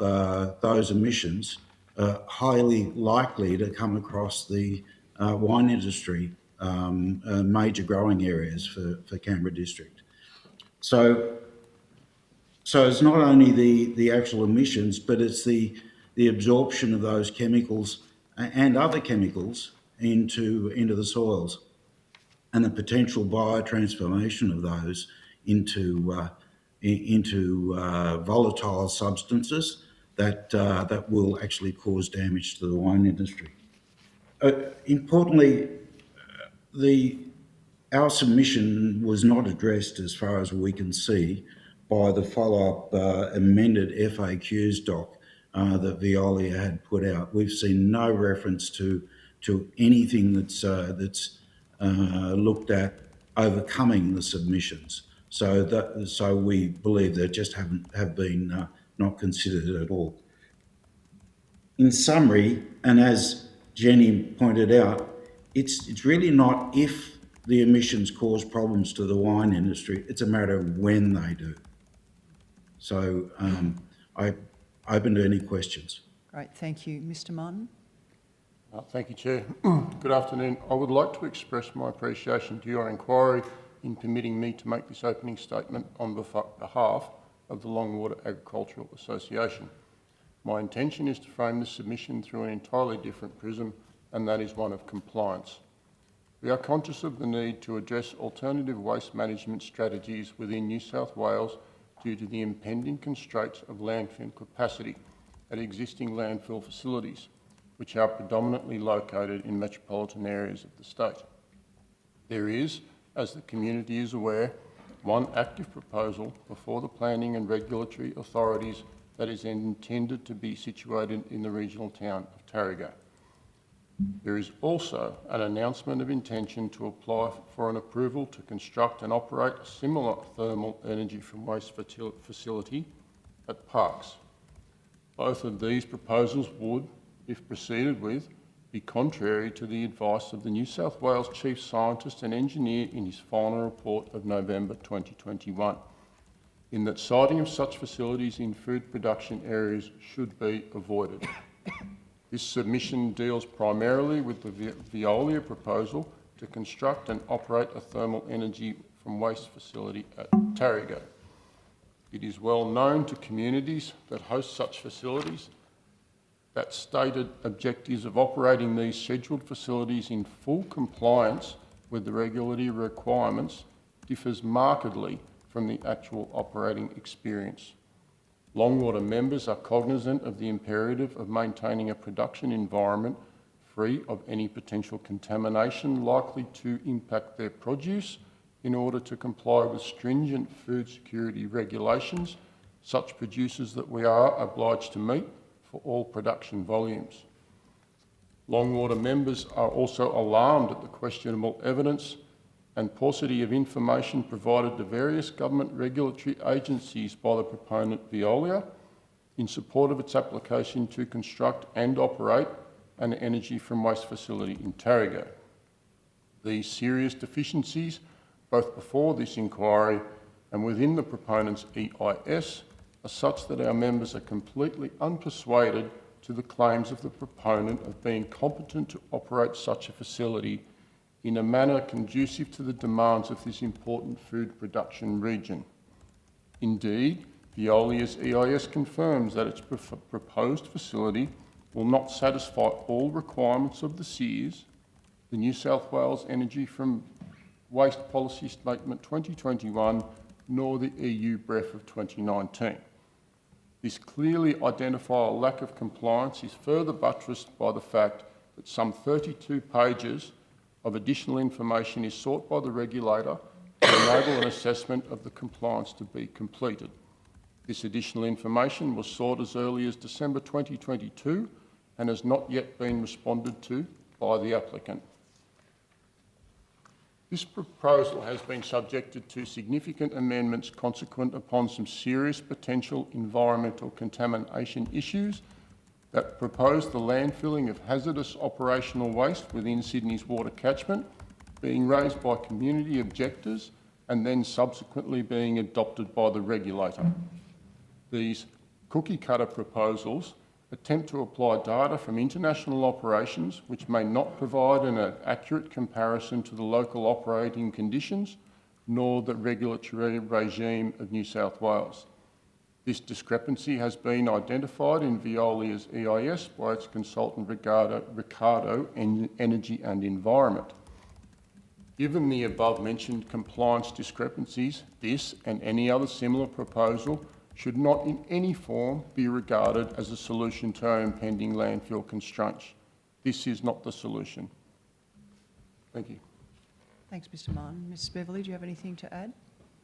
those emissions are highly likely to come across the wine industry, major growing areas for Canberra District. So it's not only the actual emissions, but it's the absorption of those chemicals and other chemicals into the soils, and the potential biotransformation of those into volatile substances that will actually cause damage to the wine industry. Importantly, our submission was not addressed, as far as we can see, by the follow-up amended FAQs doc that Veolia had put out. We've seen no reference to anything that's looked at overcoming the submissions. So we believe there just have been not considered at all. In summary, and as Jenny pointed out, it's really not if the emissions cause problems to the wine industry, it's a matter of when they do. So I'm open to any questions. Great, thank you. Mr Martin? Thank you, Chair. Good afternoon. I would like to express my appreciation to your inquiry in permitting me to make this opening statement on behalf of the Longwater Agricultural Association. My intention is to frame this submission through an entirely different prism, and that is one of compliance. We are conscious of the need to address alternative waste management strategies within New South Wales due to the impending constraints of landfill capacity at existing landfill facilities, which are predominantly located in metropolitan areas of the state. There is, as the community is aware, one active proposal before the planning and regulatory authorities that is intended to be situated in the regional town of Tarrago. There is also an announcement of intention to apply for an approval to construct and operate a similar thermal energy from waste facility at Parkes. Both of these proposals would, if proceeded with, be contrary to the advice of the New South Wales Chief Scientist and Engineer in his final report of November 2021, in that siting of such facilities in food production areas should be avoided. This submission deals primarily with the Veolia proposal to construct and operate a thermal energy from waste facility at Tarrago. It is well known to communities that host such facilities that stated objectives of operating these scheduled facilities in full compliance with the regulatory requirements differs markedly from the actual operating experience. Longwater members are cognisant of the imperative of maintaining a production environment free of any potential contamination likely to impact their produce in order to comply with stringent food security regulations, such producers that we are obliged to meet for all production volumes. Longwater members are also alarmed at the questionable evidence and paucity of information provided to various government regulatory agencies by the proponent Veolia in support of its application to construct and operate an energy from waste facility in Tarrago. These serious deficiencies, both before this inquiry and within the proponent's EIS, are such that our members are completely unpersuaded to the claims of the proponent of being competent to operate such a facility in a manner conducive to the demands of this important food production region. Indeed, Veolia's EIS confirms that its proposed facility will not satisfy all requirements of the SEARS, the New South Wales Energy from Waste Policy Statement 2021, nor the EU BREF of 2019. This clearly identified lack of compliance is further buttressed by the fact that some 32 pages of additional information is sought by the regulator to enable an assessment of the compliance to be completed. This additional information was sought as early as December 2022 and has not yet been responded to by the applicant. This proposal has been subjected to significant amendments consequent upon some serious potential environmental contamination issues that propose the landfilling of hazardous operational waste within Sydney's water catchment being raised by community objectors and then subsequently being adopted by the regulator. These cookie-cutter proposals attempt to apply data from international operations which may not provide an accurate comparison to the local operating conditions nor the regulatory regime of New South Wales. This discrepancy has been identified in Veolia's EIS by its consultant Ricardo Energy and Environment. Given the above-mentioned compliance discrepancies, this and any other similar proposal should not in any form be regarded as a solution to our impending landfill constraints. This is not the solution. Thank you. Thanks, Mr Martin. Ms Beverley, do you have anything to add?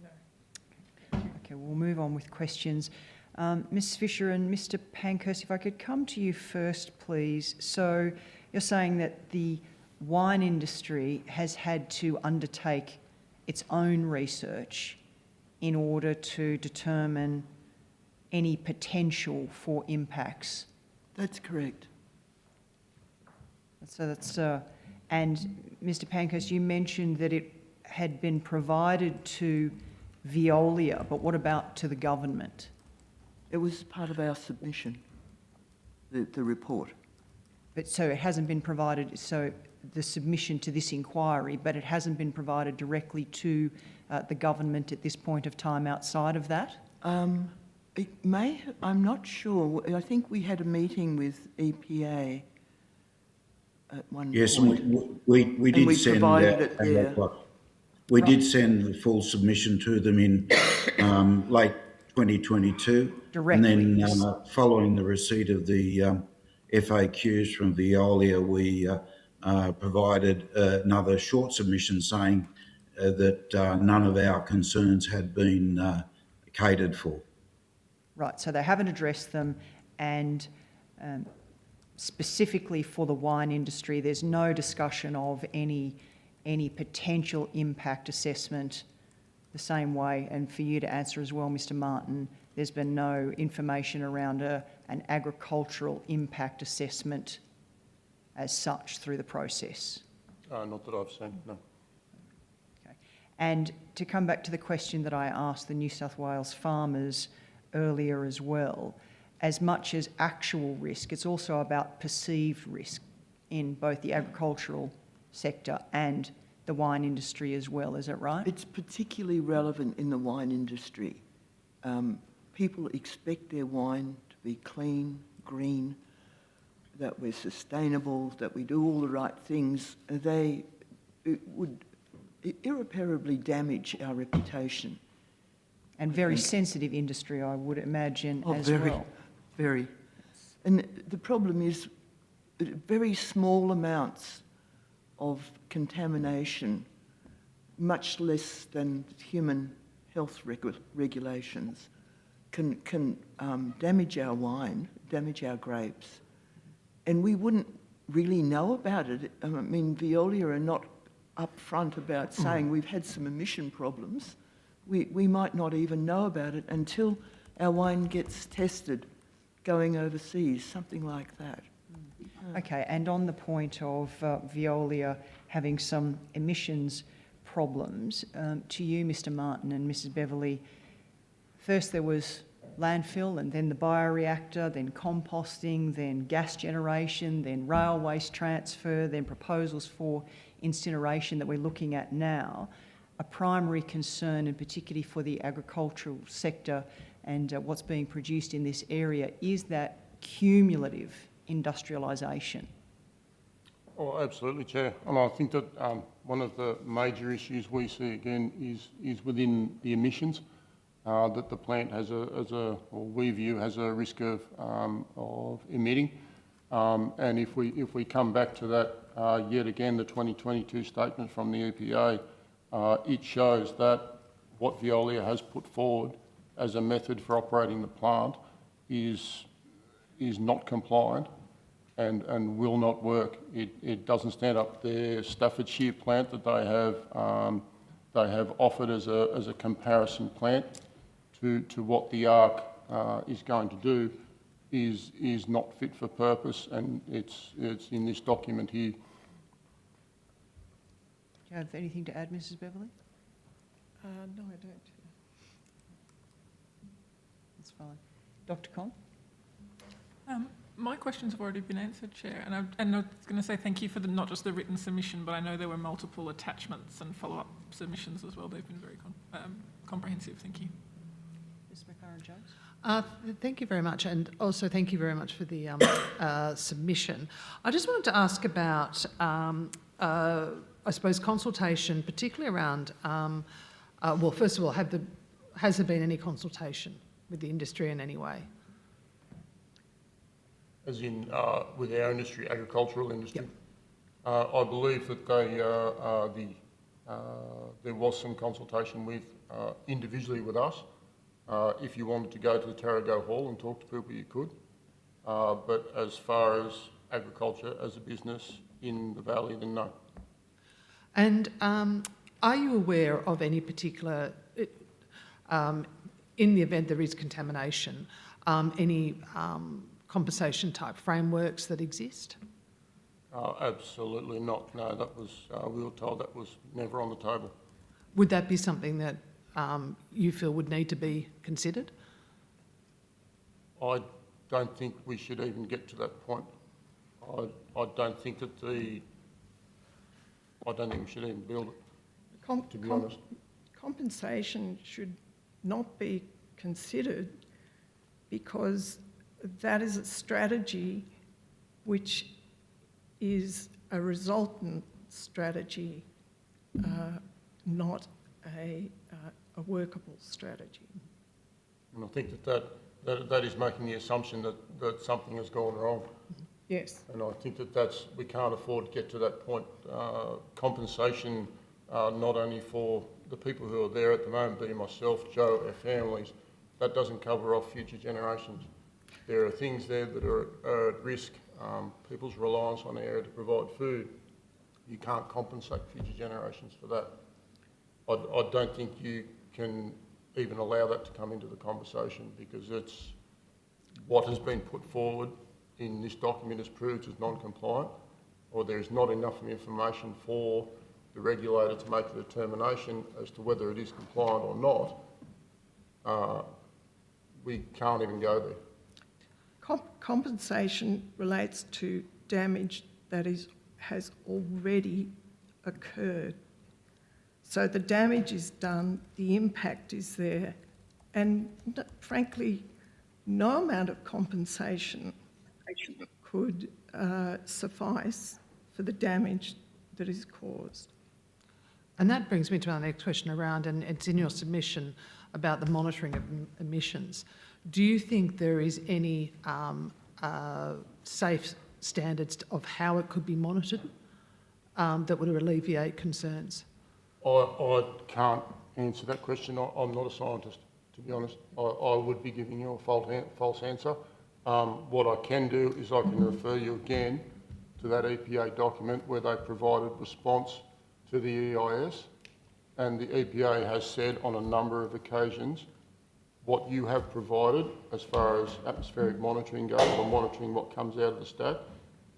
No. Okay, we'll move on with questions. Ms Fisher and Mr Pankhurst, if I could come to you first, please. So you're saying that the wine industry has had to undertake its own research in order to determine any potential for impacts. That's correct. So that's, and Mr. Pankhurst, you mentioned that it had been provided to Veolia, but what about to the government? It was part of our submission, the report. But so it hasn't been provided, so the submission to this inquiry, but it hasn't been provided directly to the government at this point of time outside of that? It may, I'm not sure. I think we had a meeting with EPA at one yes, point. and we did send we did send the full submission to them in late 2022. Directly, and then yes. Following the receipt of the FAQs from Veolia, we provided another short submission saying that none of our concerns had been catered for. Right, so they haven't addressed them, and specifically for the wine industry, there's no discussion of any potential impact assessment the same way. And for you to answer as well, Mr. Martin, there's been no information around an agricultural impact assessment as such through the process. Not that I've seen, no. Okay. And to come back to the question that I asked the New South Wales farmers earlier as well, as much as actual risk, it's also about perceived risk in both the agricultural sector and the wine industry as well, is that right? It's particularly relevant in the wine industry. People expect their wine to be clean, green, that we're sustainable, that we do all the right things. It would irreparably damage our reputation. And very sensitive industry, I would imagine, as well. Very. And the problem is very small amounts of contamination, much less than human health regulations, can damage our wine, damage our grapes. And we wouldn't really know about it. I mean, Veolia are not upfront about saying we've had some emission problems. We might not even know about it until our wine gets tested going overseas, something like that. Okay, and on the point of Veolia having some emissions problems, to you, Mr. Martin and Mrs. Beverley, first there was landfill and then the bioreactor, then composting, then gas generation, then rail waste transfer, then proposals for incineration that we're looking at now. A primary concern, and particularly for the agricultural sector and what's being produced in this area, is that cumulative industrialisation. Oh, absolutely, Chair. And I think that one of the major issues we see again is within the emissions that the plant has or we view has a risk of emitting. And if we come back to that yet again, the 2022 statement from the EPA, it shows that what Veolia has put forward as a method for operating the plant is not compliant and will not work. It doesn't stand up. Their Staffordshire plant that they have offered as a comparison plant to what the ARC is going to do is not fit for purpose, and it's in this document here. Do you have anything to add, Mrs. Beverley? No, I don't. That's fine. Dr. Con? My questions have already been answered, Chair, and I was going to say thank you for not just the written submission, but I know there were multiple attachments and follow-up submissions as well. They've been very comprehensive. Thank you. Ms. McLaren-Jones? Thank you very much, and also thank you very much for the submission. I just wanted to ask about, I suppose, consultation, particularly around, well, first of all, has there been any consultation with the industry in any way? As in with our industry, agricultural industry? Yep. I believe that there was some consultation with individually with us. If you wanted to go to the Tarago Hall and talk to people, you could. But as far as agriculture as a business in the valley, then no. And are you aware of any particular in the event there is contamination, any compensation type frameworks that exist? Absolutely not. No, that was, we were told that was never on the table. Would that be something that you feel would need to be considered? I don't think we should even get to that point. I don't think that I don't think we should even build it, to be honest. Compensation should not be considered because that is a strategy which is a resultant strategy, not a workable strategy. And I think that is making the assumption that something has gone wrong. Yes. And I think that we can't afford to get to that point. Compensation, not only for the people who are there at the moment, being myself, Joe, our families, that doesn't cover off future generations. There are things there that are at risk. People's reliance on air to provide food. You can't compensate future generations for that. I don't think you can even allow that to come into the conversation because it's what has been put forward in this document is proved as non-compliant, or there is not enough information for the regulator to make a determination as to whether it is compliant or not. We can't even go there. Compensation relates to damage that has already occurred. So the damage is done, the impact is there, and frankly, no amount of compensation could suffice for the damage that is caused. And that brings me to our next question around, and it's in your submission, about the monitoring of emissions. Do you think there is any safe standards of how it could be monitored that would alleviate concerns? I can't answer that question. I'm not a scientist, to be honest. I would be giving you a false answer. What I can do is I can refer you again to that EPA document where they provided response to the EIS, and the EPA has said on a number of occasions what you have provided as far as atmospheric monitoring goes, or monitoring what comes out of the stack,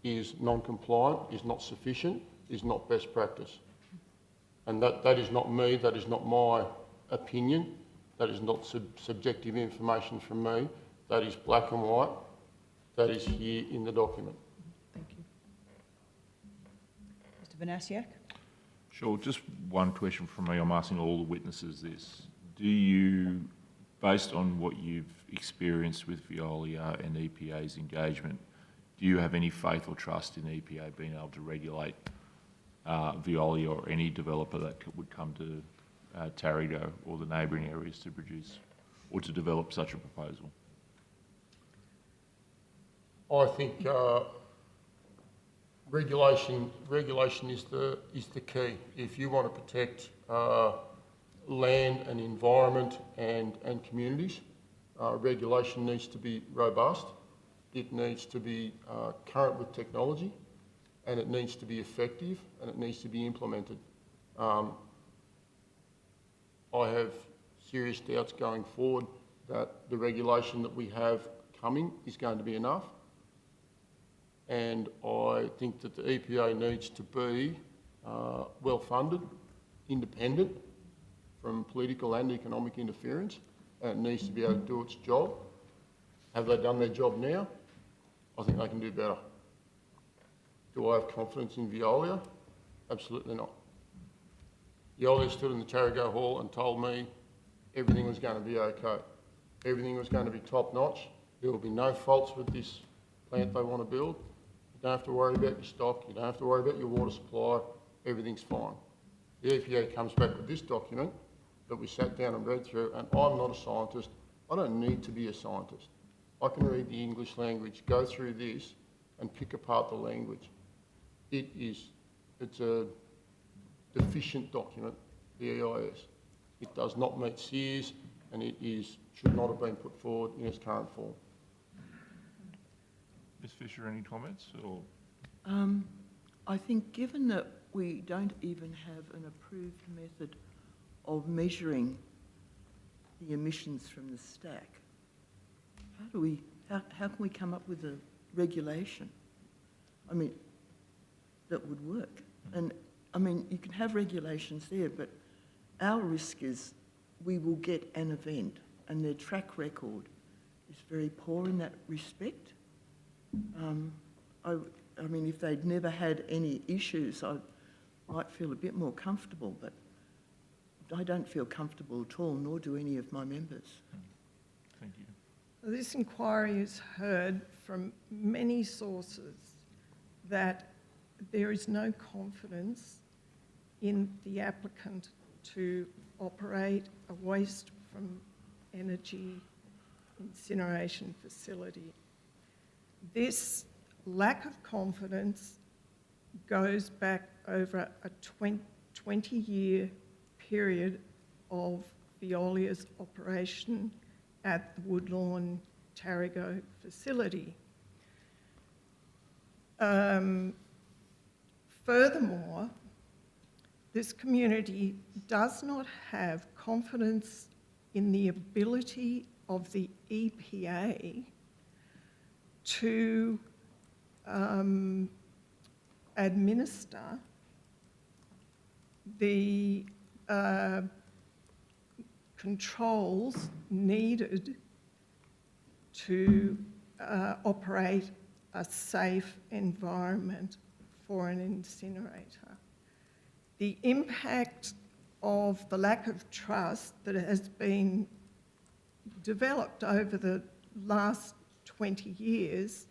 is non-compliant, is not sufficient, is not best practice. And that is not me, that is not my opinion, that is not subjective information from me, that is black and white, that is here in the document. Thank you. Mr Vanasiak? Sure, just one question from me. I'm asking all the witnesses this. Do you, based on what you've experienced with Veolia and EPA's engagement, do you have any faith or trust in EPA being able to regulate Veolia or any developer that would come to Tarrago or the neighbouring areas to produce or to develop such a proposal? I think regulation is the key. If you want to protect land and environment and communities, regulation needs to be robust. It needs to be current with technology, and it needs to be effective, and it needs to be implemented. I have serious doubts going forward that the regulation that we have coming is going to be enough. And I think that the EPA needs to be well-funded, independent from political and economic interference, and it needs to be able to do its job. Have they done their job now? I think they can do better. Do I have confidence in Veolia? Absolutely not. Veolia stood in the Tarrago Hall and told me everything was going to be okay. Everything was going to be top-notch. There will be no faults with this plant they want to build. You don't have to worry about your stock. You don't have to worry about your water supply. Everything's fine. The EPA comes back with this document that we sat down and read through, and I'm not a scientist. I don't need to be a scientist. I can read the English language, go through this, and pick apart the language. It's a deficient document, the EIS. It does not meet SEERS, and should not have been put forward in its current form. Ms Fisher, any comments? Or? I think given that we don't even have an approved method of measuring the emissions from the stack, how can we come up with a regulation, I mean, that would work? And, I mean, you can have regulations there, but our risk is we will get an event, and their track record is very poor in that respect. I mean, if they'd never had any issues, I might feel a bit more comfortable, but I don't feel comfortable at all, nor do any of my members. Thank you. This inquiry has heard from many sources that there is no confidence in the applicant to operate a waste from energy incineration facility. This lack of confidence goes back over a 20-year period of Veolia's operation at the Woodlawn Tarago facility. Furthermore, this community does not have confidence in the ability of the EPA to administer the controls needed to operate a safe environment for an incinerator. The impact of the lack of trust that has been developed over the last 20 years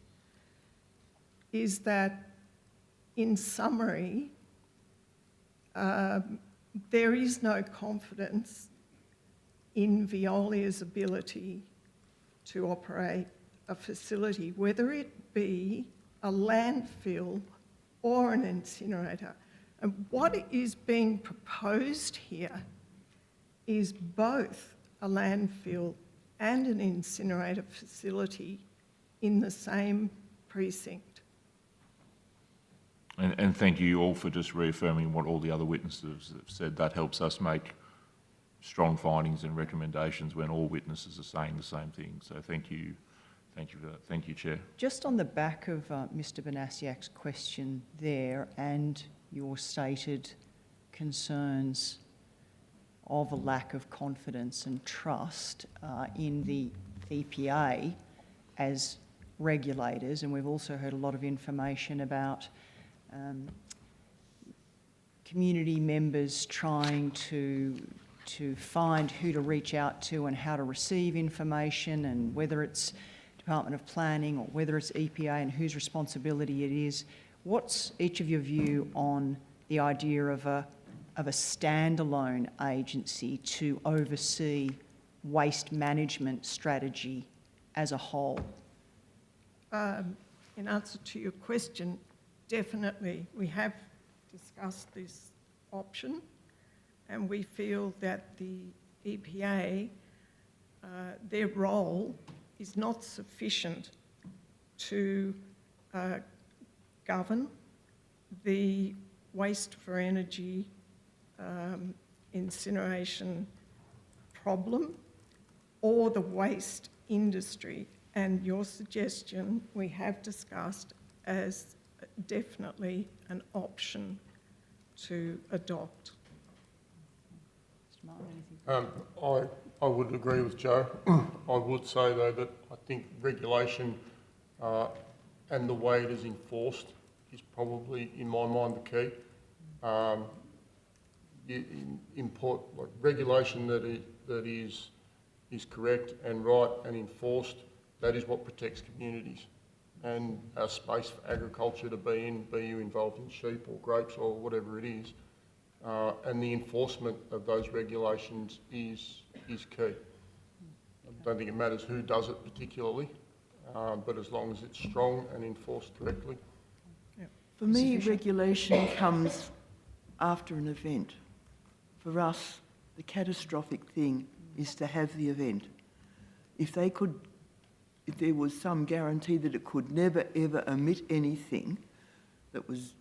is that, in summary, there is no confidence in Veolia's ability to operate a facility, whether it be a landfill or an incinerator. And what is being proposed here is both a landfill and an incinerator facility in the same precinct. And thank you all for just reaffirming what all the other witnesses have said. That helps us make strong findings and recommendations when all witnesses are saying the same thing. So thank you for that. Thank you, Chair. Just on the back of Mr Banasiak's question there and your stated concerns of a lack of confidence and trust in the EPA as regulators, and we've also heard a lot of information about community members trying to find who to reach out to and how to receive information, and whether it's Department of Planning or whether it's EPA and whose responsibility it is. What's each of your view on the idea of a standalone agency to oversee waste management strategy as a whole? In answer to your question, definitely we have discussed this option, and we feel that the EPA, their role is not sufficient to govern the waste for energy incineration problem or the waste industry. And your suggestion we have discussed as definitely an option to adopt. I would agree with Joe. I would say, though, that I think regulation and the way it is enforced is probably, in my mind, the key. Regulation that is correct and right and enforced, that is what protects communities and our space for agriculture to be in, be you involved in sheep or grapes or whatever it is. And the enforcement of those regulations is key. I don't think it matters who does it particularly, but as long as it's strong and enforced correctly. For me, regulation comes after an event. For us, the catastrophic thing is to have the event. If there was some guarantee that it could never ever emit anything that was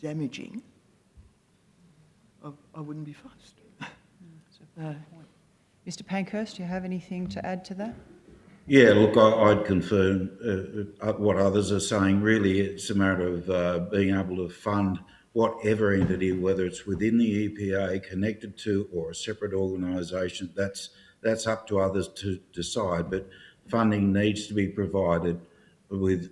damaging, I wouldn't be fussed. Mr Pankhurst, do you have anything to add to that? Yeah, look, I'd confirm what others are saying. Really, it's a matter of being able to fund whatever entity, whether it's within the EPA, connected to, or a separate organisation. That's up to others to decide. But funding needs to be provided with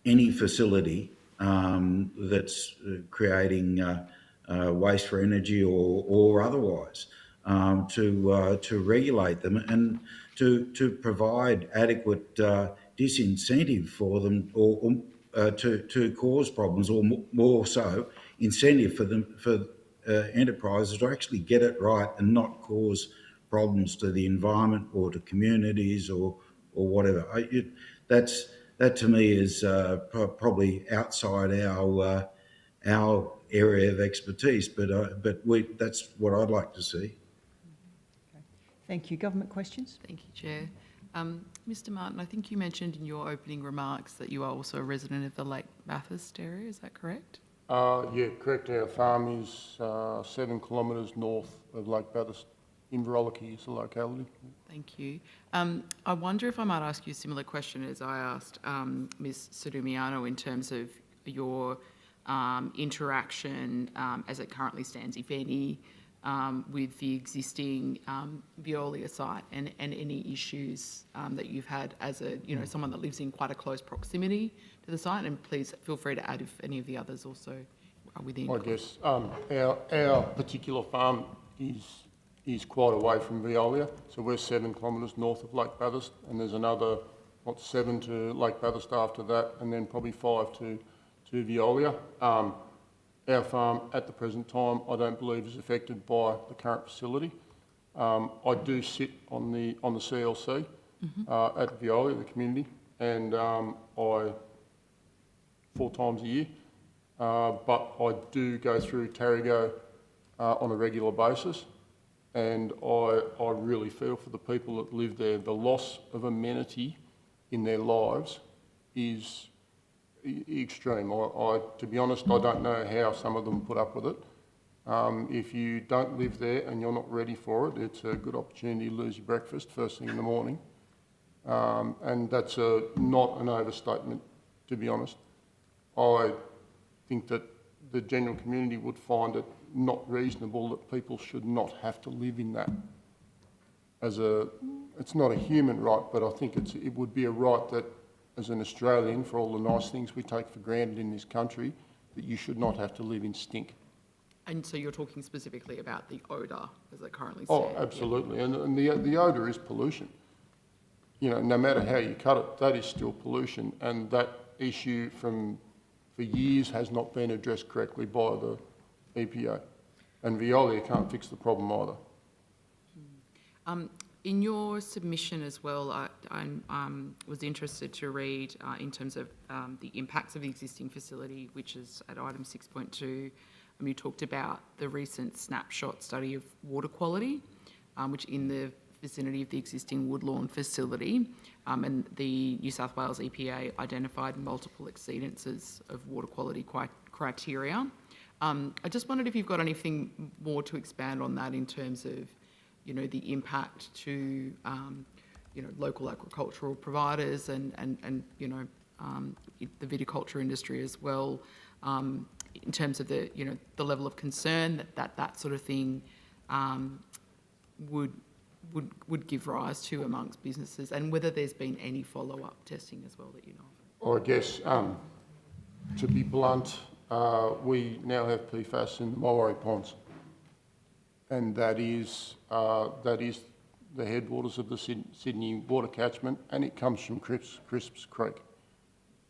any facility that's creating waste for energy or otherwise, to regulate them and to provide adequate disincentive for them, or to cause problems, or more so incentive for them, for enterprises to actually get it right and not cause problems to the environment or to communities or whatever. That to me is probably outside our area of expertise, but that's what I'd like to see. Thank you. Government questions? Thank you, Chair. Mr Martin, I think you mentioned in your opening remarks that you are also a resident of the Lake Bathurst area, is that correct? Yeah, correct. Our farm is 7 kilometres north of Lake Bathurst. Inverlochie is the locality. Thank you. I wonder if I might ask you a similar question as I asked Ms Sadumiano in terms of your interaction as it currently stands, if any, with the existing Veolia site and any issues that you've had as a, someone that lives in quite a close proximity to the site, and please feel free to add if any of the others also are within. I guess our particular farm is quite away from Veolia, so we're 7 kilometres north of Lake Bathurst, and there's another 7 to Lake Bathurst after that, and then probably 5 to Veolia. Our farm at the present time, I don't believe, is affected by the current facility. I do sit on the CLC at Veolia, the community, and I 4 times a year, but I do go through Terrigo on a regular basis. And I really feel for the people that live there. The loss of amenity in their lives is extreme. To be honest, I don't know how some of them put up with it. If you don't live there and you're not ready for it, it's a good opportunity to lose your breakfast first thing in the morning. And that's not an overstatement, to be honest. I think that the general community would find it not reasonable that people should not have to live in that. It's not a human right, but I think it would be a right that, as an Australian, for all the nice things we take for granted in this country, that you should not have to live in stink. And so you're talking specifically about the odour as it currently stands? Oh, absolutely. Yeah. And the odour is pollution. No matter how you cut it, that is still pollution, and that issue for years has not been addressed correctly by the EPA, and Veolia can't fix the problem either. In your submission as well, I was interested to read in terms of the impacts of the existing facility, which is at item 6.2. You talked about the recent snapshot study of water quality, which in the vicinity of the existing Woodlawn facility, and the New South Wales EPA identified multiple exceedances of water quality criteria. I just wondered if you've got anything more to expand on that in terms of, the impact to, local agricultural providers and the viticulture industry as well, in terms of the level of concern that sort of thing would give rise to amongst businesses, and whether there's been any follow-up testing as well that you know of. I guess, to be blunt, we now have PFAS in the Mulwaree ponds, and that is the headwaters of the Sydney water catchment, and it comes from Crisps Creek.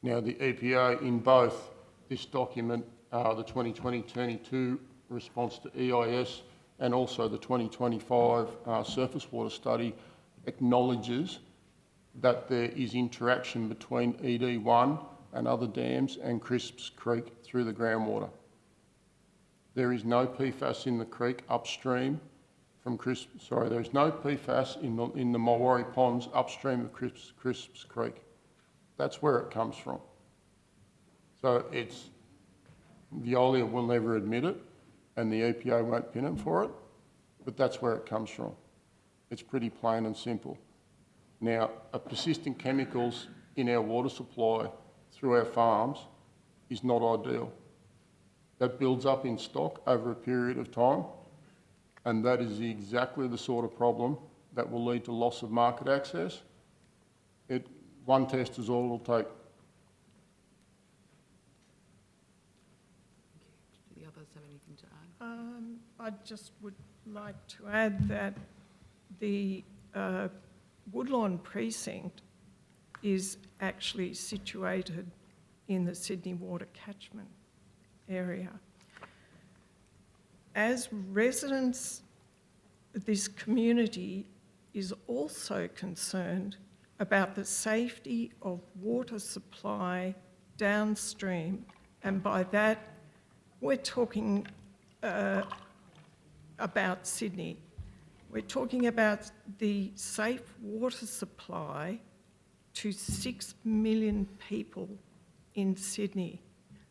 Now, the EPA, in both this document, the 2020-22 response to EIS, and also the 2025 surface water study, acknowledges that there is interaction between ED1 and other dams and Crisps Creek through the groundwater. There is no PFAS in the creek upstream from there is no PFAS in the Mulwaree ponds upstream of Crisps Creek. That's where it comes from. So Veolia will never admit it, and the EPA won't pin it for it. but that's where it comes from. It's pretty plain and simple. Now, persistent chemicals in our water supply through our farms is not ideal. That builds up in stock over a period of time, and that is exactly the sort of problem that will lead to loss of market access. One test is all it'll take. Do the others have anything to add? I just would like to add that the Woodlawn precinct is actually situated in the Sydney water catchment area. As residents, this community is also concerned about the safety of water supply downstream, and by that we're talking about Sydney. We're talking about the safe water supply to 6 million people in Sydney.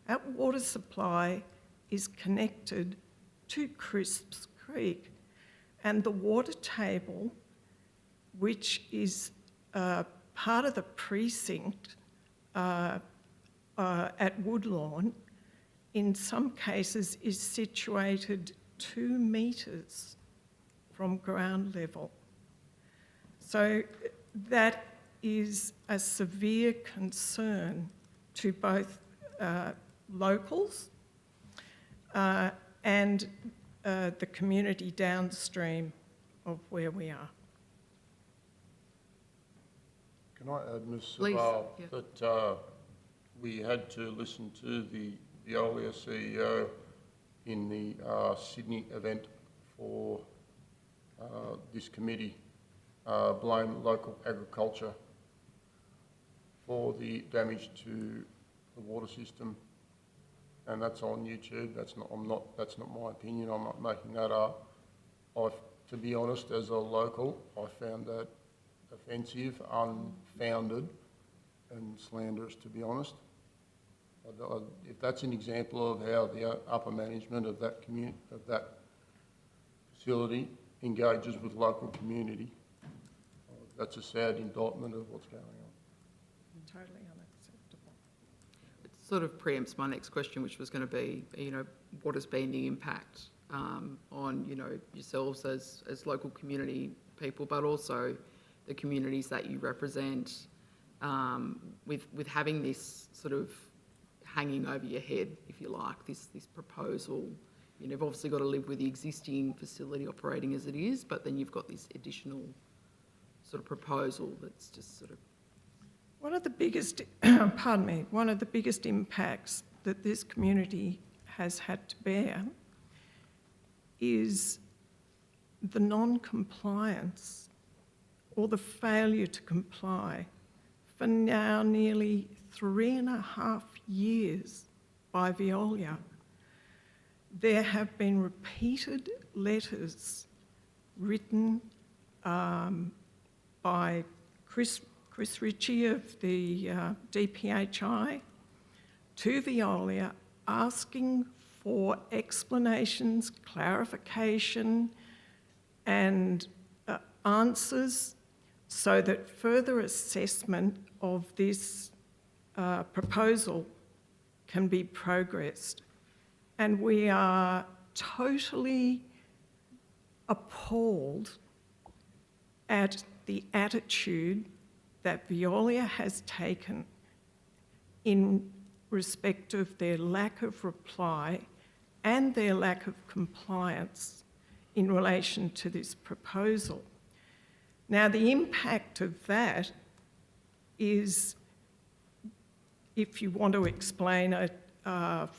That water supply is connected to Crisps Creek, and the water table, which is part of the precinct at Woodlawn, in some cases is situated 2 metres from ground level. So that is a severe concern to both locals and the community downstream of where we are. Can I add, Ms. Please, Sabal, yeah. that we had to listen to the Veolia CEO in the Sydney event for this committee blame local agriculture for the damage to the water system, and that's on YouTube. That's not my opinion. I'm not making that up. To be honest, as a local, I found that offensive, unfounded, and slanderous. To be honest, if that's an example of how the upper management of that facility engages with local community, that's a sad indictment of what's going on. Totally unacceptable. It sort of preempts my next question, which was going to be, what has been the impact on, yourselves as local community people, but also the communities that you represent, with having this sort of hanging over your head, if you like, this proposal. You've obviously got to live with the existing facility operating as it is, but then you've got this additional sort of proposal that's just sort of... One of the biggest, one of the biggest impacts that this community has had to bear is the non-compliance or the failure to comply for now nearly 3.5 years by Veolia. There have been repeated letters written by Chris Ritchie of the DPHI to Veolia asking for explanations, clarification and answers so that further assessment of this proposal can be progressed. And we are totally appalled at the attitude that Veolia has taken in respect of their lack of reply and their lack of compliance in relation to this proposal. Now, the impact of that is, if you want to explain it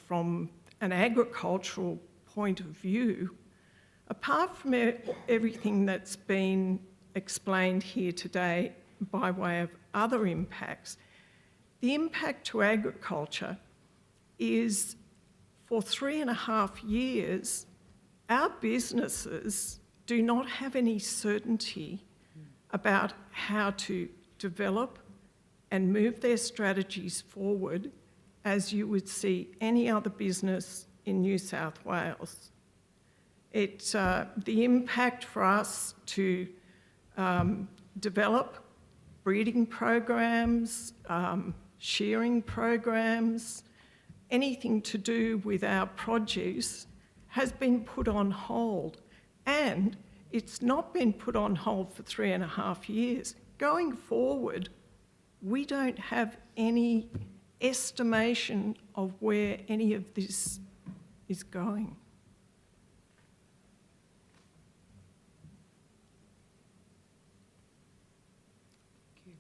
from an agricultural point of view, apart from everything that's been explained here today by way of other impacts, the impact to agriculture is for 3.5 years, our businesses do not have any certainty about how to develop and move their strategies forward as you would see any other business in New South Wales. The impact for us to develop breeding programs, shearing programs, anything to do with our produce has been put on hold. And it's not been put on hold for 3.5 years. Going forward, we don't have any estimation of where any of this is going. Thank you.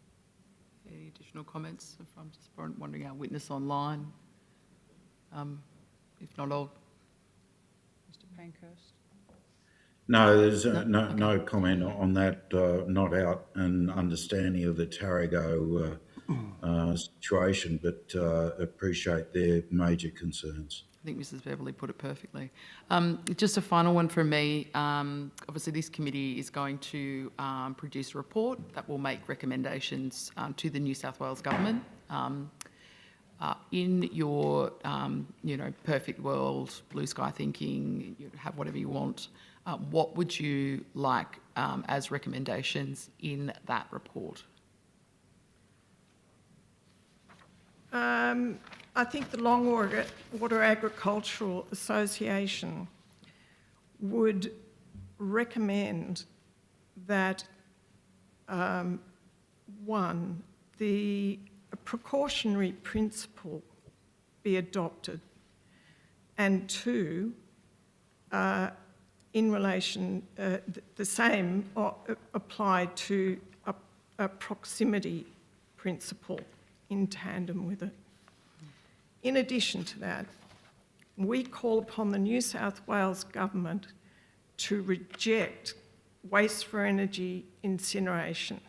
Any additional comments? If I'm just wondering our witness online. If not, I'll... Mr. Pankhurst. No, there's no comment on that. Not out an understanding of the Tarago situation, but appreciate their major concerns. I think Mrs. Beverley put it perfectly. Just a final one from me. Obviously, this committee is going to produce a report that will make recommendations to the New South Wales government. In your, perfect world, blue sky thinking, you have whatever you want. What would you like as recommendations in that report? I think the Longwater Agricultural Association would recommend that, one, the precautionary principle be adopted, and two, in relation, the same applied to a proximity principle in tandem with it. In addition to that, we call upon the New South Wales Government to reject waste for energy incineration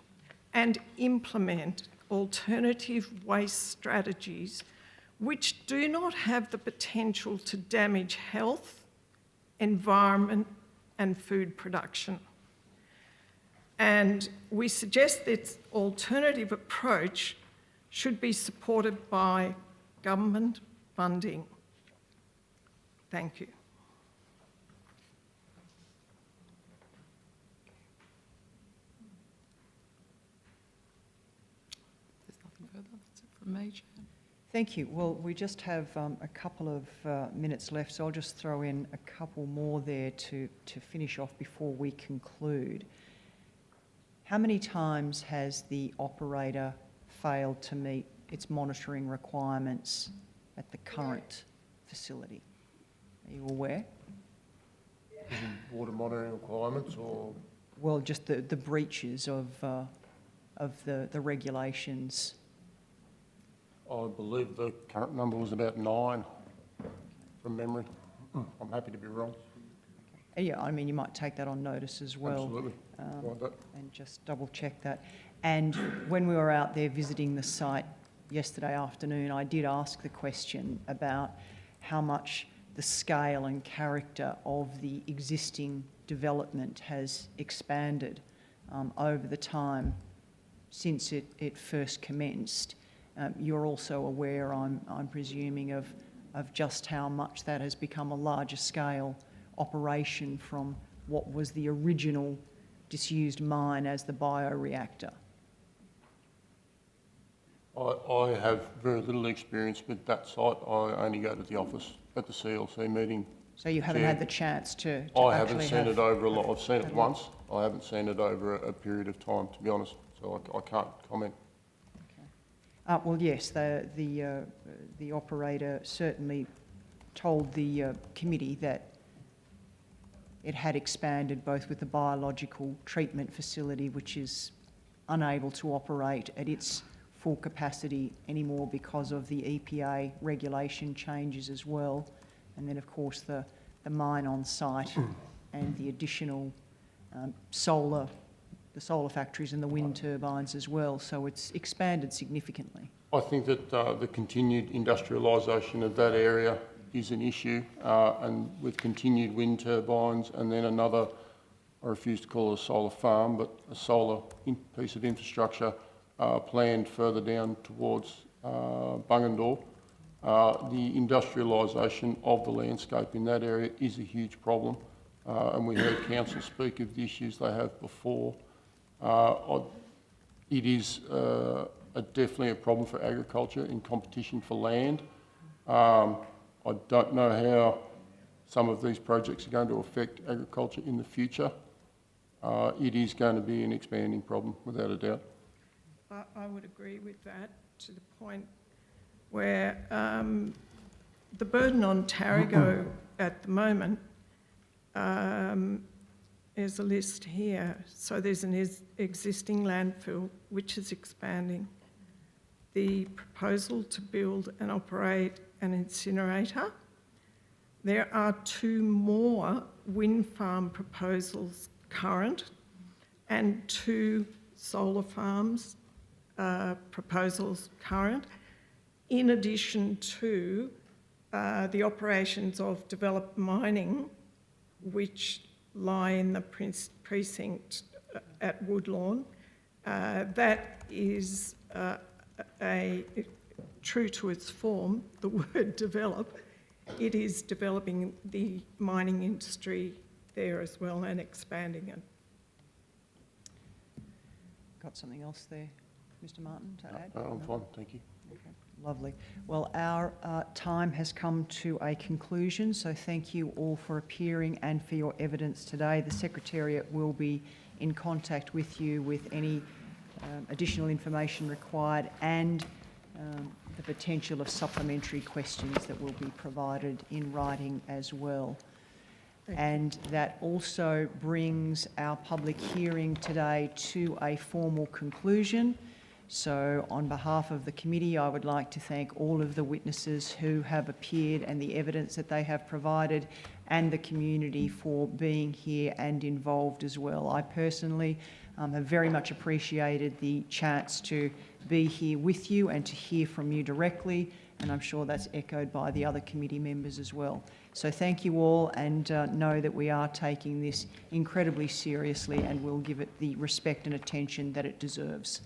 and implement alternative waste strategies which do not have the potential to damage health, environment and food production. And we suggest this alternative approach should be supported by government funding. Thank you. There's nothing further. That's it from me, Chair. Thank you. Well, we just have a couple of minutes left, so I'll just throw in a couple more there to finish off before we conclude. How many times has the operator failed to meet its monitoring requirements at the current facility? Are you aware? Water monitoring requirements, or? Well, just the breaches of the regulations. I believe the current number was about 9 from memory. I'm happy to be wrong. Yeah, I mean, you might take that on notice as well. Absolutely. And just double check that. And when we were out there visiting the site yesterday afternoon, I did ask the question about how much the scale and character of the existing development has expanded over the time since it first commenced. You're also aware, I'm presuming, of just how much that has become a larger scale operation from what was the original disused mine as the bioreactor. I have very little experience with that site. I only go to the office at the CLC meeting. So you haven't had the chance to I haven't seen it over a lot. I've seen it once. I haven't seen it over a period of time, to be honest, so I can't comment. Well, yes, the operator certainly told the committee that it had expanded both with the biological treatment facility, which is unable to operate at its full capacity anymore because of the EPA regulation changes as well, and then of course the mine on site and the additional solar factories and the wind turbines as well. So it's expanded significantly. I think that the continued industrialisation of that area is an issue, and with continued wind turbines and then another, I refuse to call it a solar farm, but a solar piece of infrastructure planned further down towards Bungendore. The industrialisation of the landscape in that area is a huge problem. and we heard council speak of the issues they have before. It is definitely a problem for agriculture in competition for land. I don't know how some of these projects are going to affect agriculture in the future. It is going to be an expanding problem, without a doubt. I would agree with that, to the point where the burden on Tarago at the moment, there's a list here. So there's an existing landfill which is expanding. The proposal to build and operate an incinerator. There are 2 more wind farm proposals current and 2 solar farms proposals current, in addition to the operations of developed mining, which lie in the precinct at Woodlawn. That is true to its form, the word develop. It is developing the mining industry there as well and expanding it. Got something else there, Mr. Martin, to add? I'm fine, thank you. Okay, lovely. Well, our time has come to a conclusion, so thank you all for appearing and for your evidence today. The Secretariat will be in contact with you with any additional information required and the potential of supplementary questions that will be provided in writing as well. And that also brings our public hearing today to a formal conclusion. So on behalf of the committee, I would like to thank all of the witnesses who have appeared and the evidence that they have provided, and the community for being here and involved as well. I personally have very much appreciated the chance to be here with you and to hear from you directly, and I'm sure that's echoed by the other committee members as well. So thank you all, and know that we are taking this incredibly seriously and will give it the respect and attention that it deserves.